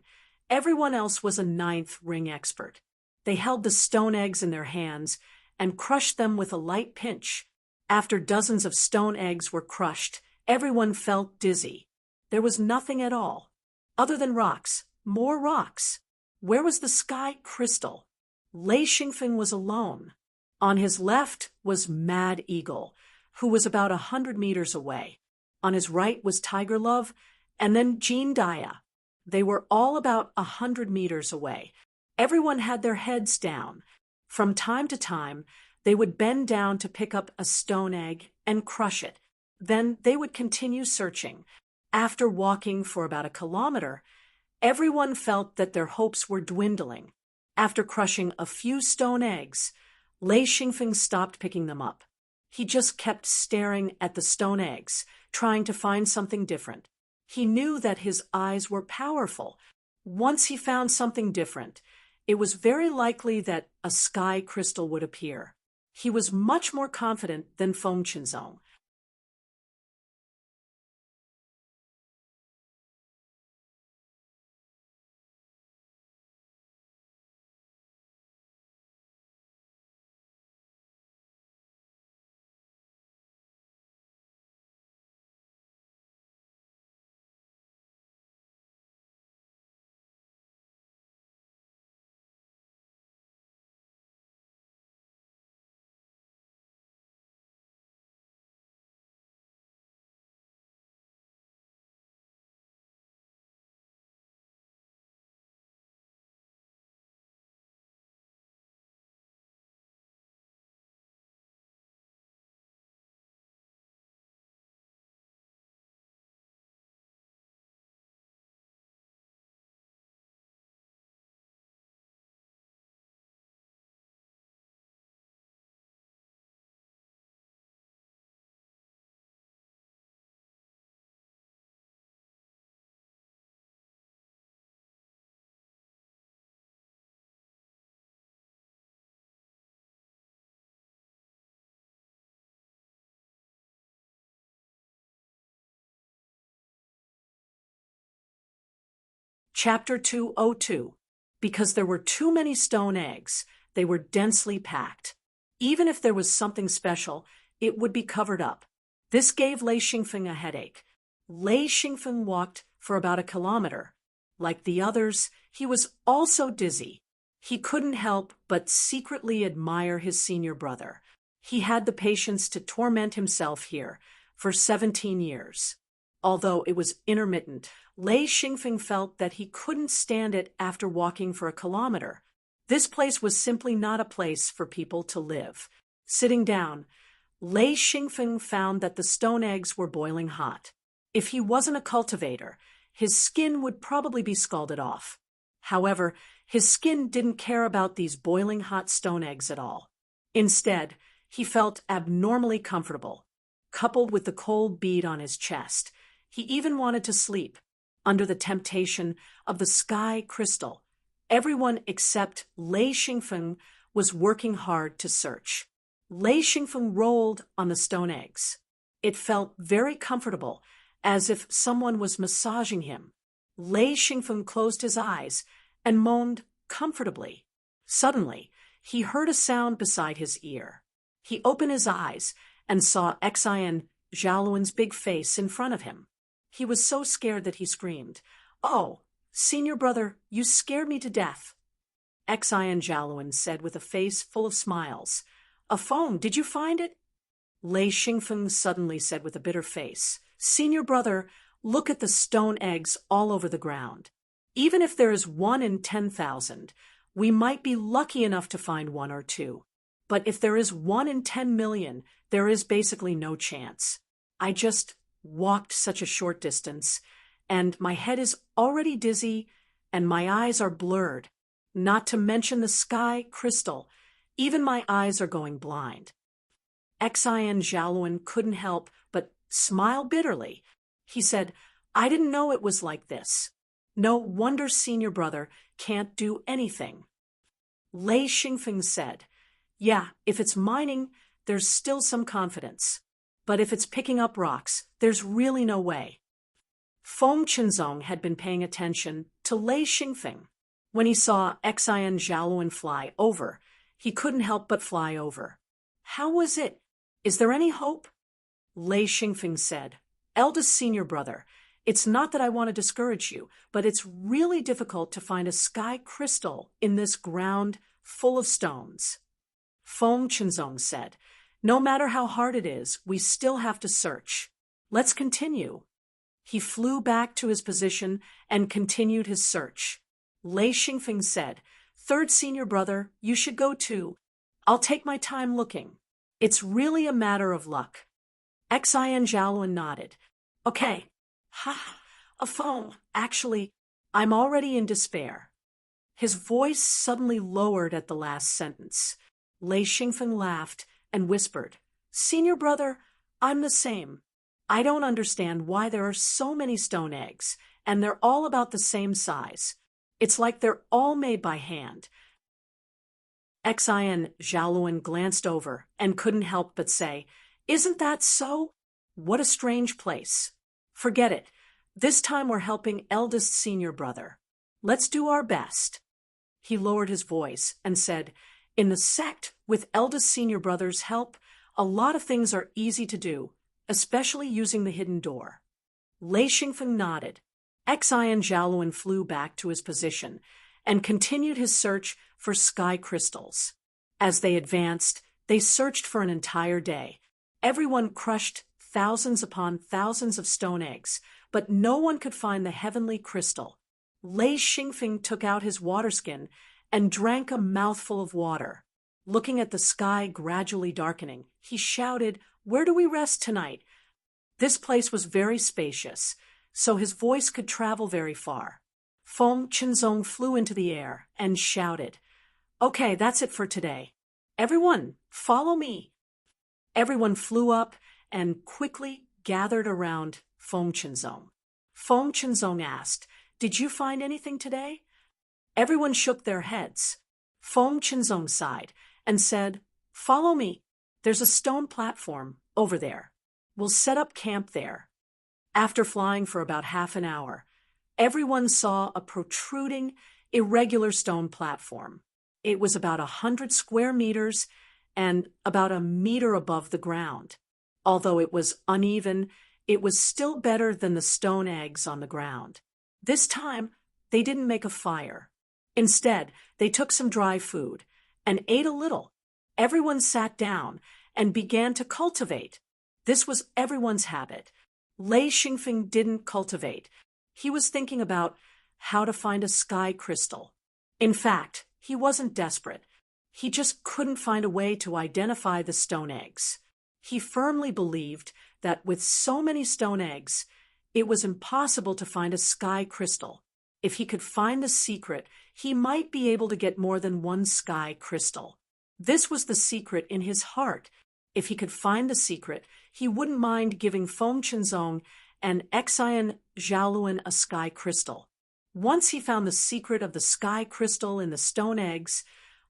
everyone else was a ninth ring expert. They held the stone eggs in their hands and crushed them with a light pinch. After dozens of stone eggs were crushed, everyone felt dizzy. There was nothing at all. Other than rocks, more rocks. Where was the sky crystal? Lei Xingfeng was alone. On his left was Mad Eagle, who was about 100 meters away. On his right was Tiger Love, and then Jean Daya. They were all about 100 meters away. Everyone had their heads down. From time to time, they would bend down to pick up a stone egg and crush it. Then they would continue searching. After walking for about a kilometer, everyone felt that their hopes were dwindling. After crushing a few stone eggs, Lei Xingfeng stopped picking them up. He just kept staring at the stone eggs, trying to find something different. He knew that his eyes were powerful. Once he found something different, it was very likely that a sky crystal would appear. He was much more confident than Feng Chinzong. Chapter 202. Because there were too many stone eggs, they were densely packed. Even if there was something special, it would be covered up. This gave Lei Xingfeng a headache. Lei Xingfeng walked for about a kilometer. Like the others, he was also dizzy. He couldn't help but secretly admire his senior brother. He had the patience to torment himself here for 17 years. Although it was intermittent, Lei Xingfeng felt that he couldn't stand it after walking for a kilometer. This place was simply not a place for people to live. Sitting down, Lei Xingfeng found that the stone eggs were boiling hot. If he wasn't a cultivator, his skin would probably be scalded off. However, his skin didn't care about these boiling hot stone eggs at all. Instead, he felt abnormally comfortable, coupled with the cold bead on his chest. He even wanted to sleep, under the temptation of the sky crystal. Everyone except Lei Xingfeng was working hard to search. Lei Xingfeng rolled on the stone eggs. It felt very comfortable, as if someone was massaging him. Lei Xingfeng closed his eyes and moaned comfortably. Suddenly, he heard a sound beside his ear. He opened his eyes and saw Xian Zhaoluan's big face in front of him. He was so scared that he screamed, "Oh, senior brother, you scared me to death." Xian Zhaoluan said with a face full of smiles, "A phone, did you find it?" Lei Xingfeng suddenly said with a bitter face, "Senior brother, look at the stone eggs all over the ground. Even if there is 1 in 10,000, we might be lucky enough to find 1 or 2. But if there is 1 in 10 million, there is basically no chance. I just walked such a short distance, and my head is already dizzy, and my eyes are blurred. Not to mention the sky crystal. Even my eyes are going blind." Xian Zhaoluan couldn't help but smile bitterly. He said, "I didn't know it was like this. No wonder senior brother can't do anything." Lei Xingfeng said, "Yeah, if it's mining, there's still some confidence. But if it's picking up rocks, there's really no way." Feng Qinzong had been paying attention to Lei Xingfeng. When he saw Xian Zhaoluan fly over, he couldn't help but fly over. "How was it? Is there any hope?" Lei Xingfeng said, "Eldest senior brother, it's not that I want to discourage you, but it's really difficult to find a sky crystal in this ground full of stones." Feng Qinzong said, "No matter how hard it is, we still have to search. Let's continue." He flew back to his position and continued his search. Lei Xingfeng said, "Third senior brother, you should go too. I'll take my time looking. It's really a matter of luck." Xian Zhaoluan nodded. "Okay. Ha, a phone. Actually, I'm already in despair." His voice suddenly lowered at the last sentence. Lei Xingfeng laughed and whispered, "Senior brother, I'm the same. I don't understand why there are so many stone eggs, and they're all about the same size. It's like they're all made by hand." Xian Zhaoluan glanced over and couldn't help but say, "Isn't that so? What a strange place. Forget it. This time we're helping eldest senior brother. Let's do our best." He lowered his voice and said, "In the sect, with eldest senior brother's help, a lot of things are easy to do, especially using the hidden door." Lei Xingfeng nodded. Xian Zhaoluan flew back to his position and continued his search for sky crystals. As they advanced, they searched for an entire day. Everyone crushed thousands upon thousands of stone eggs, but no one could find the heavenly crystal. Lei Xingfeng took out his water skin and drank a mouthful of water. Looking at the sky gradually darkening, he shouted, "Where do we rest tonight?" This place was very spacious, so his voice could travel very far. Feng Qinzong flew into the air and shouted, "Okay, that's it for today. Everyone, follow me." Everyone flew up and quickly gathered around Feng Qinzong. Feng Qinzong asked, "Did you find anything today?" Everyone shook their heads. Feng Qinzong sighed and said, "Follow me. There's a stone platform over there. We'll set up camp there." After flying for about half an hour, everyone saw a protruding, irregular stone platform. It was about 100 square meters and about a meter above the ground. Although it was uneven, it was still better than the stone eggs on the ground. This time, they didn't make a fire. Instead, they took some dry food and ate a little. Everyone sat down and began to cultivate. This was everyone's habit. Lei Xingfeng didn't cultivate. He was thinking about how to find a sky crystal. In fact, he wasn't desperate. He just couldn't find a way to identify the stone eggs. He firmly believed that with so many stone eggs, it was impossible to find a sky crystal. If he could find the secret, he might be able to get more than one sky crystal. This was the secret in his heart. If he could find the secret, he wouldn't mind giving Feng Qinzong and Xian Zhaoluan a sky crystal. Once he found the secret of the sky crystal in the stone eggs,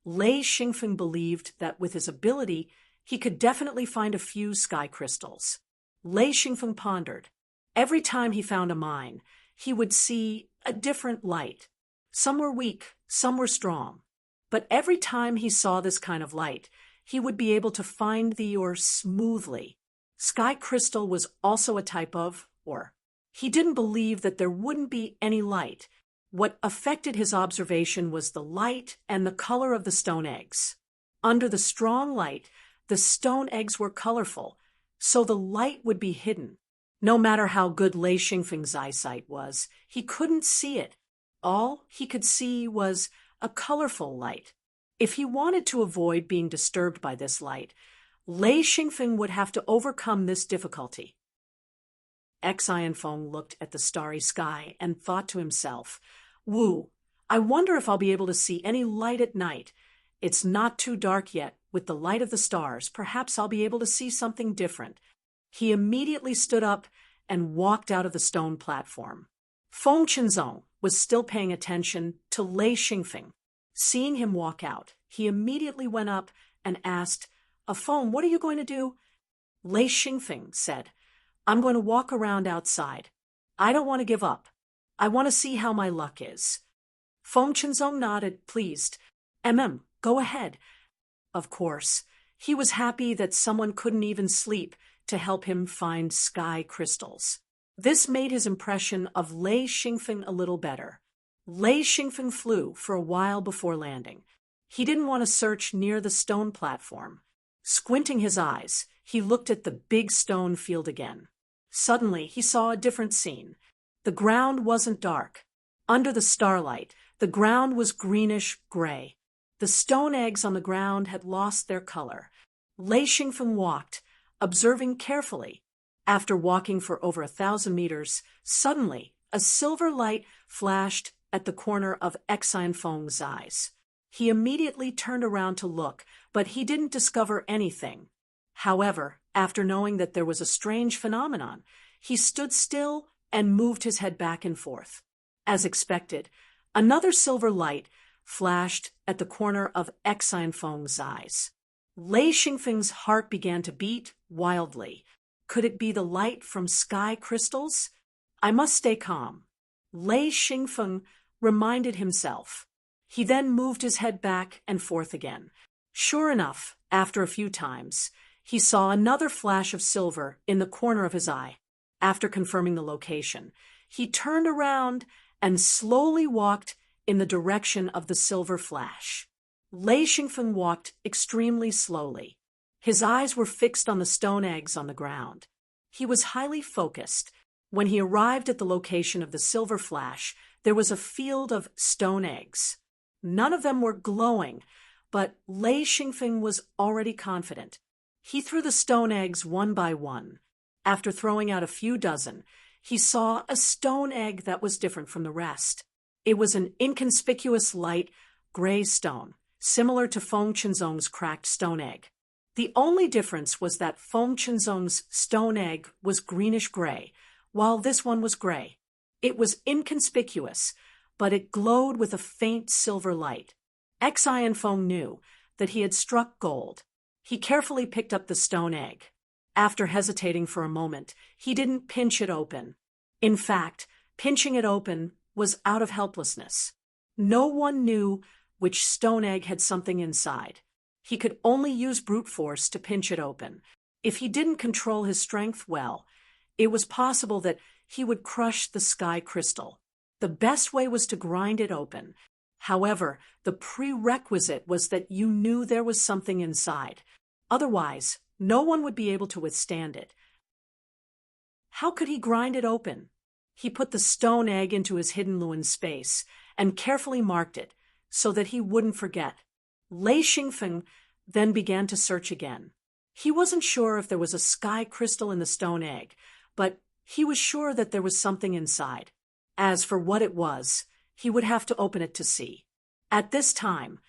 Lei Xingfeng believed that with his ability, he could definitely find a few sky crystals. Lei Xingfeng pondered. Every time he found a mine, he would see a different light. Some were weak, some were strong. But every time he saw this kind of light, he would be able to find the ore smoothly. Sky crystal was also a type of ore. He didn't believe that there wouldn't be any light. What affected his observation was the light and the color of the stone eggs. Under the strong light, the stone eggs were colorful, so the light would be hidden. No matter how good Lei Xingfeng's eyesight was, he couldn't see it. All he could see was a colorful light. If he wanted to avoid being disturbed by this light, Lei Xingfeng would have to overcome this difficulty. Xian Feng looked at the starry sky and thought to himself, "Wu, I wonder if I'll be able to see any light at night. It's not too dark yet. With the light of the stars, perhaps I'll be able to see something different." He immediately stood up and walked out of the stone platform. Feng Qinzong was still paying attention to Lei Xingfeng. Seeing him walk out, he immediately went up and asked, "Feng, what are you going to do?" Lei Xingfeng said, "I'm going to walk around outside. I don't want to give up. I want to see how my luck is." Feng Qinzong nodded, pleased. Go ahead." Of course, he was happy that someone couldn't even sleep to help him find sky crystals. This made his impression of Lei Xingfeng a little better. Lei Xingfeng flew for a while before landing. He didn't want to search near the stone platform. Squinting his eyes, he looked at the big stone field again. Suddenly, he saw a different scene. The ground wasn't dark. Under the starlight, the ground was greenish-gray. The stone eggs on the ground had lost their color. Lei Xingfeng walked, observing carefully. After walking for over 1,000 meters, suddenly a silver light flashed at the corner of Xian Feng's eyes. He immediately turned around to look, but he didn't discover anything. However, after knowing that there was a strange phenomenon, he stood still and moved his head back and forth. As expected, another silver light flashed at the corner of Xian Feng's eyes. Lei Xingfeng's heart began to beat wildly. Could it be the light from sky crystals? I must stay calm. Lei Xingfeng reminded himself. He then moved his head back and forth again. Sure enough, after a few times, he saw another flash of silver in the corner of his eye. After confirming the location, he turned around and slowly walked in the direction of the silver flash. Lei Xingfeng walked extremely slowly. His eyes were fixed on the stone eggs on the ground. He was highly focused. When he arrived at the location of the silver flash, there was a field of stone eggs. None of them were glowing, but Lei Xingfeng was already confident. He threw the stone eggs one by one. After throwing out a few dozen, he saw a stone egg that was different from the rest. It was an inconspicuous light gray stone, similar to Feng Qinzong's cracked stone egg. The only difference was that Feng Qinzong's stone egg was greenish-gray, while this one was gray. It was inconspicuous, but it glowed with a faint silver light. Xian Feng knew that he had struck gold. He carefully picked up the stone egg. After hesitating for a moment, he didn't pinch it open. In fact, pinching it open was out of helplessness. No one knew which stone egg had something inside. He could only use brute force to pinch it open. If he didn't control his strength well, it was possible that he would crush the sky crystal. The best way was to grind it open. However, the prerequisite was that you knew there was something inside. Otherwise, no one would be able to withstand it. How could he grind it open? He put the stone egg into his hidden Luan space and carefully marked it so that he wouldn't forget. Lei Xingfeng then began to search again. He wasn't sure if there was a sky crystal in the stone egg, but he was sure that there was something inside. As for what it was, he would have to open it to see. At this time,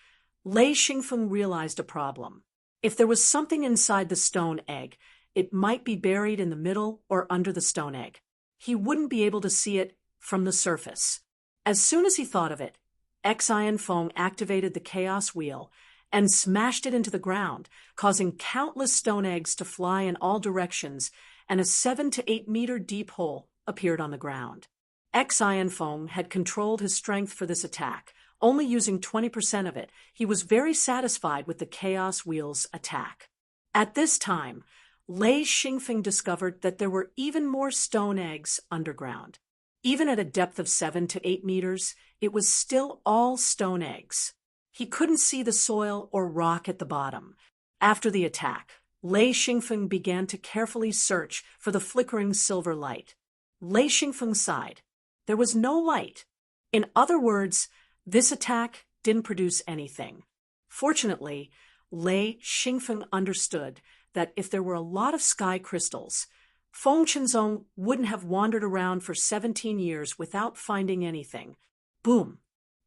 Lei Xingfeng realized a problem. If there was something inside the stone egg, it might be buried in the middle or under the stone egg. He wouldn't be able to see it from the surface. As soon as he thought of it, Xian Feng activated the chaos wheel and smashed it into the ground, causing countless stone eggs to fly in all directions, and a 7 to 8 meter deep hole appeared on the ground. Xian Feng had controlled his strength for this attack, only using 20% of it. He was very satisfied with the chaos wheel's attack. At this time, Lei Xingfeng discovered that there were even more stone eggs underground. Even at a depth of 7 to 8 meters, it was still all stone eggs. He couldn't see the soil or rock at the bottom. After the attack, Lei Xingfeng began to carefully search for the flickering silver light. Lei Xingfeng sighed. There was no light. In other words, this attack didn't produce anything. Fortunately, Lei Xingfeng understood that if there were a lot of sky crystals, Feng Qinzong wouldn't have wandered around for 17 years without finding anything. Boom!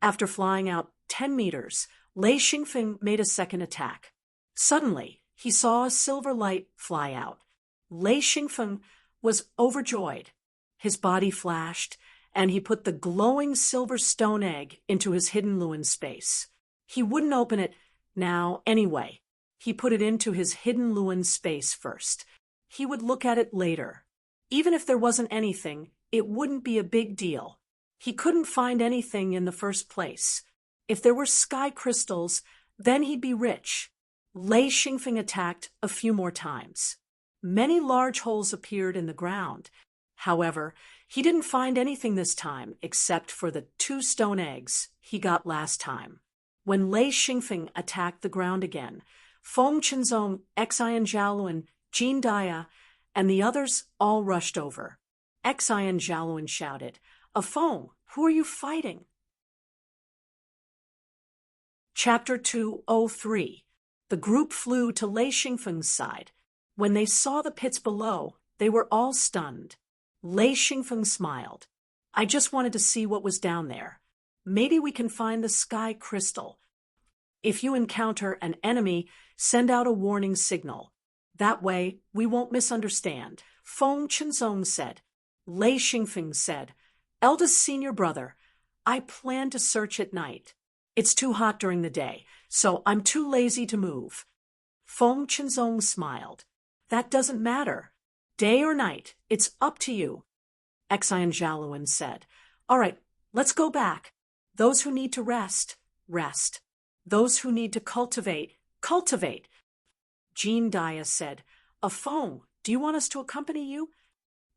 After flying out 10 meters, Lei Xingfeng made a second attack. Suddenly, he saw a silver light fly out. Lei Xingfeng was overjoyed. His body flashed, and he put the glowing silver stone egg into his hidden Luan space. He wouldn't open it now anyway. He put it into his hidden Luan space first. He would look at it later. Even if there wasn't anything, it wouldn't be a big deal. He couldn't find anything in the first place. If there were sky crystals, then he'd be rich. Lei Xingfeng attacked a few more times. Many large holes appeared in the ground. However, he didn't find anything this time except for the 2 stone eggs he got last time. When Lei Xingfeng attacked the ground again, Feng Qinzong, Xian Zhaoluan, Jin Daya, and the others all rushed over. Xian Zhaoluan shouted, "Feng, who are you fighting?" Chapter 203. The group flew to Lei Xingfeng's side. When they saw the pits below, they were all stunned. Lei Xingfeng smiled. "I just wanted to see what was down there. Maybe we can find the sky crystal. If you encounter an enemy, send out a warning signal. That way, we won't misunderstand," Feng Qinzong said. Lei Xingfeng said, "Eldest senior brother, I plan to search at night. It's too hot during the day, so I'm too lazy to move." Feng Qinzong smiled. "That doesn't matter. Day or night, it's up to you." Xian Zhaoluan said, "All right, let's go back. Those who need to rest, rest. Those who need to cultivate, cultivate." Jin Daya said, "Feng, do you want us to accompany you?"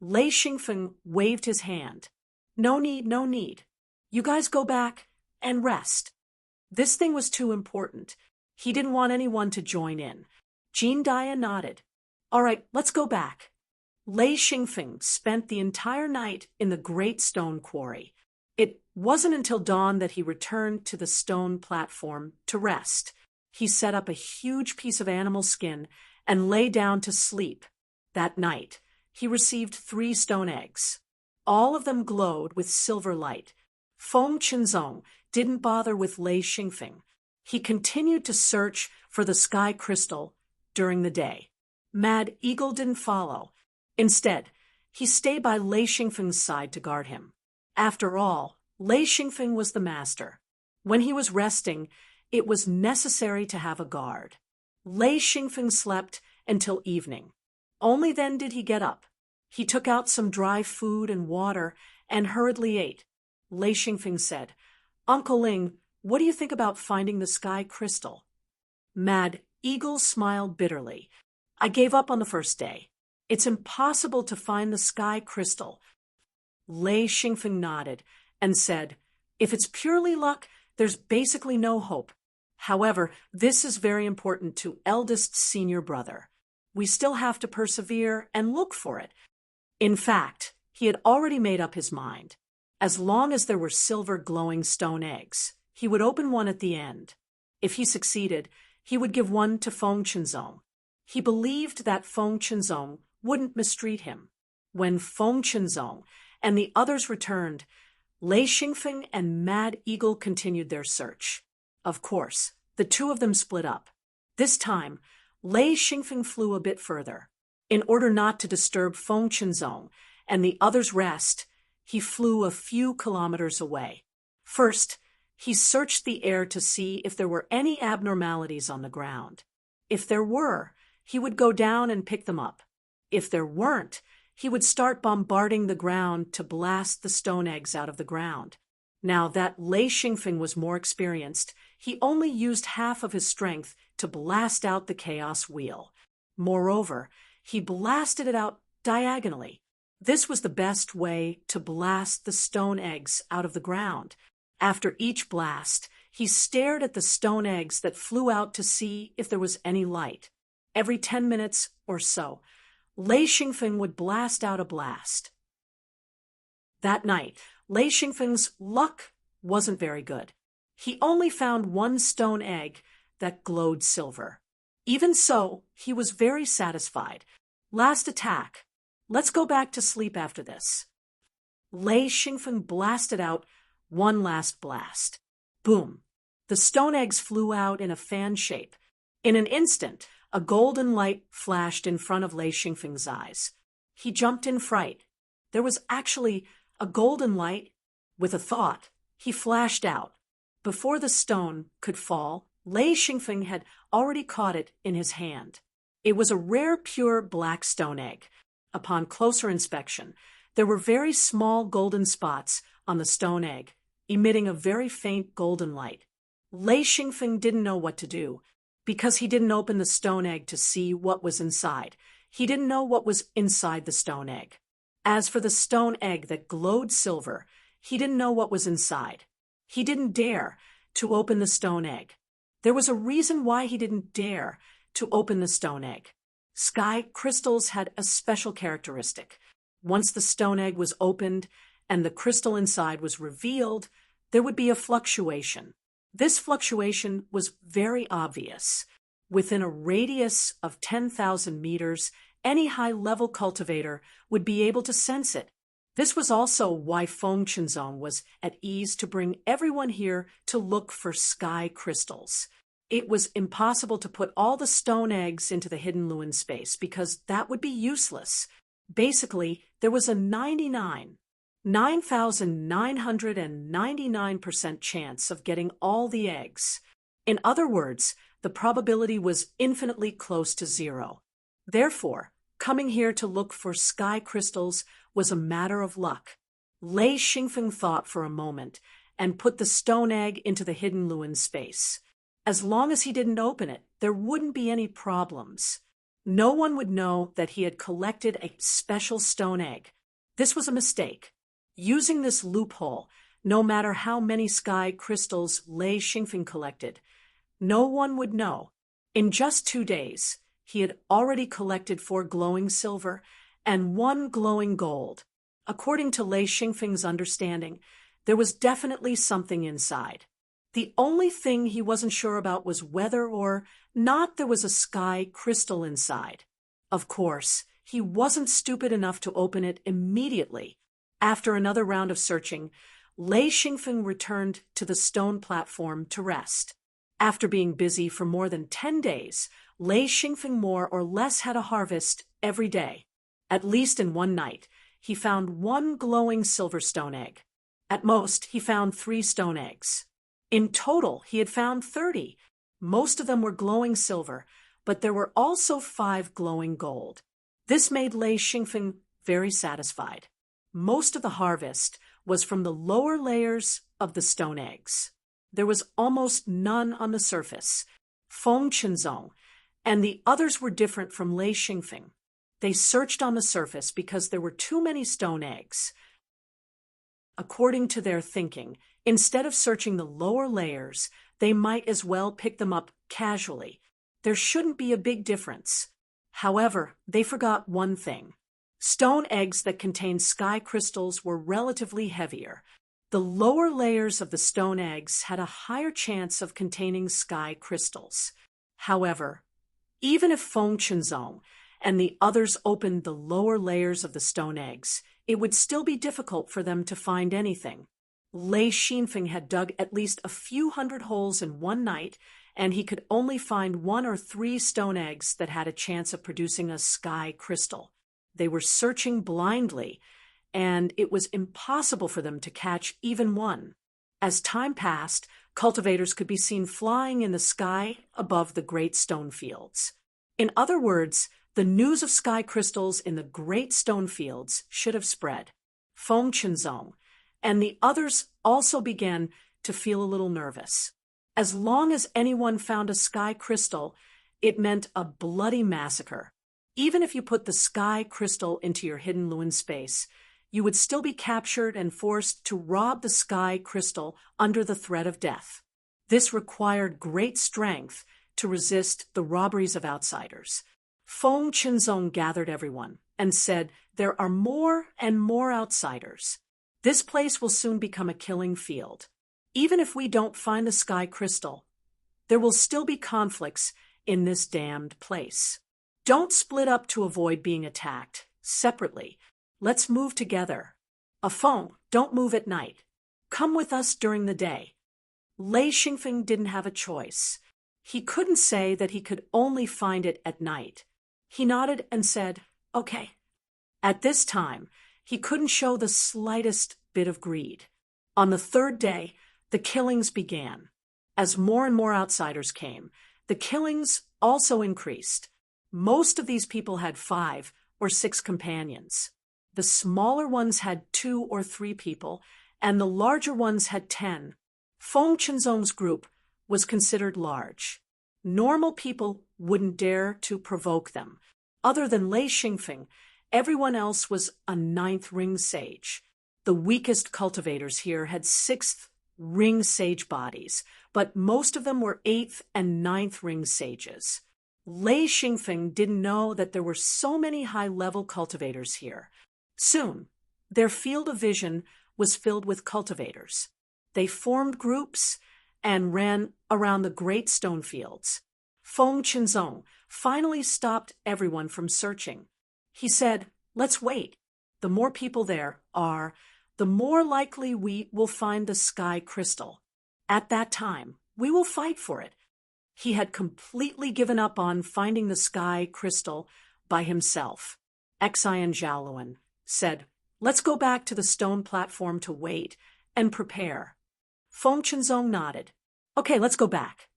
Lei Xingfeng waved his hand. "No need, no need. You guys go back and rest." This thing was too important. He didn't want anyone to join in. Jin Daya nodded. "All right, let's go back." Lei Xingfeng spent the entire night in the great stone quarry. It wasn't until dawn that he returned to the stone platform to rest. He set up a huge piece of animal skin and lay down to sleep. That night, he received 3 stone eggs. All of them glowed with silver light. Feng Qinzong didn't bother with Lei Xingfeng. He continued to search for the sky crystal during the day. Mad Eagle didn't follow. Instead, he stayed by Lei Xingfeng's side to guard him. After all, Lei Xingfeng was the master. When he was resting, it was necessary to have a guard. Lei Xingfeng slept until evening. Only then did he get up. He took out some dry food and water and hurriedly ate. Lei Xingfeng said, "Uncle Ling, what do you think about finding the sky crystal?" Mad Eagle smiled bitterly. "I gave up on the first day. It's impossible to find the sky crystal." Lei Xingfeng nodded and said, "If it's purely luck, there's basically no hope. However, this is very important to eldest senior brother. We still have to persevere and look for it." In fact, he had already made up his mind. As long as there were silver glowing stone eggs, he would open one at the end. If he succeeded, he would give one to Feng Qinzong. He believed that Feng Qinzong wouldn't mistreat him. When Feng Qinzong and the others returned, Lei Xingfeng and Mad Eagle continued their search. Of course, the two of them split up. This time, Lei Xingfeng flew a bit further. In order not to disturb Feng Qinzong and the others' rest, he flew a few kilometers away. First, he searched the air to see if there were any abnormalities on the ground. If there were, he would go down and pick them up. If there weren't, he would start bombarding the ground to blast the stone eggs out of the ground. Now that Lei Xingfeng was more experienced, he only used half of his strength to blast out the chaos wheel. Moreover, he blasted it out diagonally. This was the best way to blast the stone eggs out of the ground. After each blast, he stared at the stone eggs that flew out to see if there was any light. Every 10 minutes or so, Lei Xingfeng would blast out a blast. That night, Lei Xingfeng's luck wasn't very good. He only found one stone egg that glowed silver. Even so, he was very satisfied. Last attack. Let's go back to sleep after this. Lei Xingfeng blasted out one last blast. Boom! The stone eggs flew out in a fan shape. In an instant, a golden light flashed in front of Lei Xingfeng's eyes. He jumped in fright. There was actually a golden light. With a thought, he flashed out. Before the stone could fall, Lei Xingfeng had already caught it in his hand. It was a rare pure black stone egg. Upon closer inspection, there were very small golden spots on the stone egg, emitting a very faint golden light. Lei Xingfeng didn't know what to do, because he didn't open the stone egg to see what was inside. He didn't know what was inside the stone egg. As for the stone egg that glowed silver, he didn't know what was inside. He didn't dare to open the stone egg. There was a reason why he didn't dare to open the stone egg. Sky crystals had a special characteristic. Once the stone egg was opened and the crystal inside was revealed, there would be a fluctuation. This fluctuation was very obvious. Within a radius of 10,000 meters, any high-level cultivator would be able to sense it. This was also why Feng Qinzong was at ease to bring everyone here to look for sky crystals. It was impossible to put all the stone eggs into the hidden Lewin space because that would be useless. Basically, there was a 9,999% chance of getting all the eggs. In other words, the probability was infinitely close to zero. Therefore, coming here to look for sky crystals was a matter of luck. Lei Xingfeng thought for a moment and put the stone egg into the hidden Lewin space. As long as he didn't open it, there wouldn't be any problems. No one would know that he had collected a special stone egg. This was a mistake. Using this loophole, no matter how many sky crystals Lei Xingfeng collected, no one would know. In just 2 days, he had already collected 4 glowing silver and 1 glowing gold. According to Lei Xingfeng's understanding, there was definitely something inside. The only thing he wasn't sure about was whether or not there was a sky crystal inside. Of course, he wasn't stupid enough to open it immediately. After another round of searching, Lei Xingfeng returned to the stone platform to rest. After being busy for more than 10 days, Lei Xingfeng more or less had a harvest every day. At least in one night, he found 1 glowing silver stone egg. At most, he found 3 stone eggs. In total, he had found 30. Most of them were glowing silver, but there were also 5 glowing gold. This made Lei Xingfeng very satisfied. Most of the harvest was from the lower layers of the stone eggs. There was almost none on the surface. Feng Qinzong and the others were different from Lei Xingfeng. They searched on the surface because there were too many stone eggs. According to their thinking, instead of searching the lower layers, they might as well pick them up casually. There shouldn't be a big difference. However, they forgot one thing. Stone eggs that contained sky crystals were relatively heavier. The lower layers of the stone eggs had a higher chance of containing sky crystals. However, even if Feng Qinzong and the others opened the lower layers of the stone eggs, it would still be difficult for them to find anything. Lei Xingfeng had dug at least a few hundred holes in one night, and he could only find 1 or 3 stone eggs that had a chance of producing a sky crystal. They were searching blindly, and it was impossible for them to catch even one. As time passed, cultivators could be seen flying in the sky above the great stone fields. In other words, the news of sky crystals in the great stone fields should have spread. Feng Qinzong and the others also began to feel a little nervous. As long as anyone found a sky crystal, it meant a bloody massacre. Even if you put the sky crystal into your hidden Luin space, you would still be captured and forced to rob the sky crystal under the threat of death. This required great strength to resist the robberies of outsiders. Feng Qinzong gathered everyone and said, "There are more and more outsiders. This place will soon become a killing field. Even if we don't find the sky crystal, there will still be conflicts in this damned place. Don't split up to avoid being attacked. Separately. Let's move together. Feng, don't move at night. Come with us during the day." Lei Xingfeng didn't have a choice. He couldn't say that he could only find it at night. He nodded and said, "Okay." At this time, he couldn't show the slightest bit of greed. On the 3rd day, the killings began. As more and more outsiders came, the killings also increased. Most of these people had 5 or 6 companions. The smaller ones had 2 or 3 people, and the larger ones had 10. Feng Qinzong's group was considered large. Normal people wouldn't dare to provoke them. Other than Lei Xingfeng, everyone else was a 9th ring sage. The weakest cultivators here had 6th ring sage bodies, but most of them were 8th and 9th ring sages. Lei Xingfeng didn't know that there were so many high-level cultivators here. Soon, their field of vision was filled with cultivators. They formed groups and ran around the great stone fields. Feng Qinzong finally stopped everyone from searching. He said, "Let's wait. The more people there are, the more likely we will find the sky crystal. At that time, we will fight for it." He had completely given up on finding the sky crystal by himself. Xian Zhaoluan said, "Let's go back to the stone platform to wait and prepare." Feng Qinzong nodded. "Okay, let's go back."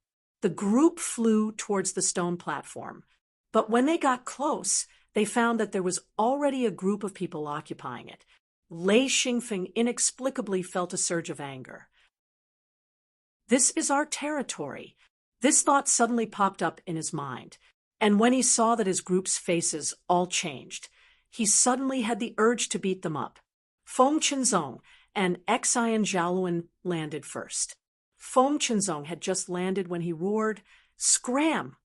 The group flew towards the stone platform, but when they got close, they found that there was already a group of people occupying it. Lei Xingfeng inexplicably felt a surge of anger. "This is our territory." This thought suddenly popped up in his mind, and when he saw that his group's faces all changed, he suddenly had the urge to beat them up. Feng Qinzong and Xian Zhaoluan landed first. Feng Qinzong had just landed when he roared, "Scram!"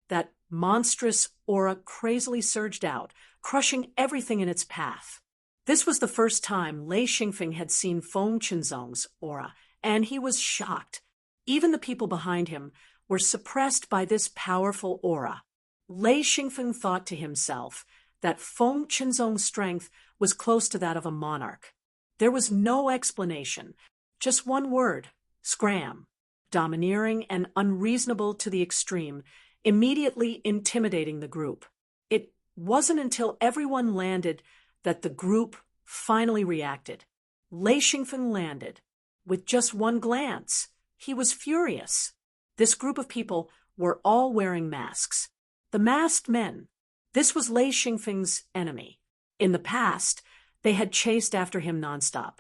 That monstrous aura crazily surged out, crushing everything in its path. This was the first time Lei Xingfeng had seen Feng Qinzong's aura, and he was shocked. Even the people behind him were suppressed by this powerful aura. Lei Xingfeng thought to himself that Feng Qinzong's strength was close to that of a monarch. There was no explanation, just one word, scram, domineering and unreasonable to the extreme, immediately intimidating the group. It wasn't until everyone landed that the group finally reacted. Lei Xingfeng landed. With just one glance, he was furious. This group of people were all wearing masks. The masked men. This was Lei Xingfeng's enemy. In the past, they had chased after him nonstop.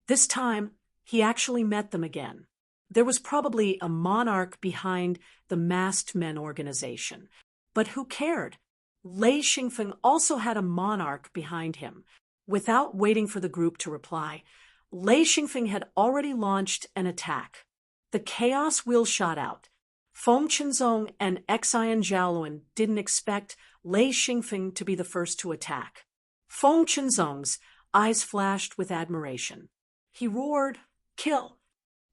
This time, he actually met them again. There was probably a monarch behind the masked men organization. But who cared? Lei Xingfeng also had a monarch behind him. Without waiting for the group to reply, Lei Xingfeng had already launched an attack. The chaos wheel shot out. Feng Qinzong and Xian Zhaoluan didn't expect Lei Xingfeng to be the first to attack. Feng Qinzong's eyes flashed with admiration. He roared, "Kill!"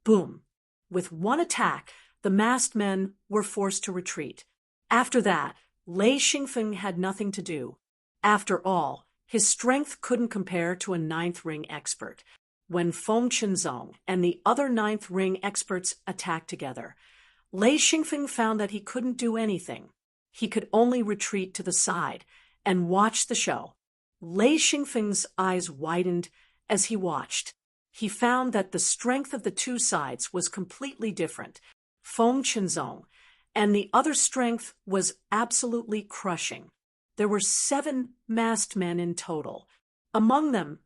Boom! With one attack, the masked men were forced to retreat. After that, Lei Xingfeng had nothing to do. After all, his strength couldn't compare to a ninth ring expert. When Feng Qinzong and the other ninth ring experts attacked together, Lei Xingfeng found that he couldn't do anything. He could only retreat to the side and watch the show. Lei Xingfeng's eyes widened as he watched. He found that the strength of the two sides was completely different. Feng Qinzong and the other strength was absolutely crushing. There were 7 masked men in total. Among them,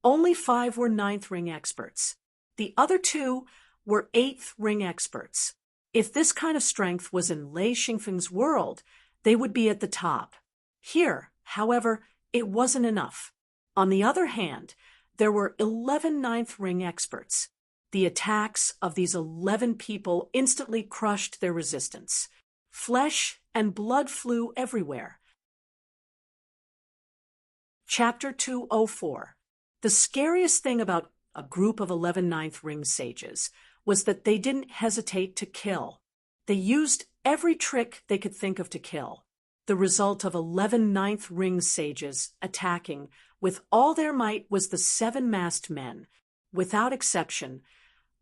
only 5 were ninth ring experts. The other 2 were 8th ring experts. If this kind of strength was in Lei Xingfeng's world, they would be at the top. Here, however, it wasn't enough. On the other hand, there were 11 ninth ring experts. The attacks of these 11 people instantly crushed their resistance. Flesh and blood flew everywhere. Chapter 204. The scariest thing about a group of 11 ninth ring sages was that they didn't hesitate to kill. They used every trick they could think of to kill. The result of 11 ninth ring sages attacking with all their might was the 7 masked men. Without exception,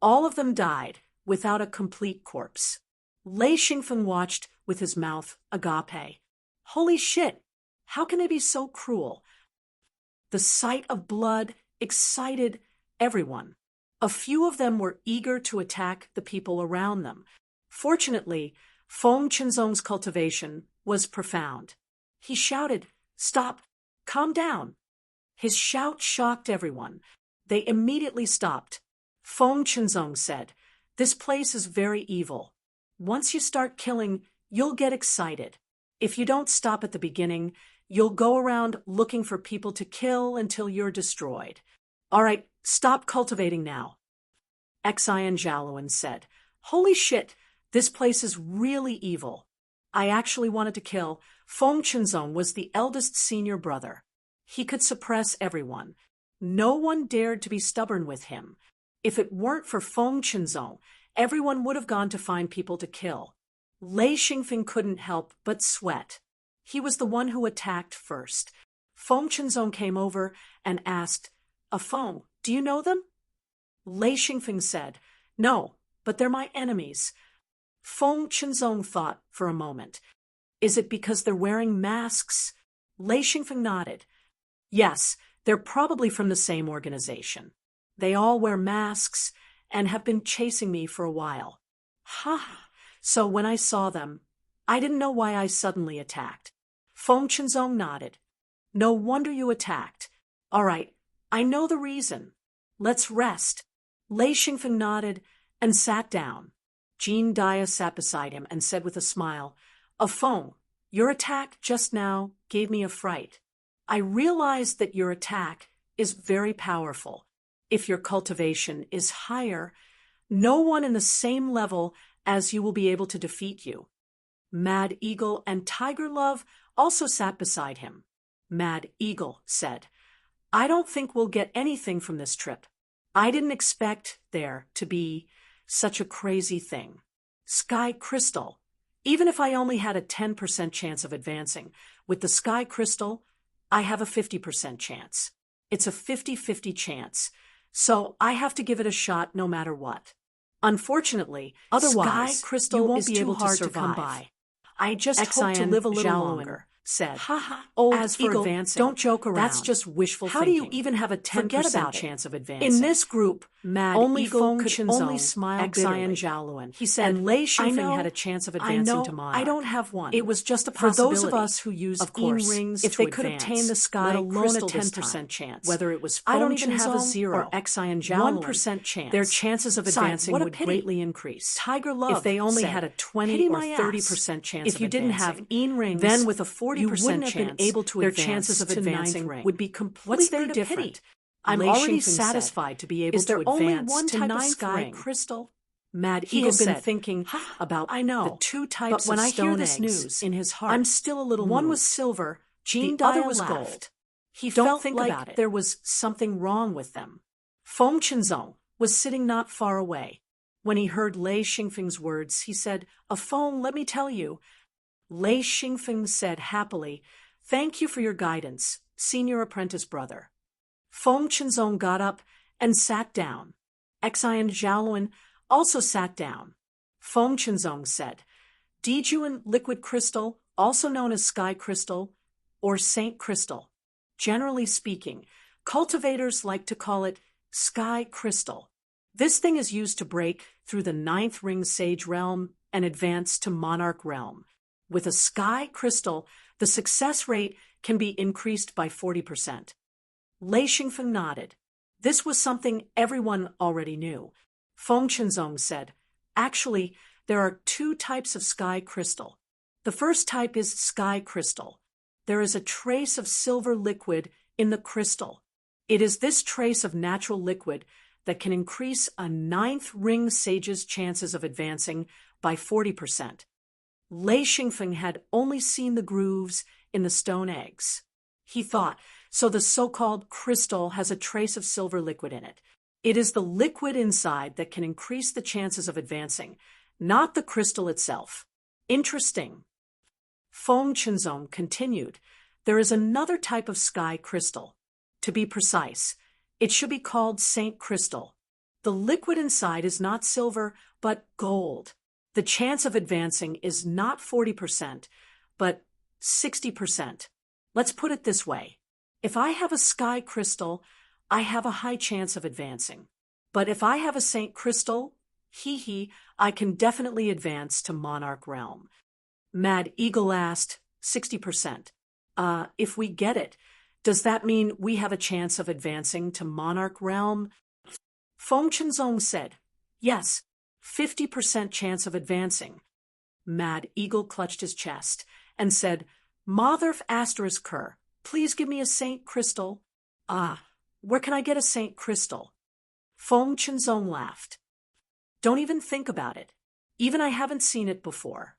all of them died without a complete corpse. Lei Xingfeng watched with his mouth agape. Holy shit! How can they be so cruel? The sight of blood excited everyone. A few of them were eager to attack the people around them. Fortunately, Feng Qinzong's cultivation was profound. He shouted, "Stop! Calm down!" His shout shocked everyone. They immediately stopped. Feng Qinzong said, "This place is very evil. Once you start killing, you'll get excited. If you don't stop at the beginning, you'll go around looking for people to kill until you're destroyed. All right, stop cultivating now." Xian Zhaoluan said, "Holy shit, this place is really evil. I actually wanted to kill." Feng Qinzong was the eldest senior brother. He could suppress everyone. No one dared to be stubborn with him. If it weren't for Feng Qinzong, everyone would have gone to find people to kill. Lei Xingfeng couldn't help but sweat. He was the one who attacked first. Feng Qinzong came over and asked, "Feng, do you know them?" Lei Xingfeng said, "No, but they're my enemies." Feng Qinzong thought for a moment. "Is it because they're wearing masks?" Lei Xingfeng nodded. "Yes, they're probably from the same organization. They all wear masks and have been chasing me for a while." "Ha! So when I saw them, I didn't know why I suddenly attacked." Feng Qinzong nodded. "No wonder you attacked. All right, I know the reason. Let's rest." Lei Xingfeng nodded and sat down. Jean Dia sat beside him and said with a smile, "Feng, your attack just now gave me a fright. I realized that your attack is very powerful. If your cultivation is higher, no one in the same level as you will be able to defeat you." Mad Eagle and Tiger Love also sat beside him. Mad Eagle said, "I don't think we'll get anything from this trip. I didn't expect there to be such a crazy thing. Sky Crystal. Even if I only had a 10% chance of advancing, with the Sky Crystal, I have a 50% chance. It's a 50-50 chance, so I have to give it a shot no matter what. Unfortunately, otherwise, Sky Crystal you won't is be too able hard to to come survive. by. I just hope to live a little longer." said, Ha ha, Old as for Eagle, advancing, don't joke around. that's just wishful How thinking. do you even have a 10% Forget about it. chance of advancing? In this group, Mad only Eagle Feng could Chinzong, only smile bitterly. Xian He said, and Lei I Shifeng know, had a chance of I advancing know, to monarch. I don't have one. It was just a For possibility. those of us who use Of course, rings if to they could advance, obtain the sky let alone crystal a this 10% time, chance, whether it was I don't Feng even have a Chinzong 0 or Xian 1% chance, their chances of Sire, advancing what a would pity. greatly increase. Tiger Love If they only said, had a 20 "Pity or my 30% ass. chance If of you didn't have advancing, rings, then with a 40% you wouldn't have been chance, able to their advance chances of to advancing ninth ring. would be completely What's there to different. pity? I'm Lei already Shifeng satisfied said, to be able Is there to only advance one to type of ninth sky ring. crystal? Mad He Eagle had been said, thinking about I know, the two types but when of I hear stone this eggs news, in his heart, I'm still a little one moved. was silver, Jean the other Daya was laughed. gold. He Don't felt think like about it. there was something wrong with them. Feng Chinzong was sitting not far away. When he heard Lei Xingfeng's words, he said, Feng, let me tell you. Lei Xingfeng said happily, Thank you for your guidance, senior apprentice brother. Feng Chinzong got up and sat down. Xian Zhaoluan also sat down. Feng Chinzong said, Dijuan liquid crystal, also known as sky crystal or saint crystal. Generally speaking, cultivators like to call it sky crystal. This thing is used to break through the ninth ring sage realm and advance to monarch realm. With a sky crystal, the success rate can be increased by 40%. Lei Xingfeng nodded. This was something everyone already knew. Feng Chinzong said, Actually, there are two types of sky crystal. The first type is sky crystal. There is a trace of silver liquid in the crystal. It is this trace of natural liquid that can increase a ninth ring sage's chances of advancing by 40%. Lei Xingfeng had only seen the grooves in the stone eggs. He thought, so the so-called crystal has a trace of silver liquid in it. It is the liquid inside that can increase the chances of advancing, not the crystal itself. Interesting. Feng Chinzong continued, there is another type of sky crystal. To be precise, it should be called saint crystal. The liquid inside is not silver, but gold. The chance of advancing is not 40%, but 60%. Let's put it this way. If I have a sky crystal, I have a high chance of advancing. But if I have a saint crystal, I can definitely advance to monarch realm. Mad Eagle asked, 60%. If we get it, does that mean we have a chance of advancing to monarch realm? Feng Chinzong said, yes, 50% chance of advancing. Mad Eagle clutched his chest and said, Motherf asterisk Kerr, please give me a saint crystal. Where can I get a saint crystal? Feng Chinzong laughed. Don't even think about it. Even I haven't seen it before.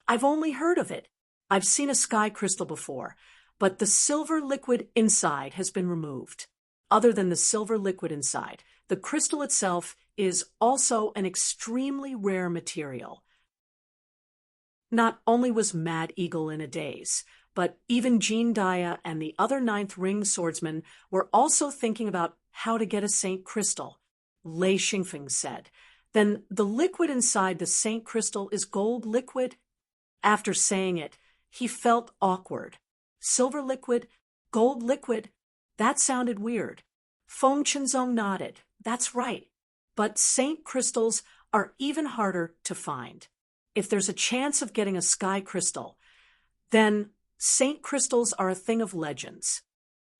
I've only heard of it. I've seen a sky crystal before, but the silver liquid inside has been removed. Other than the silver liquid inside, the crystal itself is also an extremely rare material. Not only was Mad Eagle in a daze, but even Jean Daya and the other ninth ring swordsmen were also thinking about how to get a saint crystal. Lei Xingfeng said, Then the liquid inside the saint crystal is gold liquid? After saying it, he felt awkward. Silver liquid, gold liquid, that sounded weird. Feng Chinzong nodded. That's right. But saint crystals are even harder to find. If there's a chance of getting a sky crystal, then saint crystals are a thing of legends.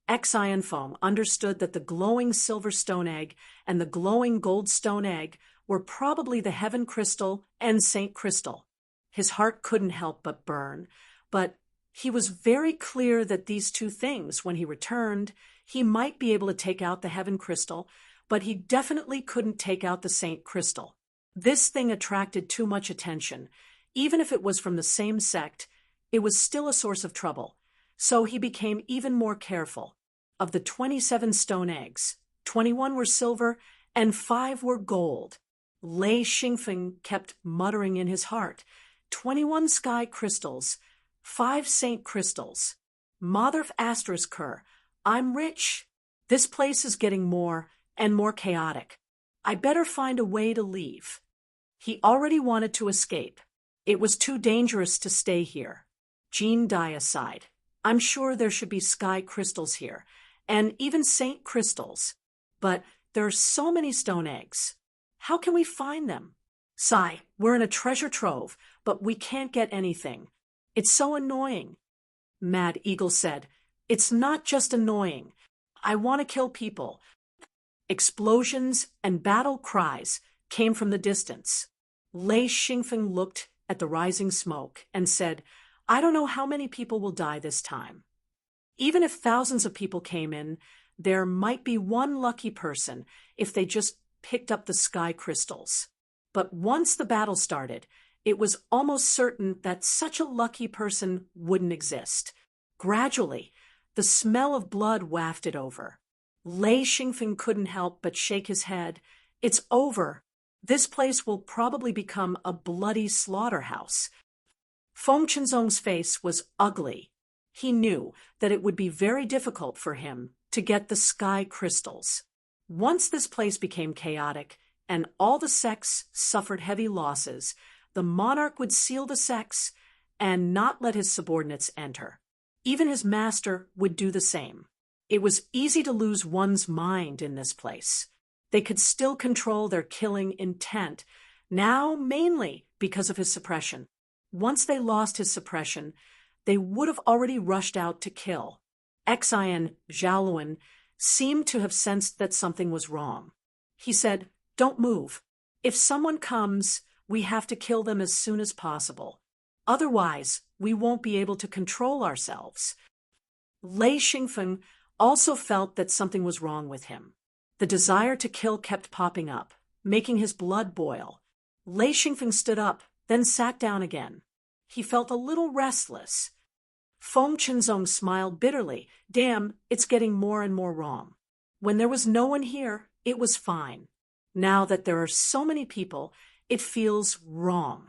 Xian Feng understood that the glowing silver stone egg and the glowing gold stone egg were probably the heaven crystal and saint crystal. His heart couldn't help but burn, but he was very clear that these two things, when he returned, he might be able to take out the heaven crystal, but he definitely couldn't take out the saint crystal. This thing attracted too much attention. Even if it was from the same sect, it was still a source of trouble. So he became even more careful. Of the 27 stone eggs, 21 were silver and 5 were gold. Lei Xingfeng kept muttering in his heart, 21 sky crystals, 5 saint crystals. Motherf asterisk Kerr, I'm rich. This place is getting more and more chaotic. I better find a way to leave. He already wanted to escape. It was too dangerous to stay here. Jean Daya sighed. I'm sure there should be sky crystals here, and even saint crystals. But there are so many stone eggs. How can we find them? Sigh, we're in a treasure trove, but we can't get anything. It's so annoying. Mad Eagle said, It's not just annoying. I want to kill people. Explosions and battle cries came from the distance. Lei Xingfeng looked at the rising smoke and said, I don't know how many people will die this time. Even if thousands of people came in, there might be one lucky person if they just picked up the sky crystals. But once the battle started, it was almost certain that such a lucky person wouldn't exist. Gradually, the smell of blood wafted over. Lei Xingfeng couldn't help but shake his head. It's over. This place will probably become a bloody slaughterhouse. Feng Qinzong's face was ugly. He knew that it would be very difficult for him to get the sky crystals. Once this place became chaotic and all the sects suffered heavy losses, the monarch would seal the sects and not let his subordinates enter. Even his master would do the same. It was easy to lose one's mind in this place. They could still control their killing intent, now mainly because of his suppression. Once they lost his suppression, they would have already rushed out to kill. Xian Zhaoluan seemed to have sensed that something was wrong. He said, Don't move. If someone comes, we have to kill them as soon as possible. Otherwise, we won't be able to control ourselves. Lei Xingfeng also felt that something was wrong with him. The desire to kill kept popping up, making his blood boil. Lei Xingfeng stood up, then sat down again. He felt a little restless. Feng Qinzong smiled bitterly. Damn, it's getting more and more wrong. When there was no one here, it was fine. Now that there are so many people, it feels wrong.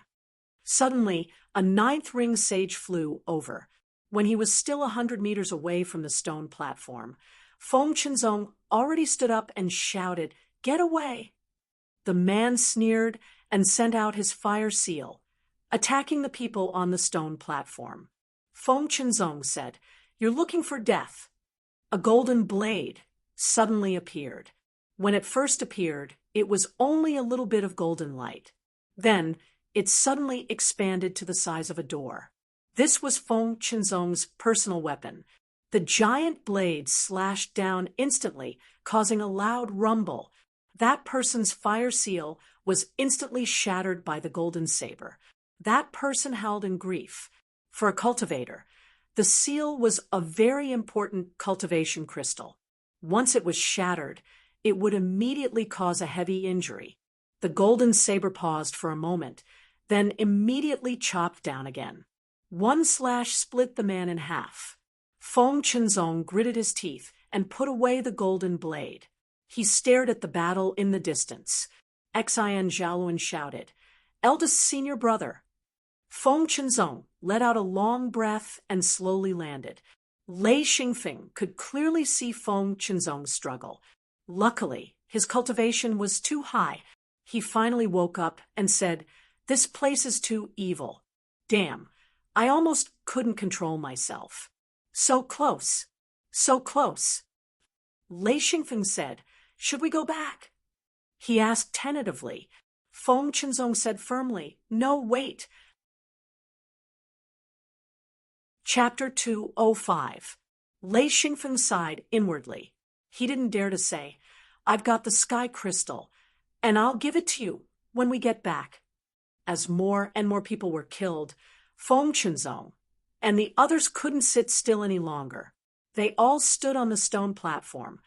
Suddenly, a ninth ring sage flew over. When he was still 100 meters away from the stone platform, Feng Qinzong already stood up and shouted, Get away! The man sneered and sent out his fire seal, attacking the people on the stone platform. Feng Qinzong said, You're looking for death. A golden blade suddenly appeared. When it first appeared, it was only a little bit of golden light. Then, it suddenly expanded to the size of a door. This was Feng Qinzong's personal weapon. The giant blade slashed down instantly, causing a loud rumble. That person's fire seal was instantly shattered by the golden saber. That person howled in grief. For a cultivator, the seal was a very important cultivation crystal. Once it was shattered, it would immediately cause a heavy injury. The golden saber paused for a moment, then immediately chopped down again. One slash split the man in half. Feng Qinzong gritted his teeth and put away the golden blade. He stared at the battle in the distance. Xian Zhaoluan shouted, Eldest senior brother. Feng Qinzong let out a long breath and slowly landed. Lei Xingfeng could clearly see Feng Qinzong's struggle. Luckily, his cultivation was too high. He finally woke up and said, This place is too evil. Damn, I almost couldn't control myself. So close. So close. Lei Xingfeng said, Should we go back? He asked tentatively. Feng Qinzong said firmly, No, wait. Chapter 205. Lei Xingfeng sighed inwardly. He didn't dare to say, I've got the sky crystal, and I'll give it to you when we get back. As more and more people were killed, Feng Qinzong and the others couldn't sit still any longer. They all stood on the stone platform,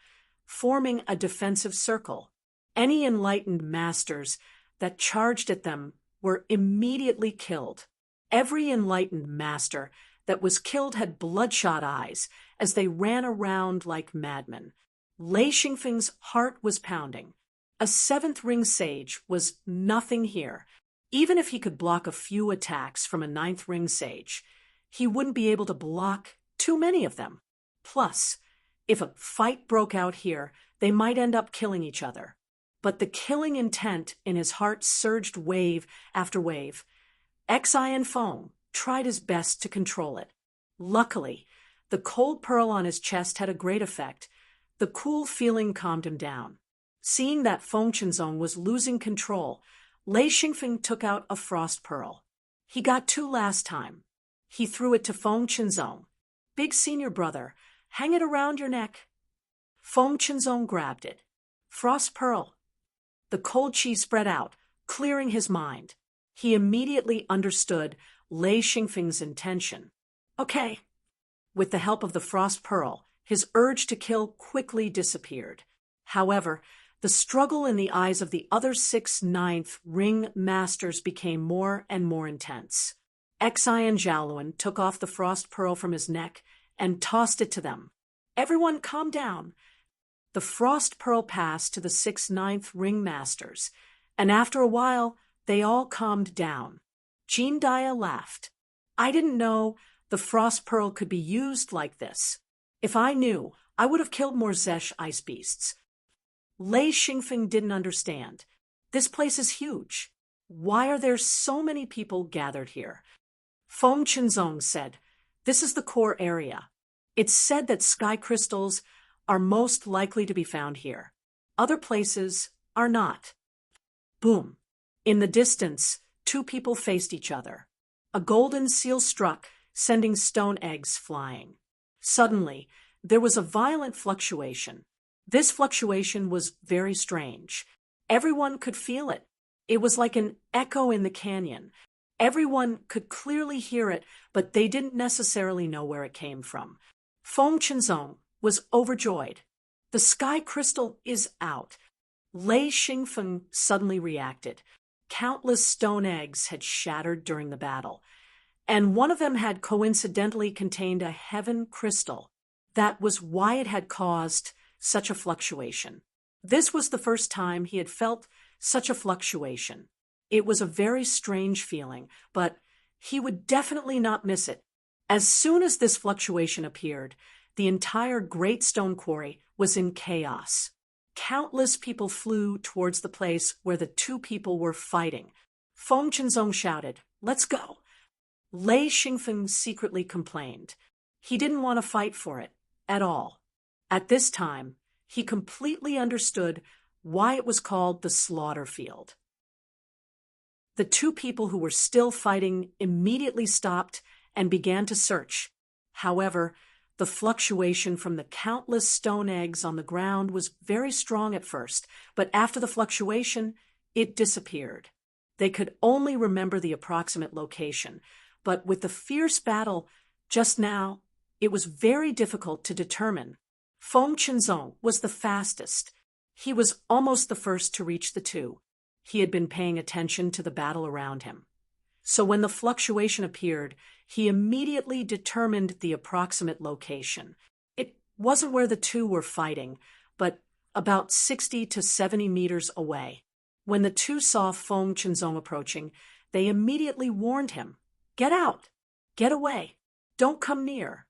forming a defensive circle. Any enlightened masters that charged at them were immediately killed. Every enlightened master that was killed had bloodshot eyes as they ran around like madmen. Lei Xingfeng's heart was pounding. A seventh ring sage was nothing here. Even if he could block a few attacks from a ninth ring sage, he wouldn't be able to block too many of them. Plus, if a fight broke out here, they might end up killing each other. But the killing intent in his heart surged wave after wave. Xian Feng tried his best to control it. Luckily, The cold pearl on his chest had a great effect. The cool feeling calmed him down. Seeing that Feng Qianzong was losing control, Lei Xingfeng took out a frost pearl. He got 2 last time. He threw it to Feng Qianzong. "Big senior brother, hang it around your neck." Feng Qianzong grabbed it. Frost pearl. The cold chi spread out, clearing his mind. He immediately understood Lei Xingfeng's intention. Okay. With the help of the frost pearl, his urge to kill quickly disappeared. However, the struggle in the eyes of the other 6 ninth ring masters became more and more intense. Xi and Zhaoluan took off the frost pearl from his neck and tossed it to them. "Everyone calm down." The frost pearl passed to the 6 ninth ring masters, and after a while, they all calmed down. Jean Dia laughed. "I didn't know the frost pearl could be used like this. If I knew, I would have killed more Zesh ice beasts." Lei Xingfeng didn't understand. This place is huge. Why are there so many people gathered here? Feng Qianzong said, "This is the core area. It's said that sky crystals are most likely to be found here. Other places are not." Boom. In the distance, 2 people faced each other. A golden seal struck, sending stone eggs flying. Suddenly, there was a violent fluctuation. This fluctuation was very strange. Everyone could feel it. It was like an echo in the canyon. Everyone could clearly hear it, but they didn't necessarily know where it came from. Feng Qianzong was overjoyed. The sky crystal is out. Lei Xingfeng suddenly reacted. Countless stone eggs had shattered during the battle, and one of them had coincidentally contained a heaven crystal. That was why it had caused such a fluctuation. This was the first time he had felt such a fluctuation. It was a very strange feeling, but he would definitely not miss it. As soon as this fluctuation appeared, the entire Great Stone Quarry was in chaos. Countless people flew towards the place where the 2 people were fighting. Feng Qianzong shouted, "Let's go." Lei Xingfeng secretly complained. He didn't want to fight for it at all. At this time, he completely understood why it was called the slaughter field. The 2 people who were still fighting immediately stopped and began to search. However, the fluctuation from the countless stone eggs on the ground was very strong at first, but after the fluctuation, it disappeared. They could only remember the approximate location, but with the fierce battle just now, it was very difficult to determine. Feng Qianzong was the fastest. He was almost the first to reach the 2. He had been paying attention to the battle around him. So when the fluctuation appeared, he immediately determined the approximate location. It wasn't where the 2 were fighting, but about 60 to 70 meters away. When the 2 saw Feng Qianzong approaching, they immediately warned him, "Get out! Get away! Don't come near!"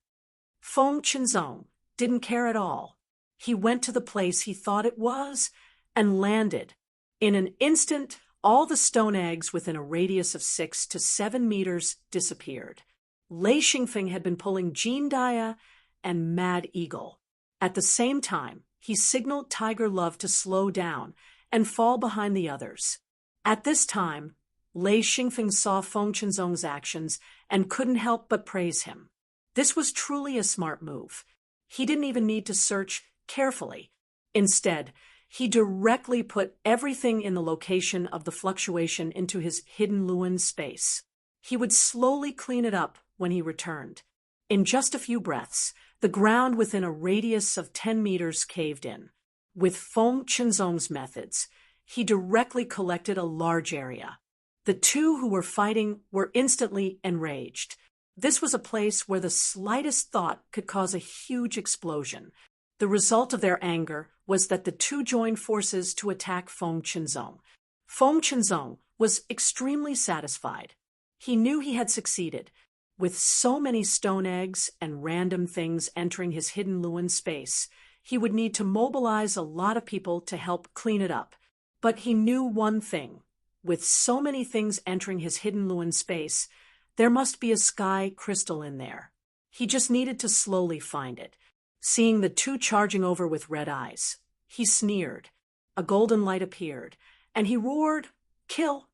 Feng Qianzong didn't care at all. He went to the place he thought it was and landed. In an instant, all the stone eggs within a radius of 6 to 7 meters disappeared. Lei Xingfeng had been pulling Jean Dia and Mad Eagle. At the same time, he signaled Tiger Love to slow down and fall behind the others. At this time, Lei Xingfeng saw Feng Qianzong's actions and couldn't help but praise him. This was truly a smart move. He didn't even need to search carefully. Instead, he directly put everything in the location of the fluctuation into his hidden Luan space. He would slowly clean it up when he returned. In just a few breaths, the ground within a radius of 10 meters caved in. With Feng Qianzong's methods, he directly collected a large area. The 2 who were fighting were instantly enraged. This was a place where the slightest thought could cause a huge explosion. The result of their anger was that the 2 joined forces to attack Feng Qianzong. Feng Qianzong was extremely satisfied. He knew he had succeeded. With so many stone eggs and random things entering his hidden Luan space, he would need to mobilize a lot of people to help clean it up. But he knew one thing. With so many things entering his hidden Luan space, there must be a sky crystal in there. He just needed to slowly find it. Seeing the two charging over with red eyes, he sneered. A golden light appeared, and he roared, "Kill!"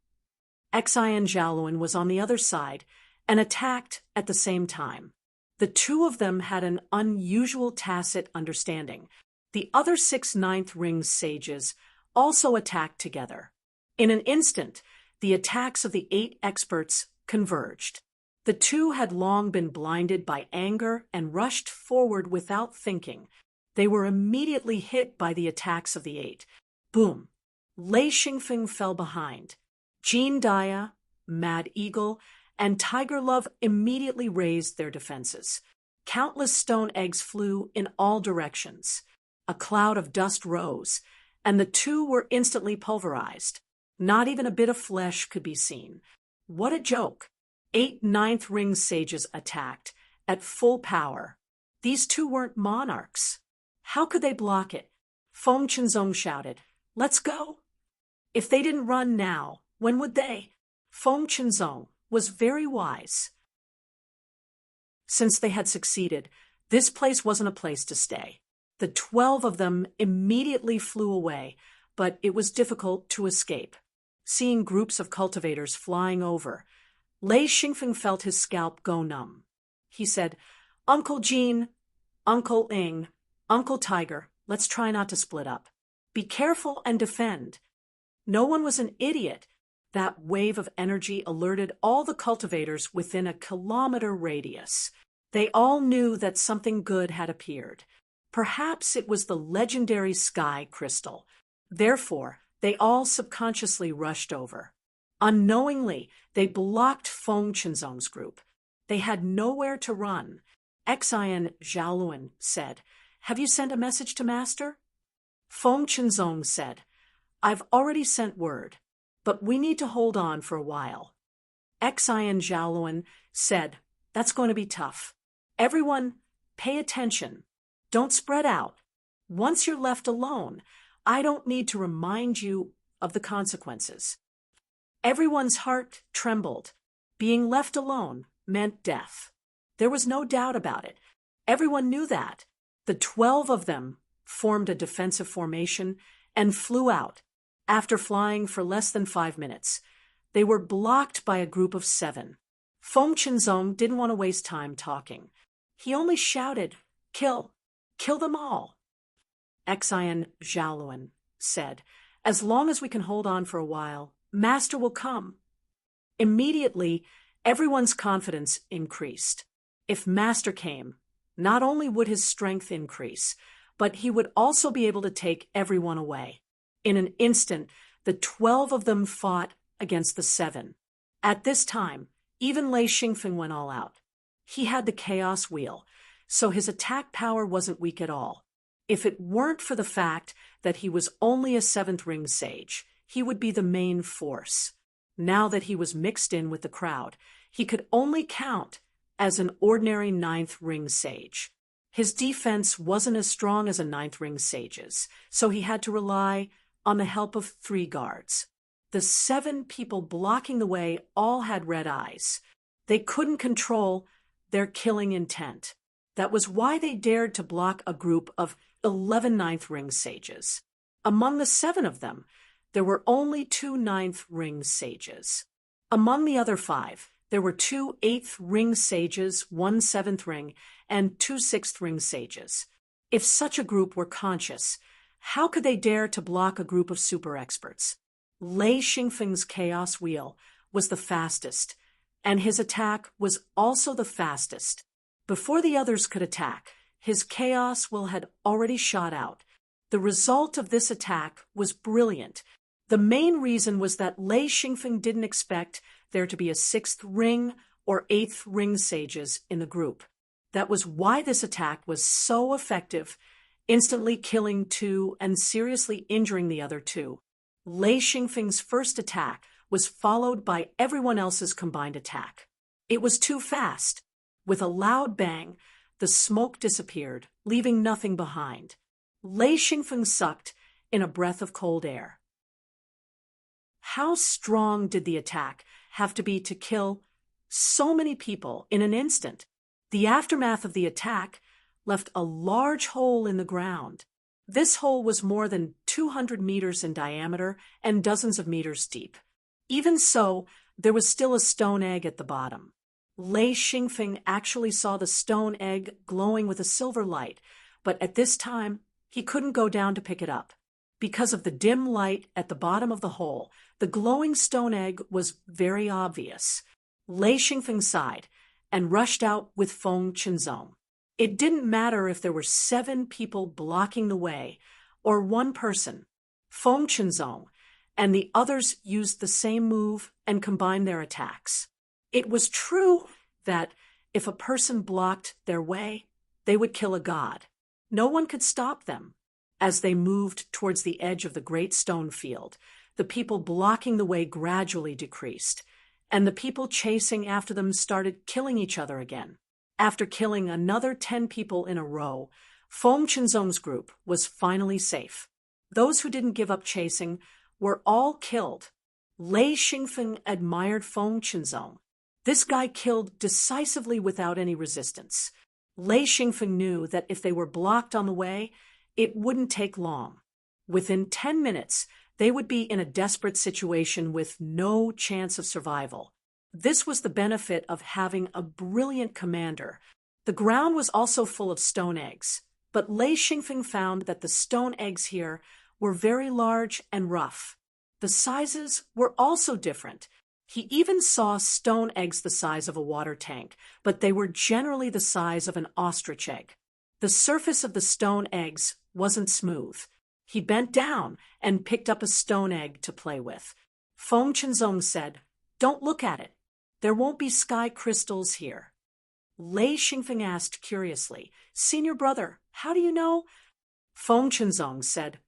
Xian Jiaoluan was on the other side and attacked at the same time. The two of them had an unusual tacit understanding. The other 6 ninth ring sages also attacked together. In an instant, the attacks of the 8 experts converged. The two had long been blinded by anger and rushed forward without thinking. They were immediately hit by the attacks of the 8. Boom! Lei Xingfeng fell behind. Jean Dia, Mad Eagle, and Tiger Love immediately raised their defenses. Countless stone eggs flew in all directions. A cloud of dust rose, and the two were instantly pulverized. Not even a bit of flesh could be seen. What a joke! 8 ninth ring sages attacked, at full power. These two weren't monarchs. How could they block it? Feng Qinzong shouted, "Let's go!" If they didn't run now, when would they? Feng Qinzong was very wise. Since they had succeeded, this place wasn't a place to stay. The 12 of them immediately flew away, but it was difficult to escape. Seeing groups of cultivators flying over, Lei Xingfeng felt his scalp go numb. He said, "Uncle Jean, Uncle Ing, Uncle Tiger, let's try not to split up. Be careful and defend." No one was an idiot. That wave of energy alerted all the cultivators within a kilometer radius. They all knew that something good had appeared. Perhaps it was the legendary sky crystal. Therefore, they all subconsciously rushed over. Unknowingly, they blocked Feng Qinzong's group. They had nowhere to run. Xian Jiaoluan said, "Have you sent a message to Master?" Feng Qinzong said, "I've already sent word, but we need to hold on for a while." Xian Jiaoluan said, "That's going to be tough. Everyone, pay attention. Don't spread out. Once you're left alone, I don't need to remind you of the consequences." Everyone's heart trembled. Being left alone meant death. There was no doubt about it. Everyone knew that. The 12 of them formed a defensive formation and flew out. After flying for less than 5 minutes, they were blocked by a group of 7. Feng Qinzong didn't want to waste time talking. He only shouted, "Kill! Kill them all!" Xian Jiaoluan said, "As long as we can hold on for a while, Master will come." Immediately, everyone's confidence increased. If Master came, not only would his strength increase, but he would also be able to take everyone away. In an instant, the 12 of them fought against the 7. At this time, even Lei Xingfeng went all out. He had the chaos wheel, so his attack power wasn't weak at all. If it weren't for the fact that he was only a 7th ring sage, he would be the main force. Now that he was mixed in with the crowd, he could only count as an ordinary 9th ring sage. His defense wasn't as strong as a 9th ring sage's, so he had to rely on the help of 3 guards. The 7 people blocking the way all had red eyes. They couldn't control their killing intent. That was why they dared to block a group of 11 9th ring sages. Among the 7 of them, there were only 2 9th ring sages. Among the other 5, there were 2 8th ring sages, 1 7th ring, and 2 6th ring sages. If such a group were conscious, how could they dare to block a group of super experts? Lei Xingfeng's chaos wheel was the fastest, and his attack was also the fastest. Before the others could attack, his chaos wheel had already shot out. The result of this attack was brilliant. The main reason was that Lei Xingfeng didn't expect there to be a 6th ring or 8th ring sages in the group. That was why this attack was so effective, instantly killing 2 and seriously injuring the other 2. Lei Xingfeng's first attack was followed by everyone else's combined attack. It was too fast. With a loud bang, the smoke disappeared, leaving nothing behind. Lei Xingfeng sucked in a breath of cold air. How strong did the attack have to be to kill so many people in an instant? The aftermath of the attack left a large hole in the ground. This hole was more than 200 meters in diameter and dozens of meters deep. Even so, there was still a stone egg at the bottom. Lei Xingfeng actually saw the stone egg glowing with a silver light, but at this time, he couldn't go down to pick it up. Because of the dim light at the bottom of the hole, the glowing stone egg was very obvious. Lei Xingfeng sighed and rushed out with Feng Qinzong. It didn't matter if there were 7 people blocking the way or 1 person. Feng Qinzong and the others used the same move and combined their attacks. It was true that if a person blocked their way, they would kill a god. No one could stop them. As they moved towards the edge of the great stone field, the people blocking the way gradually decreased, and the people chasing after them started killing each other again. After killing another 10 people in a row, Feng Qinzong's group was finally safe. Those who didn't give up chasing were all killed. Lei Xingfeng admired Feng Qinzong. This guy killed decisively without any resistance. Lei Xingfeng knew that if they were blocked on the way, it wouldn't take long. Within 10 minutes, they would be in a desperate situation with no chance of survival. This was the benefit of having a brilliant commander. The ground was also full of stone eggs, but Lei Xingfeng found that the stone eggs here were very large and rough. The sizes were also different. He even saw stone eggs the size of a water tank, but they were generally the size of an ostrich egg. The surface of the stone eggs wasn't smooth. He bent down and picked up a stone egg to play with. Feng Qinzong said, "Don't look at it. There won't be sky crystals here." Lei Xingfeng asked curiously, "Senior brother, how do you know?" Feng Qinzong said,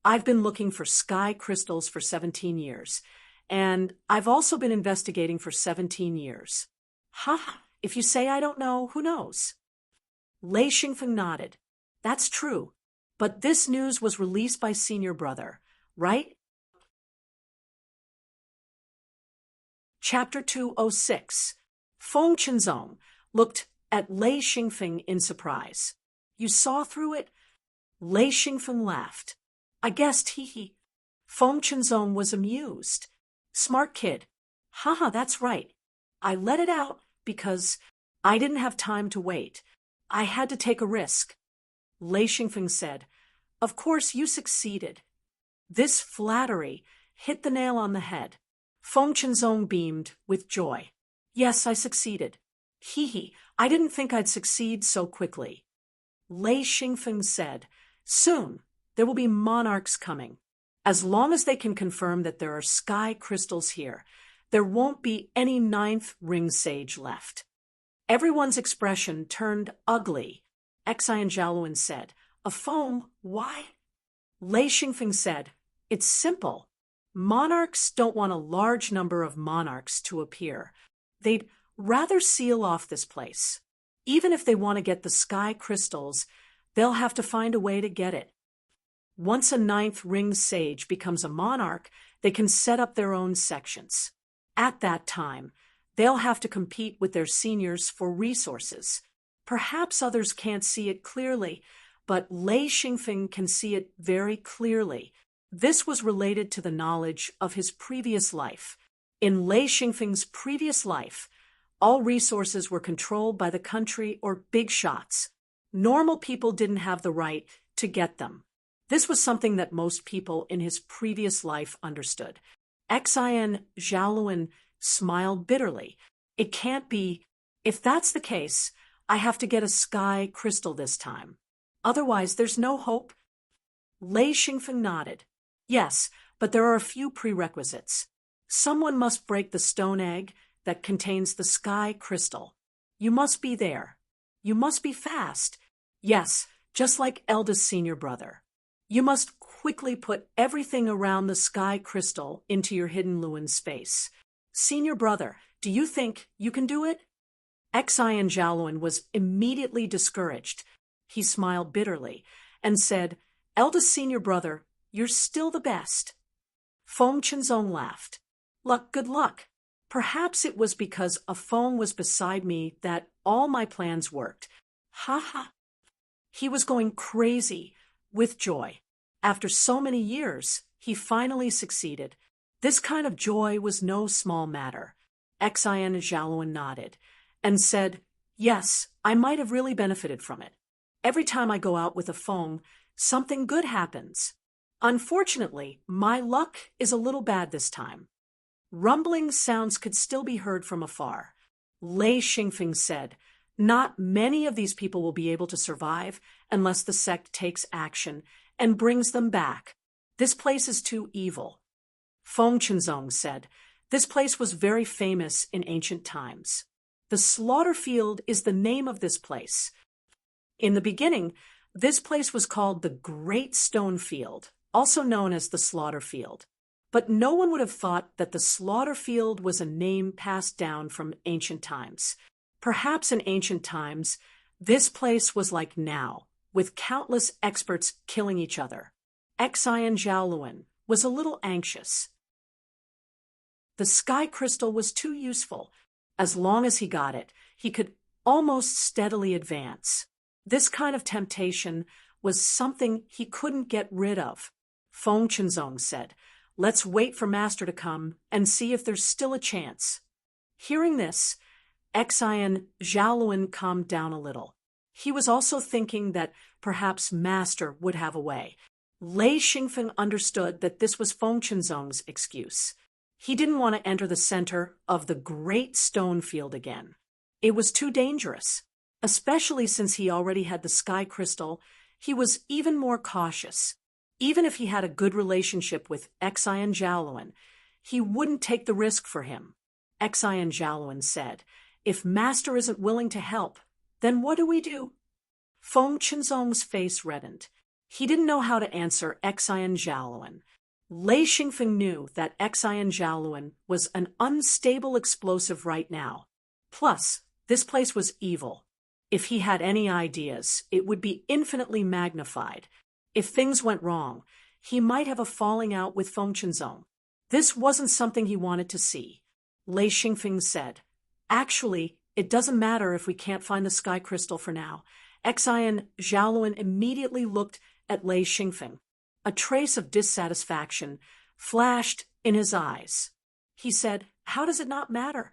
"I've been looking for sky crystals for 17 years, and I've also been investigating for 17 years. Ha! If you say I don't know, who knows?" Lei Xingfeng nodded. "That's true, but this news was released by senior brother, right?" Chapter 206. Feng Qinzong looked at Lei Xingfeng in surprise. "You saw through it?" Lei Xingfeng laughed. "I guessed, hee." Feng Qinzong was amused. "Smart kid. Haha, that's right. I let it out because I didn't have time to wait. I had to take a risk." Lei Xingfeng said, "Of course you succeeded." This flattery hit the nail on the head. Feng Qinzong beamed with joy. "Yes, I succeeded. Hee, I didn't think I'd succeed so quickly." Lei Xingfeng said, "Soon there will be monarchs coming. As long as they can confirm that there are sky crystals here, there won't be any 9th ring sage left." Everyone's expression turned ugly. Xian Zhaoluan said, "A foam? Why?" Lei Xingfeng said, "It's simple. Monarchs don't want a large number of monarchs to appear. They'd rather seal off this place. Even if they want to get the sky crystals, they'll have to find a way to get it. Once a 9th ring sage becomes a monarch, they can set up their own sections. At that time, they'll have to compete with their seniors for resources. Perhaps others can't see it clearly, but Lei Xingfeng can see it very clearly. This was related to the knowledge of his previous life. In Lei Xingfeng's previous life, all resources were controlled by the country or big shots. Normal people didn't have the right to get them. This was something that most people in his previous life understood. Xian Zhaoluan smiled bitterly. "It can't be. If that's the case, I have to get a sky crystal this time. Otherwise, there's no hope." Lei Xingfeng nodded. "Yes, but there are a few prerequisites. Someone must break the stone egg that contains the sky crystal. You must be there. You must be fast. Yes, just like eldest senior brother. You must quickly put everything around the sky crystal into your hidden Luan space. Senior brother, do you think you can do it?" Xian Zhaoluan was immediately discouraged. He smiled bitterly and said, "Eldest senior brother, you're still the best." Feng Qinzong laughed. "Good luck. Perhaps it was because a Feng was beside me that all my plans worked. Ha ha. He was going crazy with joy. After so many years, he finally succeeded. This kind of joy was no small matter. Xian Zhaoluan nodded and said, "Yes, I might have really benefited from it. Every time I go out with a Feng, something good happens. Unfortunately, my luck is a little bad this time." Rumbling sounds could still be heard from afar. Lei Xingfeng said, "Not many of these people will be able to survive unless the sect takes action and brings them back. This place is too evil." Feng Qinzong said, "This place was very famous in ancient times. The slaughter field is the name of this place. In the beginning, this place was called the Great Stone Field, also known as the Slaughter Field. But no one would have thought that the slaughter field was a name passed down from ancient times. Perhaps in ancient times, this place was like now, with countless experts killing each other." Xian Zhaoluan was a little anxious. The sky crystal was too useful. As long as he got it, he could almost steadily advance. This kind of temptation was something he couldn't get rid of. Feng Qinzong said, "Let's wait for Master to come and see if there's still a chance." Hearing this, Xian Zhaoluan calmed down a little. He was also thinking that perhaps Master would have a way. Lei Xingfeng understood that this was Feng Qinzong's excuse. He didn't want to enter the center of the Great Stone Field again. It was too dangerous. Especially since he already had the sky crystal, he was even more cautious. Even if he had a good relationship with Xian Zhaoluan, he wouldn't take the risk for him. Xian Zhaoluan said, "If Master isn't willing to help, then what do we do?" Feng Qinzong's face reddened. He didn't know how to answer Xian Zhaoluan. Lei Xingfeng knew that Xian Zhaoluan was an unstable explosive right now. Plus, this place was evil. If he had any ideas, it would be infinitely magnified. If things went wrong, he might have a falling out with Feng Qinzong. This wasn't something he wanted to see. Lei Xingfeng said, "Actually, it doesn't matter if we can't find the sky crystal for now." Xian Zhaoluan immediately looked at Lei Xingfeng. A trace of dissatisfaction flashed in his eyes. He said, "How does it not matter?"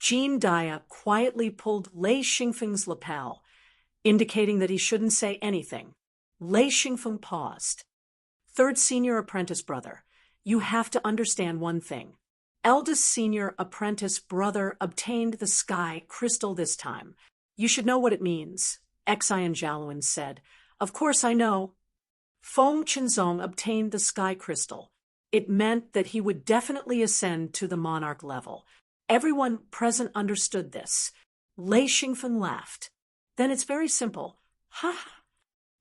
Jean Daya quietly pulled Lei Xingfeng's lapel, indicating that he shouldn't say anything. Lei Xingfeng paused. "Third senior apprentice brother, you have to understand one thing. Eldest senior apprentice brother obtained the sky crystal this time. You should know what it means," Xian Zhaoluan said. "Of course I know." Feng Qinzong obtained the sky crystal. It meant that he would definitely ascend to the monarch level. Everyone present understood this. Lei Xingfeng laughed. "Then it's very simple. Ha ha."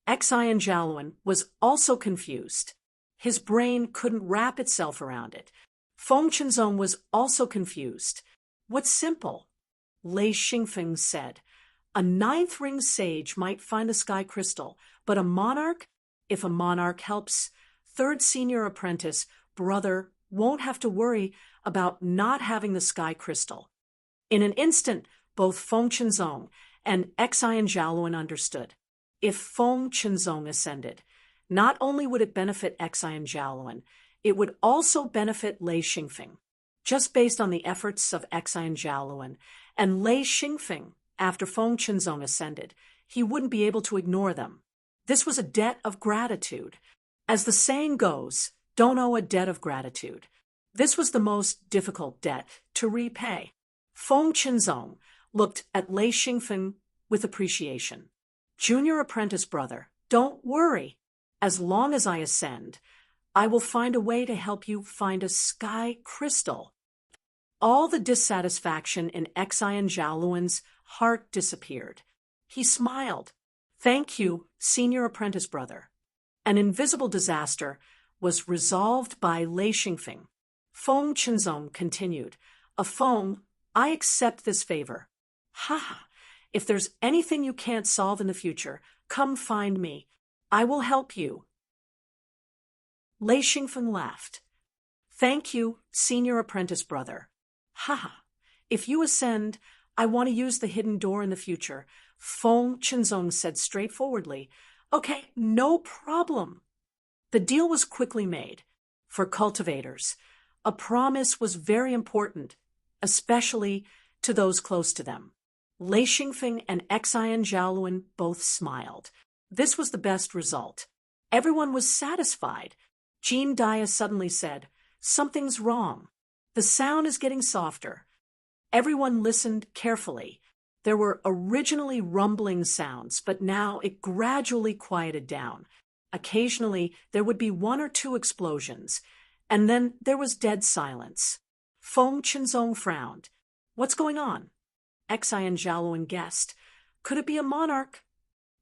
Xian Zhaoluan was also confused. His brain couldn't wrap itself around it. Feng Qinzong was also confused. "What's simple?" Lei Xingfeng said, "A ninth ring sage might find the sky crystal, but a monarch, if a monarch helps, third senior apprentice brother won't have to worry about not having the sky crystal." In an instant, both Feng Qinzong and Xian Zhaoluan understood. If Feng Qinzong ascended, not only would it benefit Xian Zhaoluan, it would also benefit Lei Xingfeng. Just based on the efforts of Xian Zhaoluan and Lei Xingfeng after Feng Qinzong ascended, he wouldn't be able to ignore them. This was a debt of gratitude. As the saying goes, don't owe a debt of gratitude. This was the most difficult debt to repay. Feng Qinzong looked at Lei Xingfeng with appreciation. "Junior apprentice brother, don't worry. As long as I ascend, I will find a way to help you find a sky crystal." All the dissatisfaction in Xian Zhaoluan's heart disappeared. He smiled. "Thank you, senior apprentice brother." An invisible disaster was resolved by Lei Xingfeng. Feng Qinzong continued, "A Feng, I accept this favor. Ha ha! If there's anything you can't solve in the future, come find me. I will help you." Lei Xingfeng laughed. "Thank you, senior apprentice brother. Ha ha! If you ascend, I want to use the hidden door in the future. Feng Chinzong said straightforwardly. Okay, no problem. The deal was quickly made. For cultivators, a promise was very important, especially to those close to them. Lei Xingfeng and Xian Zhaoluan both smiled. This was the best result. Everyone was satisfied. Jean Dia suddenly said, "Something's wrong. The sound is getting softer." Everyone listened carefully. There were originally rumbling sounds, but now it gradually quieted down. Occasionally, there would be one or two explosions, and then there was dead silence. Feng Chinzong frowned. "What's going on?" Xian Zhaoluan guessed. "Could it be a monarch?"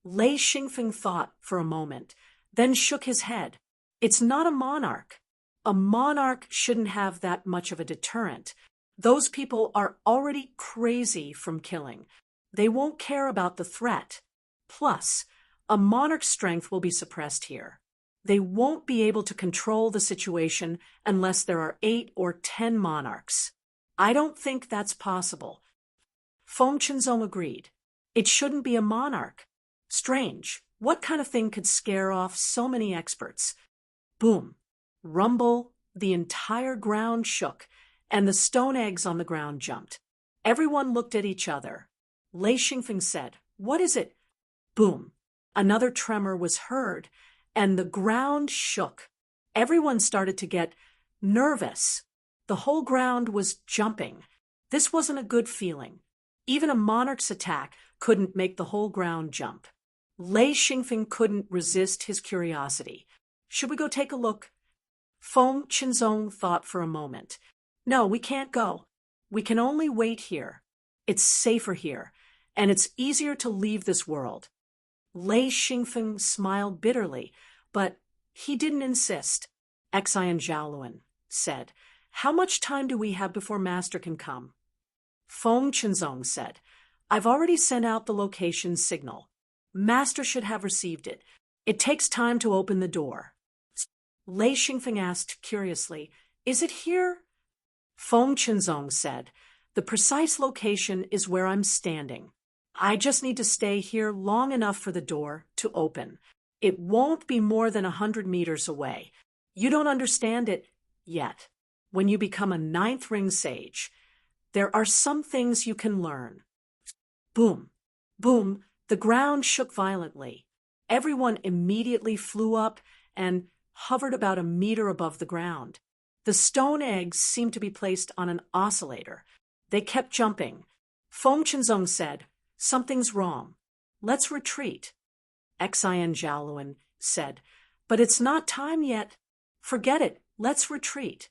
Lei Xingfeng thought for a moment, then shook his head. "It's not a monarch. A monarch shouldn't have that much of a deterrent. Those people are already crazy from killing. They won't care about the threat. Plus, a monarch's strength will be suppressed here. They won't be able to control the situation unless there are 8 or 10 monarchs. I don't think that's possible." Feng Chinzong agreed. It shouldn't be a monarch. Strange. What kind of thing could scare off so many experts? Boom. Rumble. The entire ground shook, and the stone eggs on the ground jumped. Everyone looked at each other. Lei Xingfeng said, "What is it?" Boom. Another tremor was heard, and the ground shook. Everyone started to get nervous. The whole ground was jumping. This wasn't a good feeling. Even a monarch's attack couldn't make the whole ground jump. Lei Xingfeng couldn't resist his curiosity. "Should we go take a look?" Feng Chinzong thought for a moment. "No, we can't go. We can only wait here. It's safer here, and it's easier to leave this world." Lei Xingfeng smiled bitterly, but he didn't insist. Xian Zhaoluan said, "How much time do we have before Master can come?" Feng Chinzong said, "I've already sent out the location signal. Master should have received it. It takes time to open the door." Lei Xingfeng asked curiously, "Is it here?" Feng Chinzong said, "The precise location is where I'm standing. I just need to stay here long enough for the door to open. It won't be more than 100 meters away. You don't understand it yet. When you become a 9th ring sage, there are some things you can learn." Boom. Boom. The ground shook violently. Everyone immediately flew up and hovered about a meter above the ground. The stone eggs seemed to be placed on an oscillator. They kept jumping. Feng Chinzong said, "Something's wrong. Let's retreat." Xian Zhaoluan said, "But it's not time yet. Forget it. Let's retreat."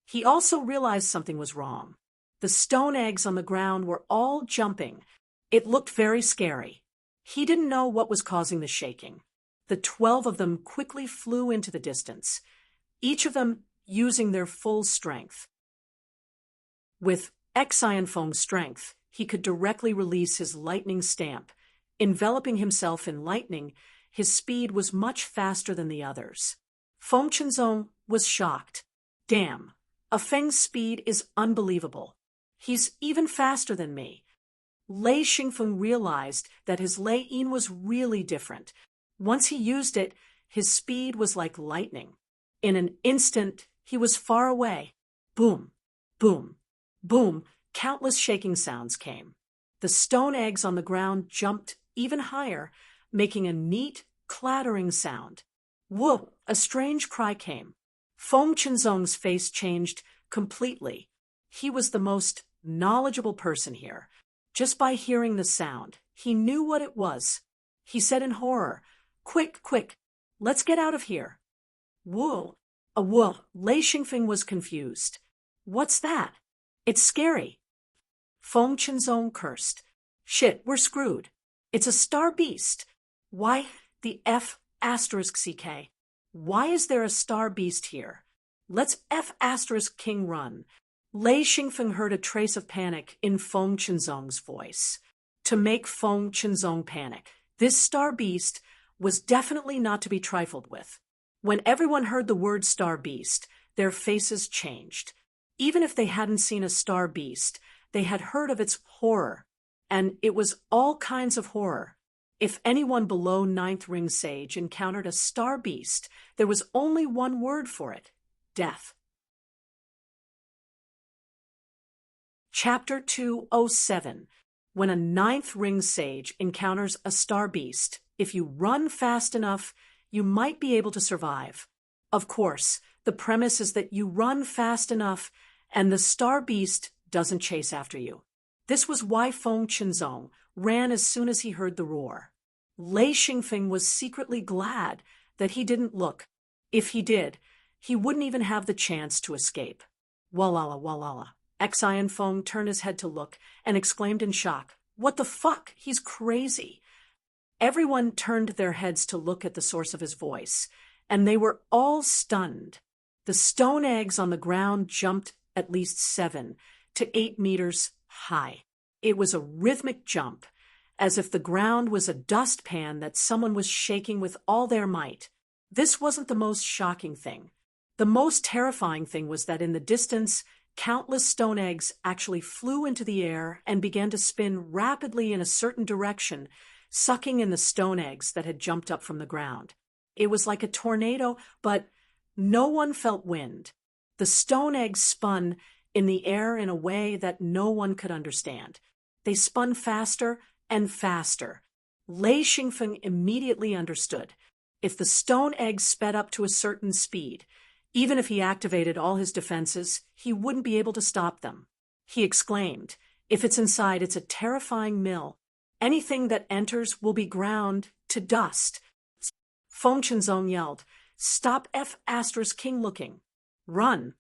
He also realized something was wrong. The stone eggs on the ground were all jumping. It looked very scary. He didn't know what was causing the shaking. The 12 of them quickly flew into the distance, each of them using their full strength. With Xian Feng's strength, he could directly release his lightning stamp. Enveloping himself in lightning, his speed was much faster than the others. Feng Chinzong was shocked. "Damn, a Feng's speed is unbelievable. He's even faster than me." Lei Xingfeng realized that his Lei Yin was really different. Once he used it, his speed was like lightning. In an instant, he was far away. Boom, boom, boom, countless shaking sounds came. The stone eggs on the ground jumped even higher, making a neat, clattering sound. Whoa! A strange cry came. Feng Chinzong's face changed completely. He was the most knowledgeable person here. Just by hearing the sound, he knew what it was. He said in horror, "Quick, quick, let's get out of here." Whoa! A whoa! Lei Xingfeng was confused. "What's that? It's scary." Feng Chinzong cursed. "Shit, we're screwed. It's a star beast. Why the F***CK? Why is there a star beast here? Let's F***King run." Lei Xingfeng heard a trace of panic in Feng Chinzong's voice. To make Feng Chinzong panic, this star beast was definitely not to be trifled with. When everyone heard the word star beast, their faces changed. Even if they hadn't seen a star beast, They had heard of its horror, and it was all kinds of horror. If anyone below ninth ring sage encountered a star beast, there was only one word for it: death. Chapter 207. When a ninth ring sage encounters a star beast, if you run fast enough, you might be able to survive. Of course, the premise is that you run fast enough and the star beast doesn't chase after you. This was why Feng Qinzong ran as soon as he heard the roar. Lei Xingfeng was secretly glad that he didn't look. If he did, he wouldn't even have the chance to escape. Walala, walala. Xian Feng turned his head to look and exclaimed in shock, "What the fuck? He's crazy." Everyone turned their heads to look at the source of his voice, and they were all stunned. The stone eggs on the ground jumped at least 7 to 8 meters high. It was a rhythmic jump, as if the ground was a dustpan that someone was shaking with all their might. This wasn't the most shocking thing. The most terrifying thing was that in the distance, countless stone eggs actually flew into the air and began to spin rapidly in a certain direction, sucking in the stone eggs that had jumped up from the ground. It was like a tornado, but no one felt wind. The stone eggs spun in the air in a way that no one could understand. They spun faster and faster. Lei Xingfeng immediately understood. If the stone eggs sped up to a certain speed, even if he activated all his defenses, he wouldn't be able to stop them. He exclaimed, "If it's inside, it's a terrifying mill. Anything that enters will be ground to dust." Feng Qinzong yelled, "Stop F***king looking. Run."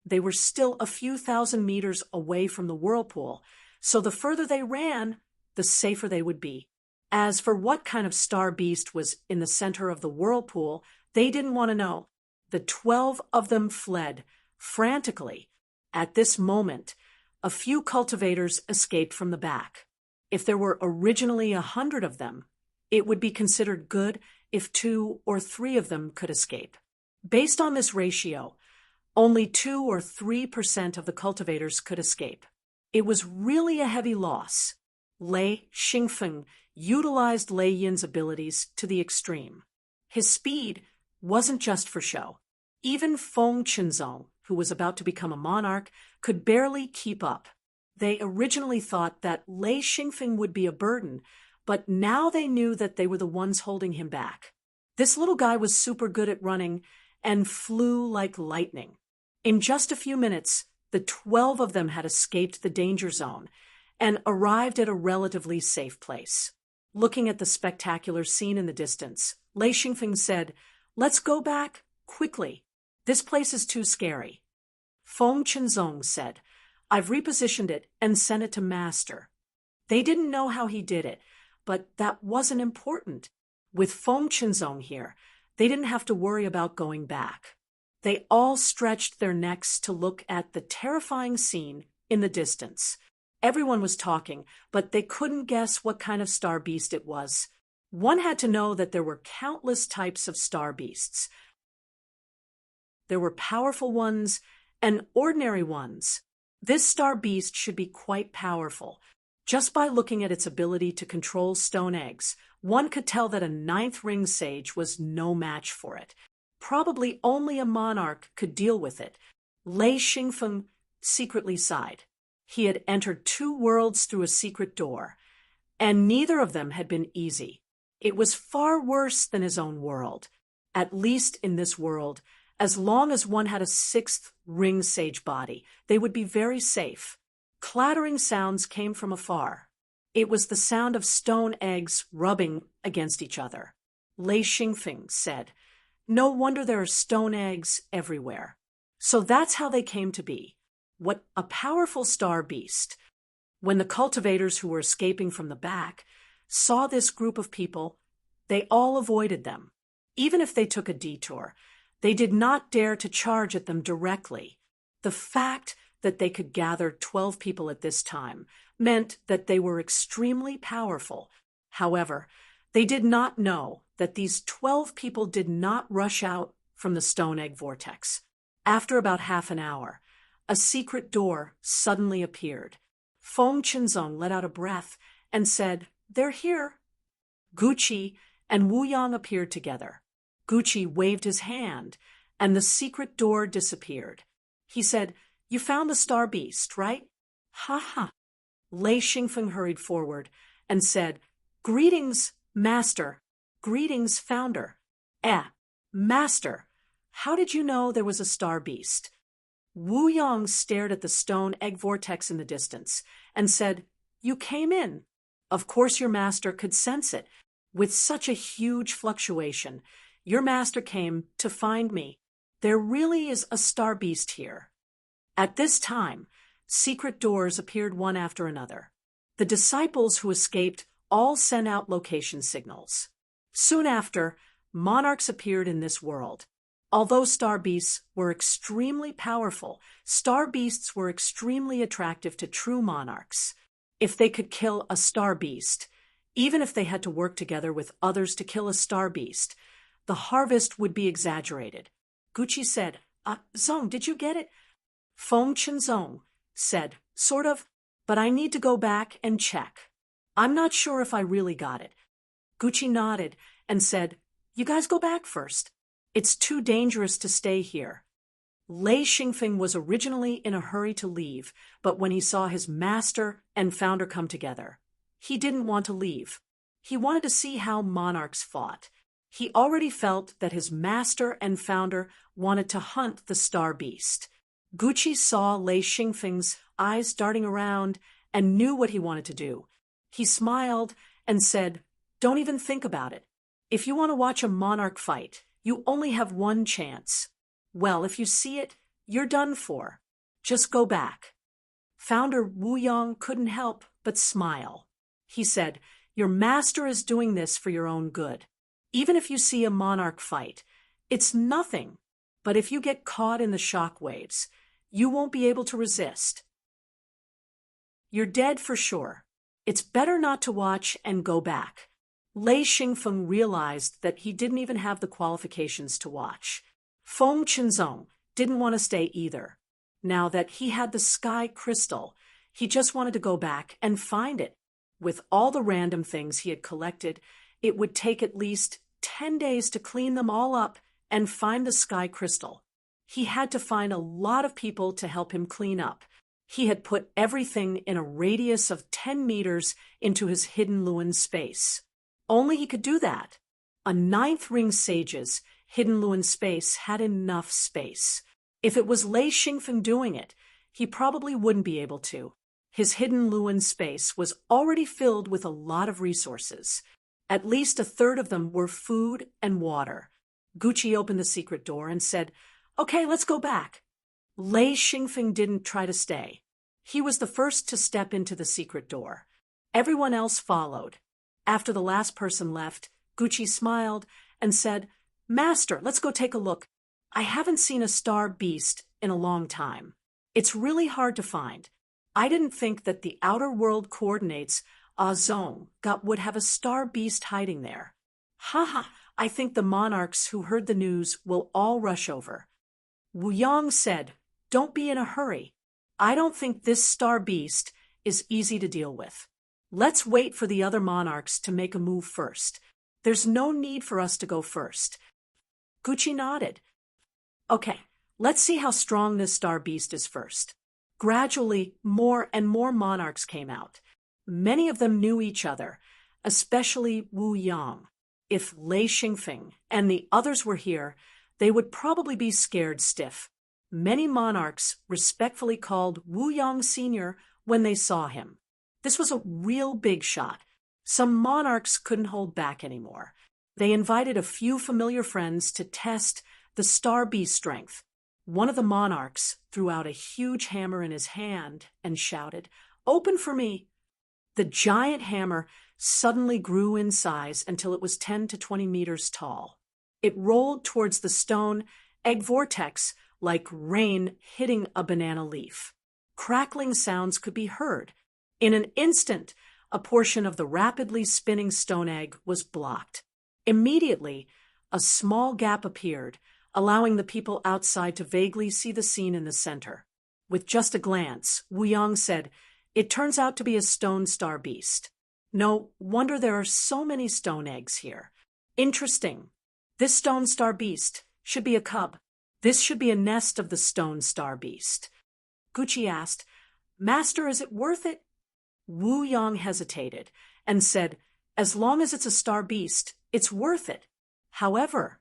They were still a few thousand meters away from the whirlpool, so the further they ran, the safer they would be. As for what kind of star beast was in the center of the whirlpool, they didn't want to know. The 12 of them fled, frantically. At this moment, a few cultivators escaped from the back. If there were originally 100 of them, it would be considered good if 2 or 3 of them could escape. Based on this ratio, only 2 or 3% of the cultivators could escape. It was really a heavy loss. Lei Xingfeng utilized Lei Yin's abilities to the extreme. His speed wasn't just for show. Even Feng Qinzong, who was about to become a monarch, could barely keep up. They originally thought that Lei Xingfeng would be a burden, but now they knew that they were the ones holding him back. This little guy was super good at running and flew like lightning. In just a few minutes, the 12 of them had escaped the danger zone and arrived at a relatively safe place. Looking at the spectacular scene in the distance, Lei Xingfeng said, "Let's go back quickly. This place is too scary." Feng Qinzong said, "I've repositioned it and sent it to Master." They didn't know how he did it, but that wasn't important. With Feng Qinzong here, they didn't have to worry about going back. They all stretched their necks to look at the terrifying scene in the distance. Everyone was talking, but they couldn't guess what kind of star beast it was. One had to know that there were countless types of star beasts. There were powerful ones and ordinary ones. This star beast should be quite powerful. Just by looking at its ability to control stone eggs, one could tell that a ninth ring sage was no match for it. Probably only a monarch could deal with it. Lei Xingfeng secretly sighed. He had entered 2 worlds through a secret door, and neither of them had been easy. It was far worse than his own world. At least in this world, as long as one had a 6th ring sage body, they would be very safe. Clattering sounds came from afar. It was the sound of stone eggs rubbing against each other. Lei Xingfeng said, "No wonder there are stone eggs everywhere." So that's how they came to be. What a powerful star beast. When the cultivators who were escaping from the back saw this group of people, they all avoided them. Even if they took a detour, they did not dare to charge at them directly. The fact that they could gather 12 people at this time meant that they were extremely powerful. However, they did not know that these 12 people did not rush out from the stone egg vortex. After about half an hour, a secret door suddenly appeared. Feng Qinzong let out a breath and said, "They're here." Gucci and Wu Yang appeared together. Gucci waved his hand, and the secret door disappeared. He said, "You found the star beast, right?" "Ha ha." Lei Xingfeng hurried forward and said, "Greetings, Master. Greetings, Founder." Master, how did you know there was a star beast?" Wu Yang stared at the stone egg vortex in the distance and said, "You came in. Of course your master could sense it. With such a huge fluctuation, your master came to find me. There really is a star beast here." At this time, secret doors appeared one after another. The disciples who escaped all sent out location signals. Soon after, monarchs appeared in this world. Although star beasts were extremely powerful, star beasts were extremely attractive to true monarchs. If they could kill a star beast, even if they had to work together with others to kill a star beast, the harvest would be exaggerated. Gucci said, "Zong, did you get it?" Feng Qinzong said, "Sort of, but I need to go back and check. I'm not sure if I really got it." Gucci nodded and said, "You guys go back first. It's too dangerous to stay here." Lei Xingfeng was originally in a hurry to leave, but when he saw his master and founder come together, he didn't want to leave. He wanted to see how monarchs fought. He already felt that his master and founder wanted to hunt the star beast. Gucci saw Lei Xingfeng's eyes darting around and knew what he wanted to do. He smiled and said, "Don't even think about it. If you want to watch a monarch fight, you only have one chance. Well, if you see it, you're done for. Just go back." Founder Wu Yang couldn't help but smile. He said, "Your master is doing this for your own good. Even if you see a monarch fight, it's nothing. But if you get caught in the shock waves, you won't be able to resist. You're dead for sure. It's better not to watch and go back." Lei Xingfeng realized that he didn't even have the qualifications to watch. Feng Qinzong didn't want to stay either. Now that he had the sky crystal, he just wanted to go back and find it. With all the random things he had collected, it would take at least 10 days to clean them all up and find the sky crystal. He had to find a lot of people to help him clean up. He had put everything in a radius of 10 meters into his hidden Luan space. Only he could do that. A ninth ring sage's hidden Luan space had enough space. If it was Lei Xingfeng doing it, he probably wouldn't be able to. His hidden Luan space was already filled with a lot of resources. At least a third of them were food and water. Gucci opened the secret door and said, "Okay, let's go back." Lei Xingfeng didn't try to stay. He was the first to step into the secret door. Everyone else followed. After the last person left, Gucci smiled and said, "Master, let's go take a look. I haven't seen a star beast in a long time. It's really hard to find. I didn't think that the outer world coordinates Zong would have a star beast hiding there. Haha, I think the monarchs who heard the news will all rush over." Wu Yang said, "Don't be in a hurry. I don't think this star beast is easy to deal with. Let's wait for the other monarchs to make a move first. There's no need for us to go first." Gucci nodded. "Okay, let's see how strong this star beast is first." Gradually, more and more monarchs came out. Many of them knew each other, especially Wu Yang. If Lei Xingfeng and the others were here, they would probably be scared stiff. Many monarchs respectfully called Wu Yang Sr. when they saw him. This was a real big shot. Some monarchs couldn't hold back anymore. They invited a few familiar friends to test the star beast strength. One of the monarchs threw out a huge hammer in his hand and shouted, "Open for me." The giant hammer suddenly grew in size until it was 10 to 20 meters tall. It rolled towards the stone egg vortex like rain hitting a banana leaf. Crackling sounds could be heard. In an instant, a portion of the rapidly spinning stone egg was blocked. Immediately, a small gap appeared, allowing the people outside to vaguely see the scene in the center. With just a glance, Wu Yang said, It turns out to be a stone star beast. No wonder there are so many stone eggs here. Interesting. This stone star beast should be a cub. This should be a nest of the stone star beast. Gucci asked, Master, is it worth it? Wu Yang hesitated and said, As long as it's a star beast, it's worth it. However,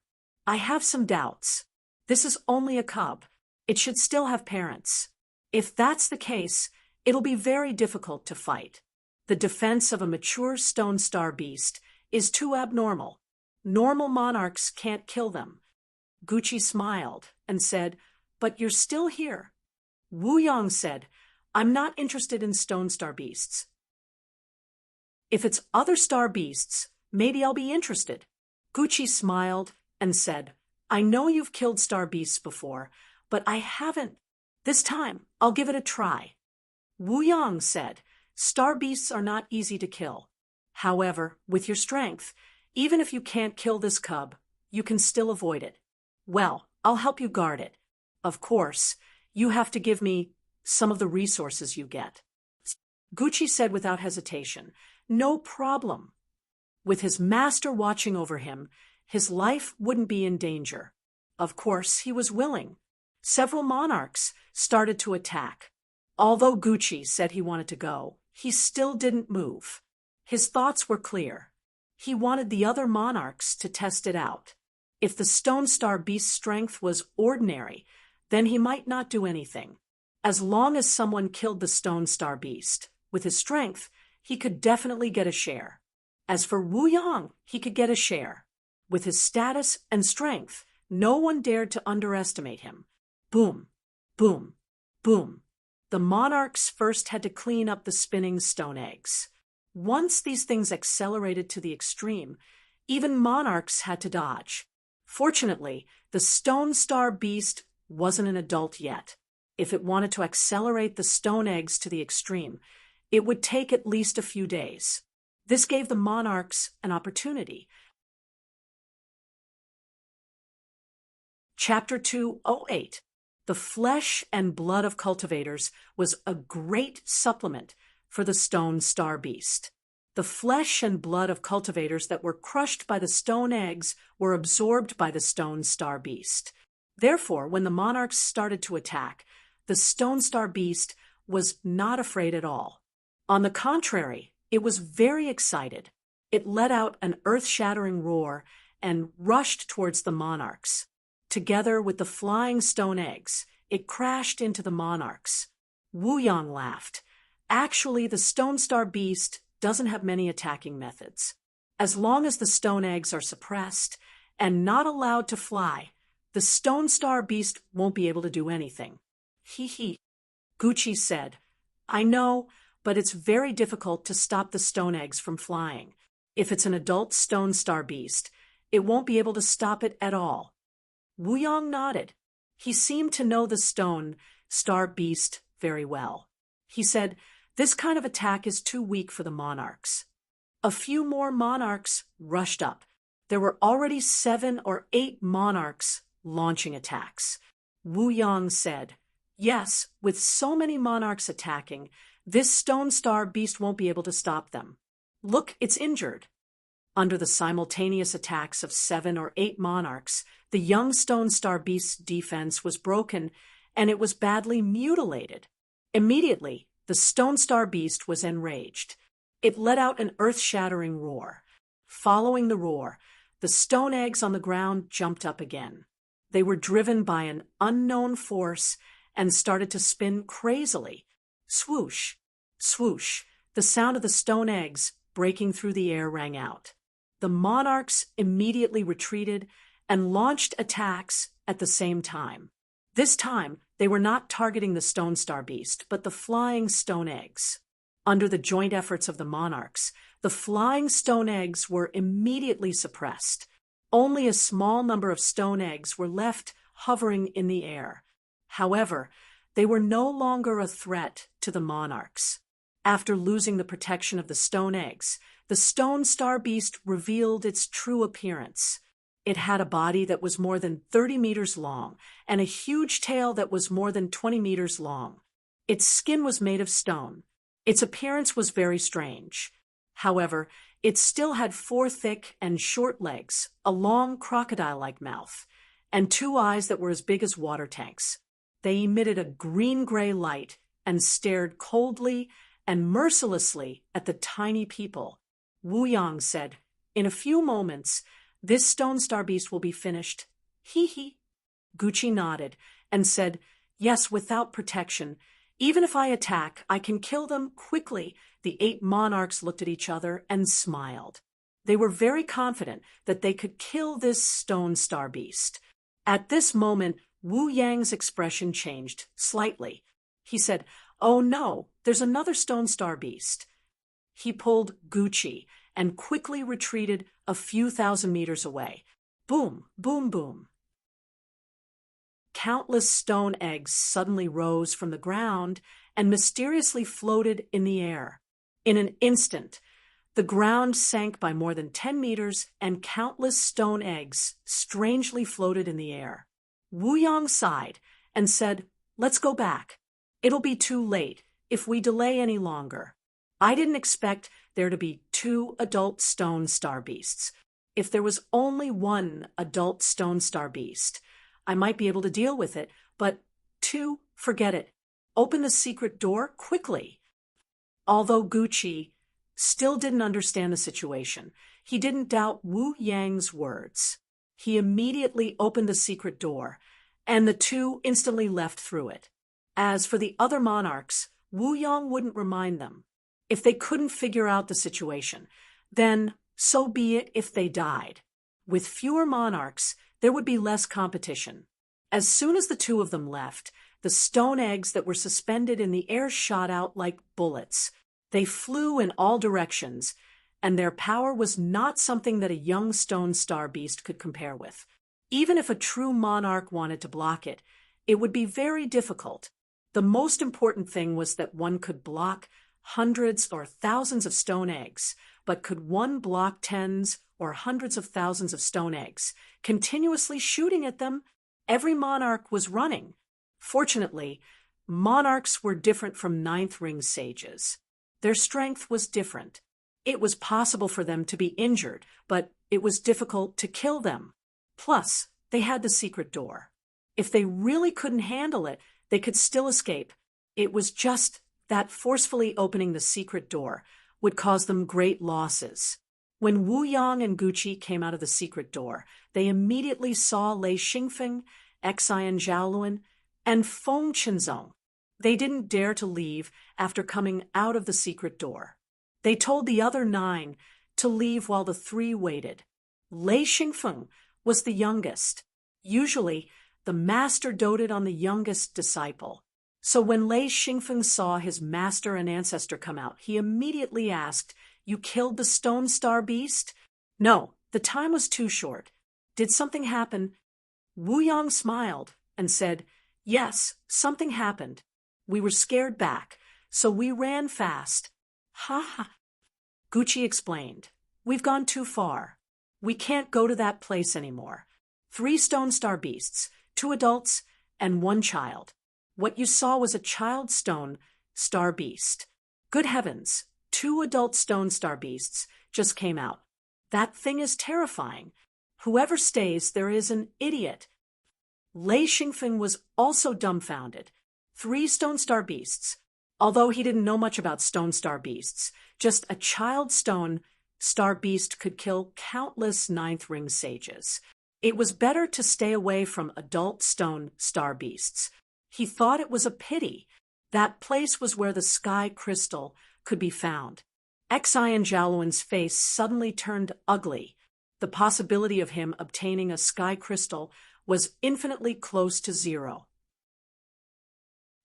I have some doubts. This is only a cub. It should still have parents. If that's the case, it'll be very difficult to fight. The defense of a mature stone star beast is too abnormal. Normal monarchs can't kill them. Gucci smiled and said, But you're still here. Wu Yang said, I'm not interested in stone star beasts. If it's other star beasts, maybe I'll be interested. Gucci smiled and said, I know you've killed star beasts before, but I haven't. This time, I'll give it a try. Wu Yang said, Star beasts are not easy to kill. However, with your strength, even if you can't kill this cub, you can still avoid it. Well, I'll help you guard it. Of course, you have to give me some of the resources you get. Gucci said without hesitation, No problem. With his master watching over him, his life wouldn't be in danger. Of course, he was willing. Several monarchs started to attack. Although Gucci said he wanted to go, he still didn't move. His thoughts were clear. He wanted the other monarchs to test it out. If the stone star beast's strength was ordinary, then he might not do anything. As long as someone killed the stone star beast, with his strength, he could definitely get a share. As for Wu Yang, he could get a share. With his status and strength, no one dared to underestimate him. Boom, boom, boom. The monarchs first had to clean up the spinning stone eggs. Once these things accelerated to the extreme, even monarchs had to dodge. Fortunately, the stone star beast wasn't an adult yet. If it wanted to accelerate the stone eggs to the extreme, it would take at least a few days. This gave the monarchs an opportunity. Chapter 208. The flesh and blood of cultivators was a great supplement for the stone star beast. The flesh and blood of cultivators that were crushed by the stone eggs were absorbed by the stone star beast. Therefore, when the monarchs started to attack, the stone star beast was not afraid at all. On the contrary, it was very excited. It let out an earth-shattering roar and rushed towards the monarchs. Together with the flying stone eggs, it crashed into the monarchs. Wu Yang laughed. Actually, the stone star beast doesn't have many attacking methods. As long as the stone eggs are suppressed and not allowed to fly, the stone star beast won't be able to do anything. Hee hee. Gucci said, I know, but it's very difficult to stop the stone eggs from flying. If it's an adult stone star beast, it won't be able to stop it at all. Wu Yang nodded. He seemed to know the stone star beast very well. He said, This kind of attack is too weak for the monarchs. A few more monarchs rushed up. There were already 7 or 8 monarchs launching attacks. Wu Yang said, Yes, with so many monarchs attacking, this stone star beast won't be able to stop them. Look, it's injured. Under the simultaneous attacks of 7 or 8 monarchs, the young stone star beast's defense was broken, and it was badly mutilated. Immediately, the stone star beast was enraged. It let out an earth-shattering roar. Following the roar, the stone eggs on the ground jumped up again. They were driven by an unknown force and started to spin crazily. Swoosh, swoosh, the sound of the stone eggs breaking through the air rang out. The monarchs immediately retreated and launched attacks at the same time. This time, they were not targeting the stone star beast, but the flying stone eggs. Under the joint efforts of the monarchs, the flying stone eggs were immediately suppressed. Only a small number of stone eggs were left hovering in the air. However, they were no longer a threat to the monarchs. After losing the protection of the stone eggs, the stone star beast revealed its true appearance. It had a body that was more than 30 meters long and a huge tail that was more than 20 meters long. Its skin was made of stone. Its appearance was very strange. However, it still had 4 thick and short legs, a long crocodile-like mouth, and 2 eyes that were as big as water tanks. They emitted a green-gray light and stared coldly and mercilessly at the tiny people. Wu Yang said, "In a few moments, this stone star beast will be finished." Hee hee. Gucci nodded and said, "Yes, without protection. Even if I attack, I can kill them quickly." The 8 monarchs looked at each other and smiled. They were very confident that they could kill this stone star beast. At this moment, Wu Yang's expression changed slightly. He said, "Oh no, there's another stone star beast." He pulled Gucci and quickly retreated a few thousand meters away. Boom, boom, boom. Countless stone eggs suddenly rose from the ground and mysteriously floated in the air. In an instant, the ground sank by more than 10 meters and countless stone eggs strangely floated in the air. Wu Yang sighed and said, "Let's go back. It'll be too late if we delay any longer. I didn't expect there to be 2 adult stone star beasts. If there was only 1 adult stone star beast, I might be able to deal with it, but 2, forget it. Open the secret door quickly." Although Gucci still didn't understand the situation, he didn't doubt Wu Yang's words. He immediately opened the secret door, and the 2 instantly left through it. As for the other monarchs, Wu Yang wouldn't remind them. If they couldn't figure out the situation, then so be it if they died. With fewer monarchs, there would be less competition. As soon as the 2 of them left, the stone eggs that were suspended in the air shot out like bullets. They flew in all directions, and their power was not something that a young stone star beast could compare with. Even if a true monarch wanted to block it, it would be very difficult. The most important thing was that one could block hundreds or thousands of stone eggs, but could one block tens or hundreds of thousands of stone eggs, continuously shooting at them? Every monarch was running. Fortunately, monarchs were different from ninth ring sages. Their strength was different. It was possible for them to be injured, but it was difficult to kill them. Plus, they had the secret door. If they really couldn't handle it, they could still escape. It was just that forcefully opening the secret door would cause them great losses. When Wu Yang and Gucci came out of the secret door, they immediately saw Lei Xingfeng, Xian Zhaoluan, and Feng Qinzong. They didn't dare to leave after coming out of the secret door. They told the other 9 to leave while the 3 waited. Lei Xingfeng was the youngest. Usually, the master doted on the youngest disciple. So when Lei Xingfeng saw his master and ancestor come out, he immediately asked, "You killed the stone star beast?" "No, the time was too short." "Did something happen?" Wu Yang smiled and said, "Yes, something happened. We were scared back, so we ran fast." "Ha ha." Gucci explained, "We've gone too far. We can't go to that place anymore. 3 stone star beasts, 2 adults, and 1 child. What you saw was a child stone star beast. Good heavens, 2 adult stone star beasts just came out. That thing is terrifying. Whoever stays, there is an idiot." Lei Xingfeng was also dumbfounded. 3 stone star beasts. Although he didn't know much about stone star beasts, just a child stone star beast could kill countless ninth ring sages. It was better to stay away from adult stone star beasts. He thought it was a pity. That place was where the sky crystal could be found. Xian Zhaoluan's face suddenly turned ugly. The possibility of him obtaining a sky crystal was infinitely close to 0.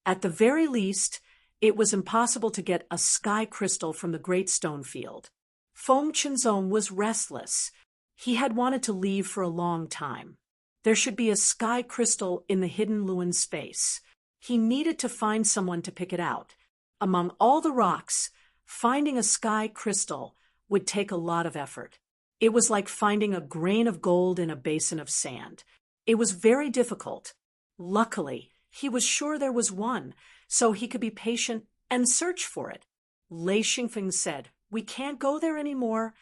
At the very least, it was impossible to get a sky crystal from the Great Stone Field. Feng Qinzong was restless. He had wanted to leave for a long time. There should be a sky crystal in the hidden Luan space. He needed to find someone to pick it out. Among all the rocks, finding a sky crystal would take a lot of effort. It was like finding a grain of gold in a basin of sand. It was very difficult. Luckily, he was sure there was one, so he could be patient and search for it. Lei Xingfeng said, "We can't go there anymore."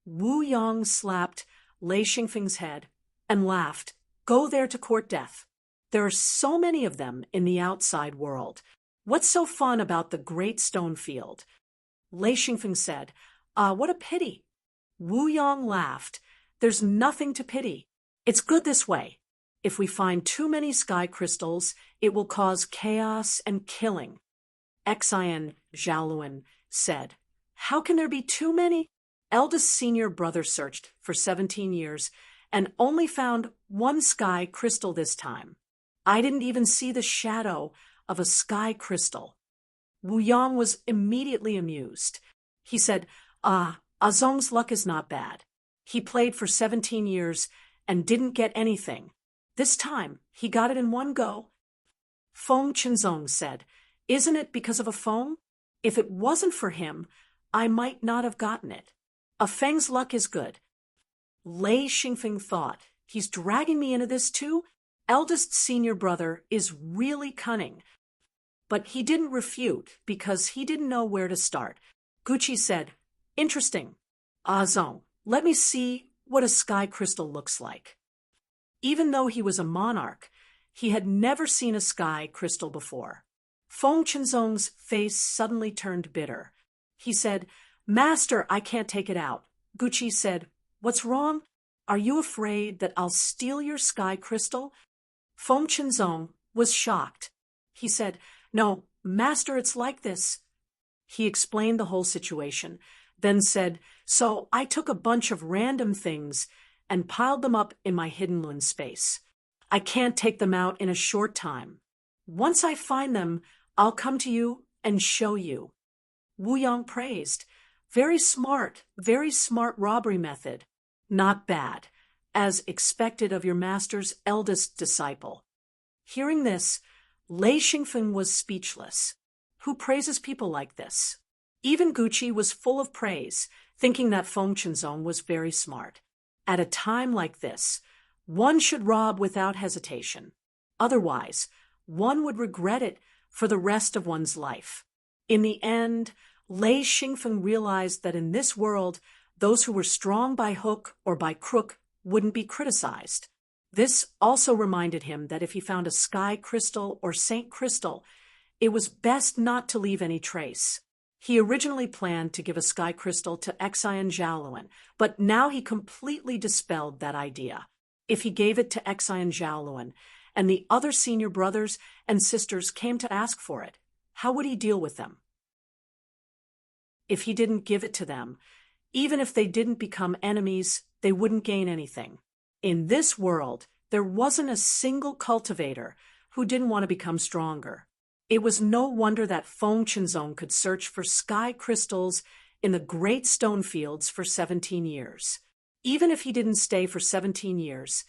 Wu Yong slapped Lei Xingfeng's head and laughed. "Go there to court death. There are so many of them in the outside world. What's so fun about the great stone field?" Lei Xingfeng said, "What a pity." Wu Yong laughed. "There's nothing to pity. It's good this way. If we find too many sky crystals, it will cause chaos and killing." Xian Zhaoluan said, "How can there be too many?" Eldest senior brother searched for 17 years and only found one sky crystal this time. "I didn't even see the shadow of a sky crystal." Wu Yong was immediately amused. He said, Azong's luck is not bad. He played for 17 years and didn't get anything. This time, he got it in one go." Feng Qinzong said, "Isn't it because of a Feng? If it wasn't for him, I might not have gotten it. A Feng's luck is good." Lei Xingfeng thought, "He's dragging me into this too? Eldest senior brother is really cunning." But he didn't refute because he didn't know where to start. Gucci said, "Interesting. Zong, let me see what a sky crystal looks like." Even though he was a monarch, he had never seen a sky crystal before. Feng Qinzong's face suddenly turned bitter. He said, "Master, I can't take it out." Gucci said, "What's wrong? Are you afraid that I'll steal your sky crystal?" Feng Qinzong was shocked. He said, "No, master, it's like this." He explained the whole situation, then said, "So I took a bunch of random things and piled them up in my hidden Lun space. I can't take them out in a short time. Once I find them, I'll come to you and show you." Wu Yong praised, very smart robbery method. Not bad, as expected of your master's eldest disciple." Hearing this, Lei Xingfeng was speechless. Who praises people like this? Even Gucci was full of praise, thinking that Feng Qinzong was very smart. At a time like this, one should rob without hesitation. Otherwise, one would regret it for the rest of one's life. In the end, Lei Xingfeng realized that in this world, those who were strong by hook or by crook wouldn't be criticized. This also reminded him that if he found a sky crystal or Saint Crystal, it was best not to leave any trace. He originally planned to give a sky crystal to Xian Zhaoluan, but now he completely dispelled that idea. If he gave it to Xian Zhaoluan, and the other senior brothers and sisters came to ask for it, how would he deal with them? If he didn't give it to them, even if they didn't become enemies, they wouldn't gain anything. In this world, there wasn't a single cultivator who didn't want to become stronger. It was no wonder that Feng Qinzong could search for sky crystals in the great stone fields for 17 years. Even if he didn't stay for 17 years,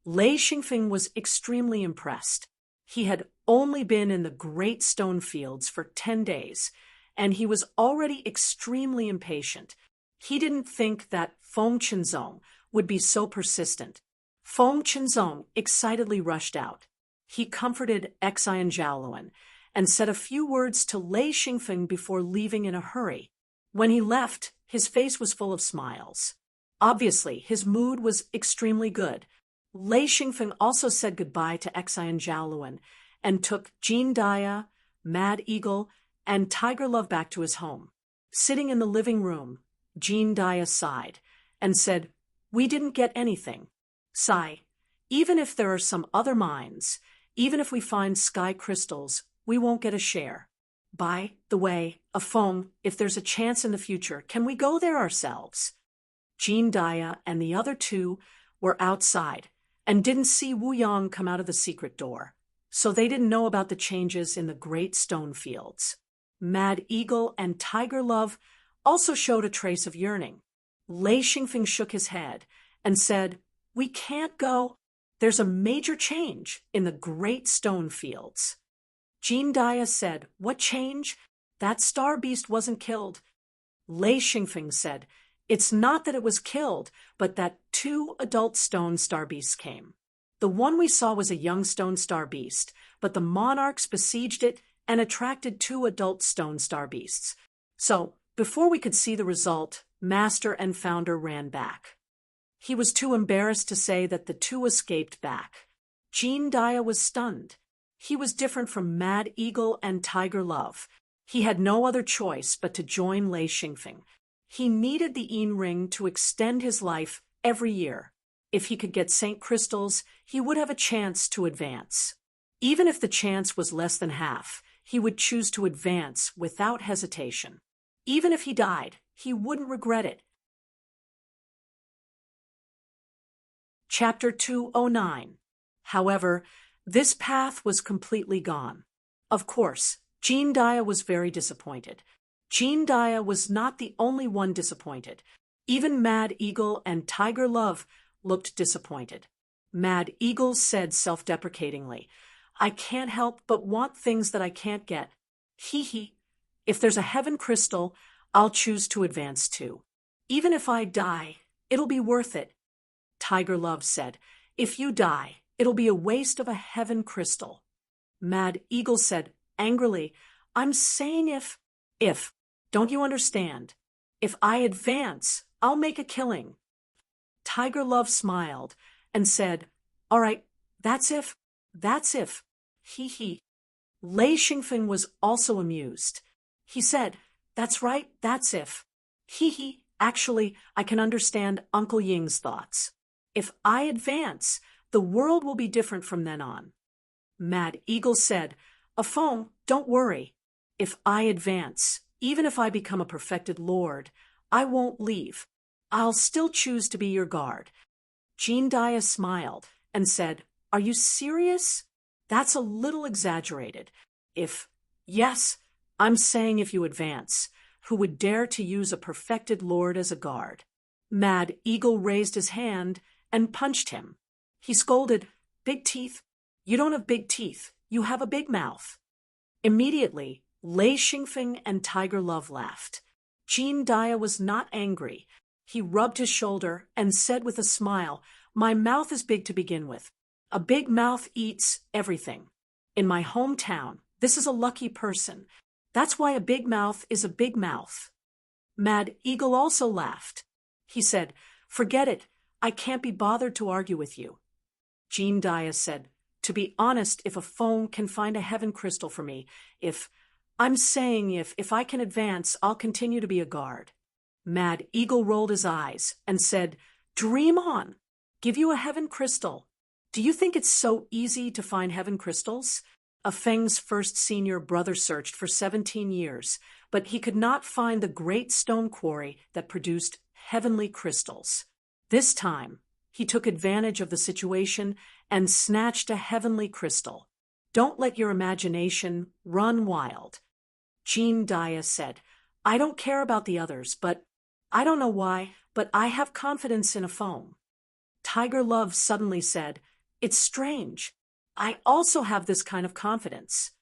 Lei Xingfeng was extremely impressed. He had only been in the great stone fields for 10 days, and he was already extremely impatient. He didn't think that Feng Qinzong would be so persistent. Feng Qinzong excitedly rushed out. He comforted Xian Zhaoluan and said a few words to Lei Xingfeng before leaving in a hurry. When he left, his face was full of smiles. Obviously, his mood was extremely good. Lei Xingfeng also said goodbye to Xian Zhaoluan and took Jean Daya, Mad Eagle, and Tiger Love back to his home. Sitting in the living room, Jean Daya sighed and said, "We didn't get anything." Sigh, even if there are some other mines, even if we find sky crystals, we won't get a share. By the way, Feng, if there's a chance in the future, can we go there ourselves? Jean Daya and the other two were outside and didn't see Wu Yong come out of the secret door, so they didn't know about the changes in the great stone fields. Mad Eagle and Tiger Love also showed a trace of yearning. Lei Xingfeng shook his head and said, "We can't go. There's a major change in the great stone fields." Jean Daya said, "What change? That star beast wasn't killed." Lei Xingfeng said, "It's not that it was killed, but that 2 adult stone star beasts came. The one we saw was a young stone star beast, but the monarchs besieged it and attracted 2 adult stone star beasts. So, before we could see the result, Master and Founder ran back. He was too embarrassed to say that the two escaped back. Gene Daya was stunned. He was different from Mad Eagle and Tiger Love. He had no other choice but to join Lei Xingfeng. He needed the Yin Ring to extend his life every year. If he could get Saint Crystals, he would have a chance to advance. Even if the chance was less than half, he would choose to advance without hesitation. Even if he died, he wouldn't regret it. Chapter 209. However, this path was completely gone. Of course, Gene Daya was very disappointed. Gene Daya was not the only one disappointed. Even Mad Eagle and Tiger Love looked disappointed. Mad Eagle said self-deprecatingly, "I can't help but want things that I can't get. Hee hee. If there's a heaven crystal, I'll choose to advance too. Even if I die, it'll be worth it." Tiger Love said, "If you die, it'll be a waste of a heaven crystal." Mad Eagle said angrily, "I'm saying if, don't you understand? If I advance, I'll make a killing." Tiger Love smiled and said, "All right, that's if. Hee hee." Lei Xingfeng was also amused. He said, "That's right, that's if. Hee hee. Actually, I can understand Uncle Ying's thoughts. If I advance, the world will be different from then on." Mad Eagle said, "Afong, don't worry. If I advance, even if I become a perfected lord, I won't leave. I'll still choose to be your guard." Gene Daya smiled and said, "Are you serious? That's a little exaggerated. Yes, I'm saying if you advance, who would dare to use a perfected lord as a guard?" Mad Eagle raised his hand and punched him. He scolded, "Big teeth? You don't have big teeth. You have a big mouth." Immediately, Lei Xingfeng and Tiger Love laughed. Gene Daya was not angry. He rubbed his shoulder and said with a smile, "My mouth is big to begin with. A big mouth eats everything. In my hometown, this is a lucky person. That's why a big mouth is a big mouth." Mad Eagle also laughed. He said, "Forget it. I can't be bothered to argue with you." Gene Daya said, "To be honest, if a phone can find a heaven crystal for me, if I can advance, I'll continue to be a guard." Mad Eagle rolled his eyes and said, "Dream on. Give you a heaven crystal. Do you think it's so easy to find heaven crystals?" A Feng's first senior brother searched for 17 years, but he could not find the great stone quarry that produced heavenly crystals. This time, he took advantage of the situation and snatched a heavenly crystal. "Don't let your imagination run wild." Gene Daya said, "I don't care about the others, but I don't know why, but I have confidence in a phone." Tiger Love suddenly said, "It's strange. I also have this kind of confidence."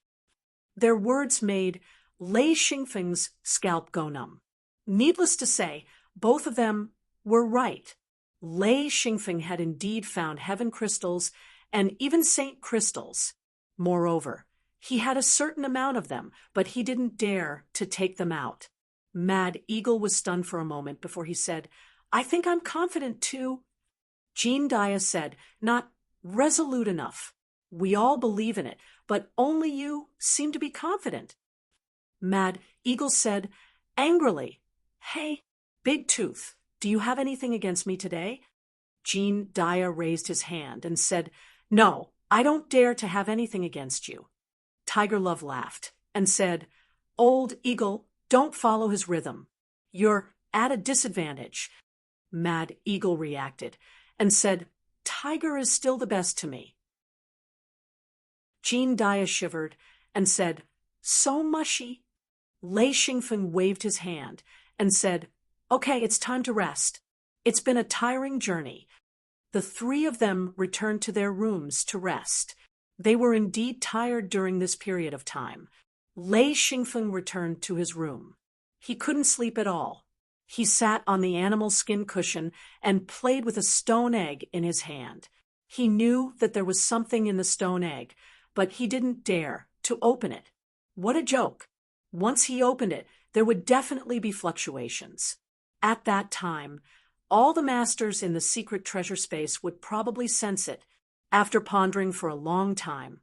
Their words made Lei Xingfeng's scalp go numb. Needless to say, both of them were right. Lei Xingfeng had indeed found heaven crystals and even saint crystals. Moreover, he had a certain amount of them, but he didn't dare to take them out. Mad Eagle was stunned for a moment before he said, "I think I'm confident too." Gene Daya said, "Not resolute enough. We all believe in it, but only you seem to be confident." Mad Eagle said angrily, "Hey, Big Tooth, do you have anything against me today?" Gene Daya raised his hand and said, "No, I don't dare to have anything against you." Tiger Love laughed and said, "Old Eagle, don't follow his rhythm. You're at a disadvantage." Mad Eagle reacted and said, "Tiger is still the best to me." Gene Daya shivered and said, "So mushy." Lei Xingfeng waved his hand and said, "Okay, it's time to rest. It's been a tiring journey." The three of them returned to their rooms to rest. They were indeed tired during this period of time. Lei Xingfeng returned to his room. He couldn't sleep at all. He sat on the animal skin cushion and played with a stone egg in his hand. He knew that there was something in the stone egg, but he didn't dare to open it. What a joke! Once he opened it, there would definitely be fluctuations. At that time, all the masters in the secret treasure space would probably sense it. After pondering for a long time,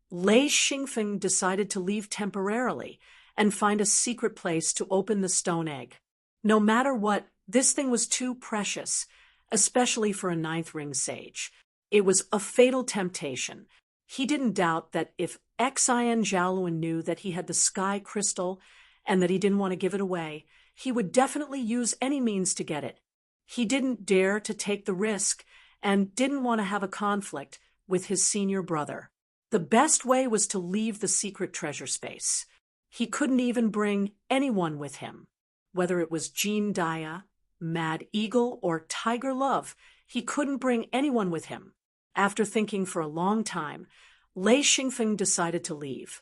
Lei Xingfeng decided to leave temporarily and find a secret place to open the stone egg. No matter what, this thing was too precious, especially for a ninth ring sage. It was a fatal temptation. He didn't doubt that if Xian Zhaoluan knew that he had the sky crystal and that he didn't want to give it away, he would definitely use any means to get it. He didn't dare to take the risk and didn't want to have a conflict with his senior brother. The best way was to leave the secret treasure space. He couldn't even bring anyone with him. Whether it was Jean Daya, Mad Eagle, or Tiger Love, he couldn't bring anyone with him. After thinking for a long time, Lei Xingfeng decided to leave.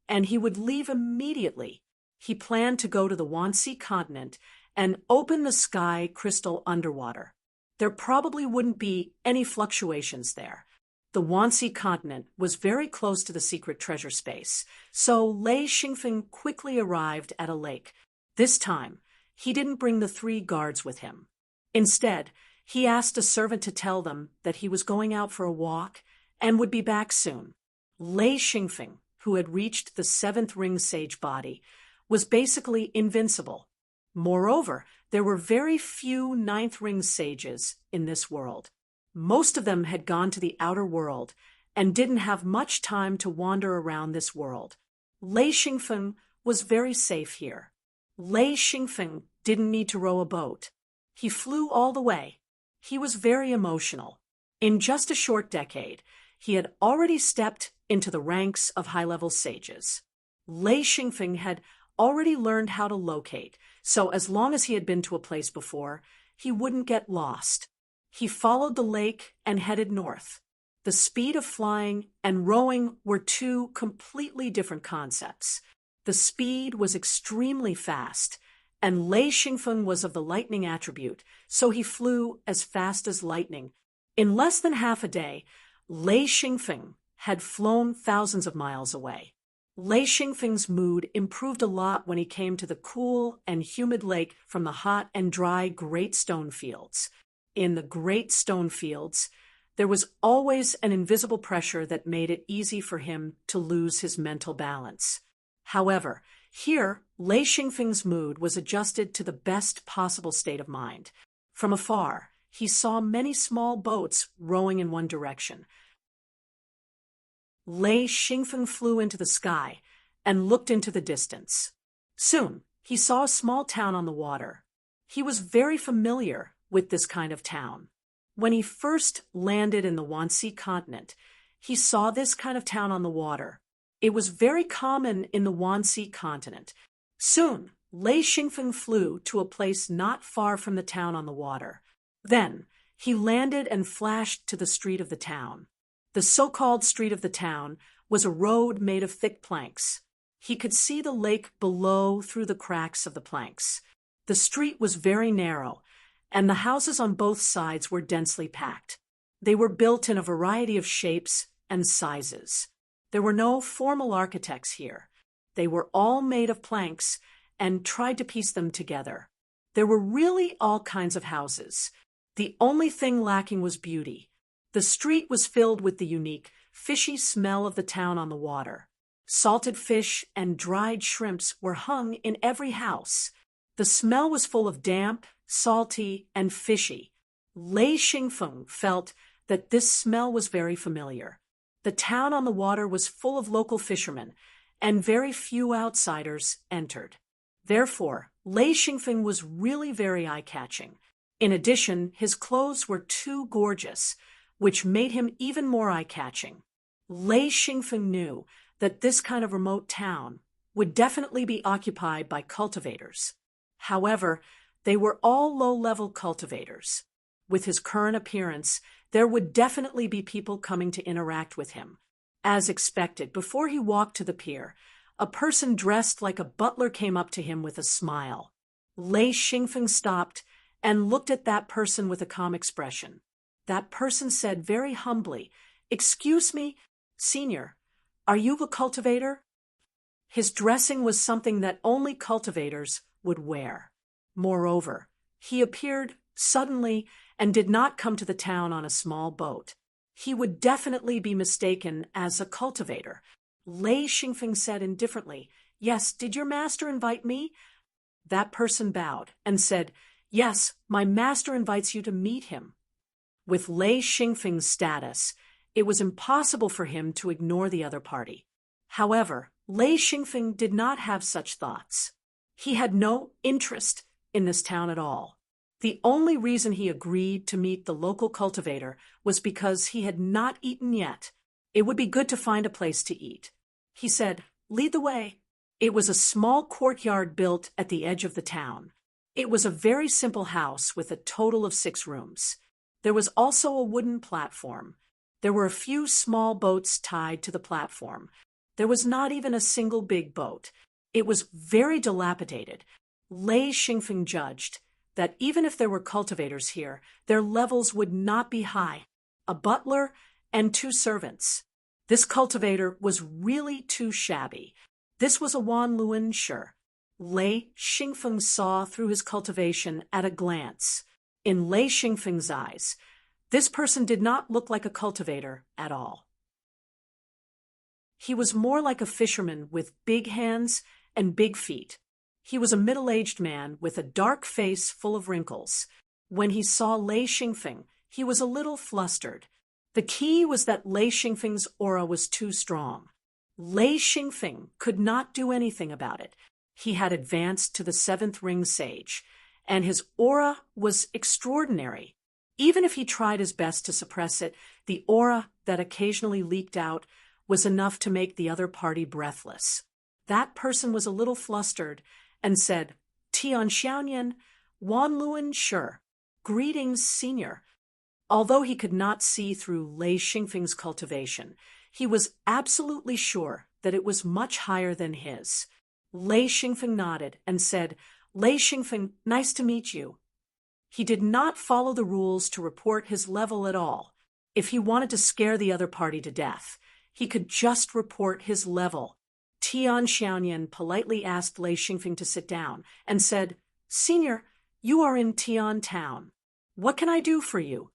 And he would leave immediately. He planned to go to the Wanxi continent and open the sky crystal underwater. There probably wouldn't be any fluctuations there. The Wanxi continent was very close to the secret treasure space, so Lei Xingfeng quickly arrived at a lake. This time, he didn't bring the 3 guards with him. Instead, he asked a servant to tell them that he was going out for a walk and would be back soon. Lei Xingfeng, who had reached the 7th ring sage body, was basically invincible. Moreover, there were very few 9th ring sages in this world. Most of them had gone to the outer world and didn't have much time to wander around this world. Lei Xingfeng was very safe here. Lei Xingfeng didn't need to row a boat. He flew all the way. He was very emotional. In just a short decade, he had already stepped into the ranks of high-level sages. Lei Xingfeng had already learned how to locate, so as long as he had been to a place before, he wouldn't get lost. He followed the lake and headed north. The speed of flying and rowing were 2 completely different concepts. The speed was extremely fast, and Lei Xingfeng was of the lightning attribute, so he flew as fast as lightning. In less than half a day, Lei Xingfeng had flown thousands of miles away. Lei Xingfeng's mood improved a lot when he came to the cool and humid lake from the hot and dry Great Stone Fields. In the Great Stone Fields, there was always an invisible pressure that made it easy for him to lose his mental balance. However, here, Lei Xingfeng's mood was adjusted to the best possible state of mind. From afar, he saw many small boats rowing in one direction. Lei Xingfeng flew into the sky and looked into the distance. Soon, he saw a small town on the water. He was very familiar with this kind of town. When he first landed in the Wanxi continent, he saw this kind of town on the water. It was very common in the Wanxi continent. Soon, Lei Xingfeng flew to a place not far from the town on the water. Then, he landed and flashed to the street of the town. The so-called street of the town was a road made of thick planks. He could see the lake below through the cracks of the planks. The street was very narrow, and the houses on both sides were densely packed. They were built in a variety of shapes and sizes. There were no formal architects here. They were all made of planks and tried to piece them together. There were really all kinds of houses. The only thing lacking was beauty. The street was filled with the unique, fishy smell of the town on the water. Salted fish and dried shrimps were hung in every house. The smell was full of damp, salty, and fishy. Lei Xingfeng felt that this smell was very familiar. The town on the water was full of local fishermen, and very few outsiders entered. Therefore, Lei Xingfeng was really very eye-catching. In addition, his clothes were too gorgeous, which made him even more eye-catching. Lei Xingfeng knew that this kind of remote town would definitely be occupied by cultivators. However, they were all low-level cultivators. With his current appearance, there would definitely be people coming to interact with him. As expected, before he walked to the pier, a person dressed like a butler came up to him with a smile. Lei Xingfeng stopped and looked at that person with a calm expression. That person said very humbly, "Excuse me, Senior, are you a cultivator?" His dressing was something that only cultivators would wear. Moreover, he appeared suddenly and did not come to the town on a small boat. He would definitely be mistaken as a cultivator. Lei Xingfeng said indifferently, "Yes, did your master invite me?" That person bowed and said, "Yes, my master invites you to meet him." With Lei Xingfeng's status, it was impossible for him to ignore the other party. However, Lei Xingfeng did not have such thoughts. He had no interest in this town at all. The only reason he agreed to meet the local cultivator was because he had not eaten yet. It would be good to find a place to eat. He said, "Lead the way." It was a small courtyard built at the edge of the town. It was a very simple house with a total of 6 rooms. There was also a wooden platform. There were a few small boats tied to the platform. There was not even a single big boat. It was very dilapidated. Lei Xingfeng judged that even if there were cultivators here, their levels would not be high. A butler and 2 servants. This cultivator was really too shabby. This was a Wan Luan Shi. Lei Xingfeng saw through his cultivation at a glance. In Lei Xingfeng's eyes, this person did not look like a cultivator at all. He was more like a fisherman with big hands and big feet. He was a middle-aged man with a dark face full of wrinkles. When he saw Lei Xingfeng, he was a little flustered. The key was that Lei Xingfeng's aura was too strong. Lei Xingfeng could not do anything about it. He had advanced to the 7th ring sage, and his aura was extraordinary. Even if he tried his best to suppress it, the aura that occasionally leaked out was enough to make the other party breathless. That person was a little flustered and said, "Tian Xiaoyan, Wan Luan Shi. Greetings, senior." Although he could not see through Lei Xingfeng's cultivation, he was absolutely sure that it was much higher than his. Lei Xingfeng nodded and said, "Lei Xingfeng, nice to meet you." He did not follow the rules to report his level at all. If he wanted to scare the other party to death, he could just report his level. Tian Xiaoyan politely asked Lei Xingfeng to sit down and said, "Senior, you are in Tian Town. What can I do for you?"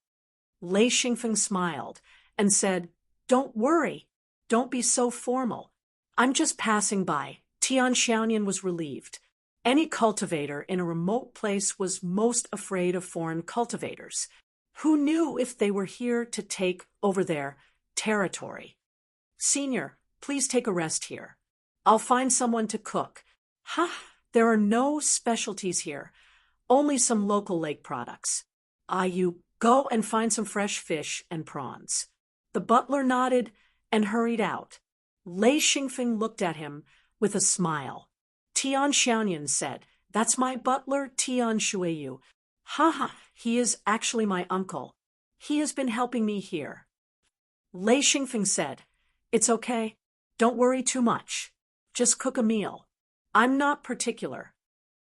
Lei Xingfeng smiled and said, "Don't worry. Don't be so formal. I'm just passing by." Tian Xiaoyan was relieved. Any cultivator in a remote place was most afraid of foreign cultivators. Who knew if they were here to take over their territory? "Senior, please take a rest here. I'll find someone to cook." There are no specialties here, only some local lake products. You go and find some fresh fish and prawns." The butler nodded and hurried out. Lei Xingfeng looked at him with a smile. Tian Xiaoyan said, "That's my butler, Tian Shuiyu." He is actually my uncle. He has been helping me here." Lei Xingfeng said, "It's okay. Don't worry too much. Just cook a meal. I'm not particular."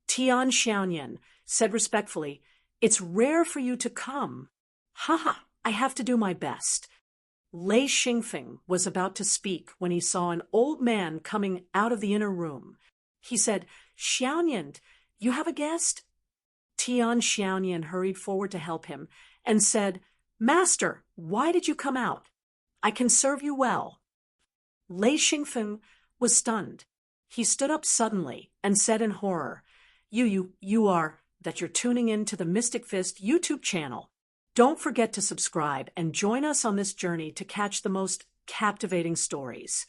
Tian Xiaoyan said respectfully, "It's rare for you to come." I have to do my best." Lei Xingfeng was about to speak when he saw an old man coming out of the inner room. He said, "Xiaoyan, you have a guest?" Tian Xiaoyan hurried forward to help him and said, "Master, why did you come out? I can serve you well." Lei Xingfeng was stunned. He stood up suddenly and said in horror, You are, that you're tuning in to the Mystic Fist YouTube channel. Don't forget to subscribe and join us on this journey to catch the most captivating stories.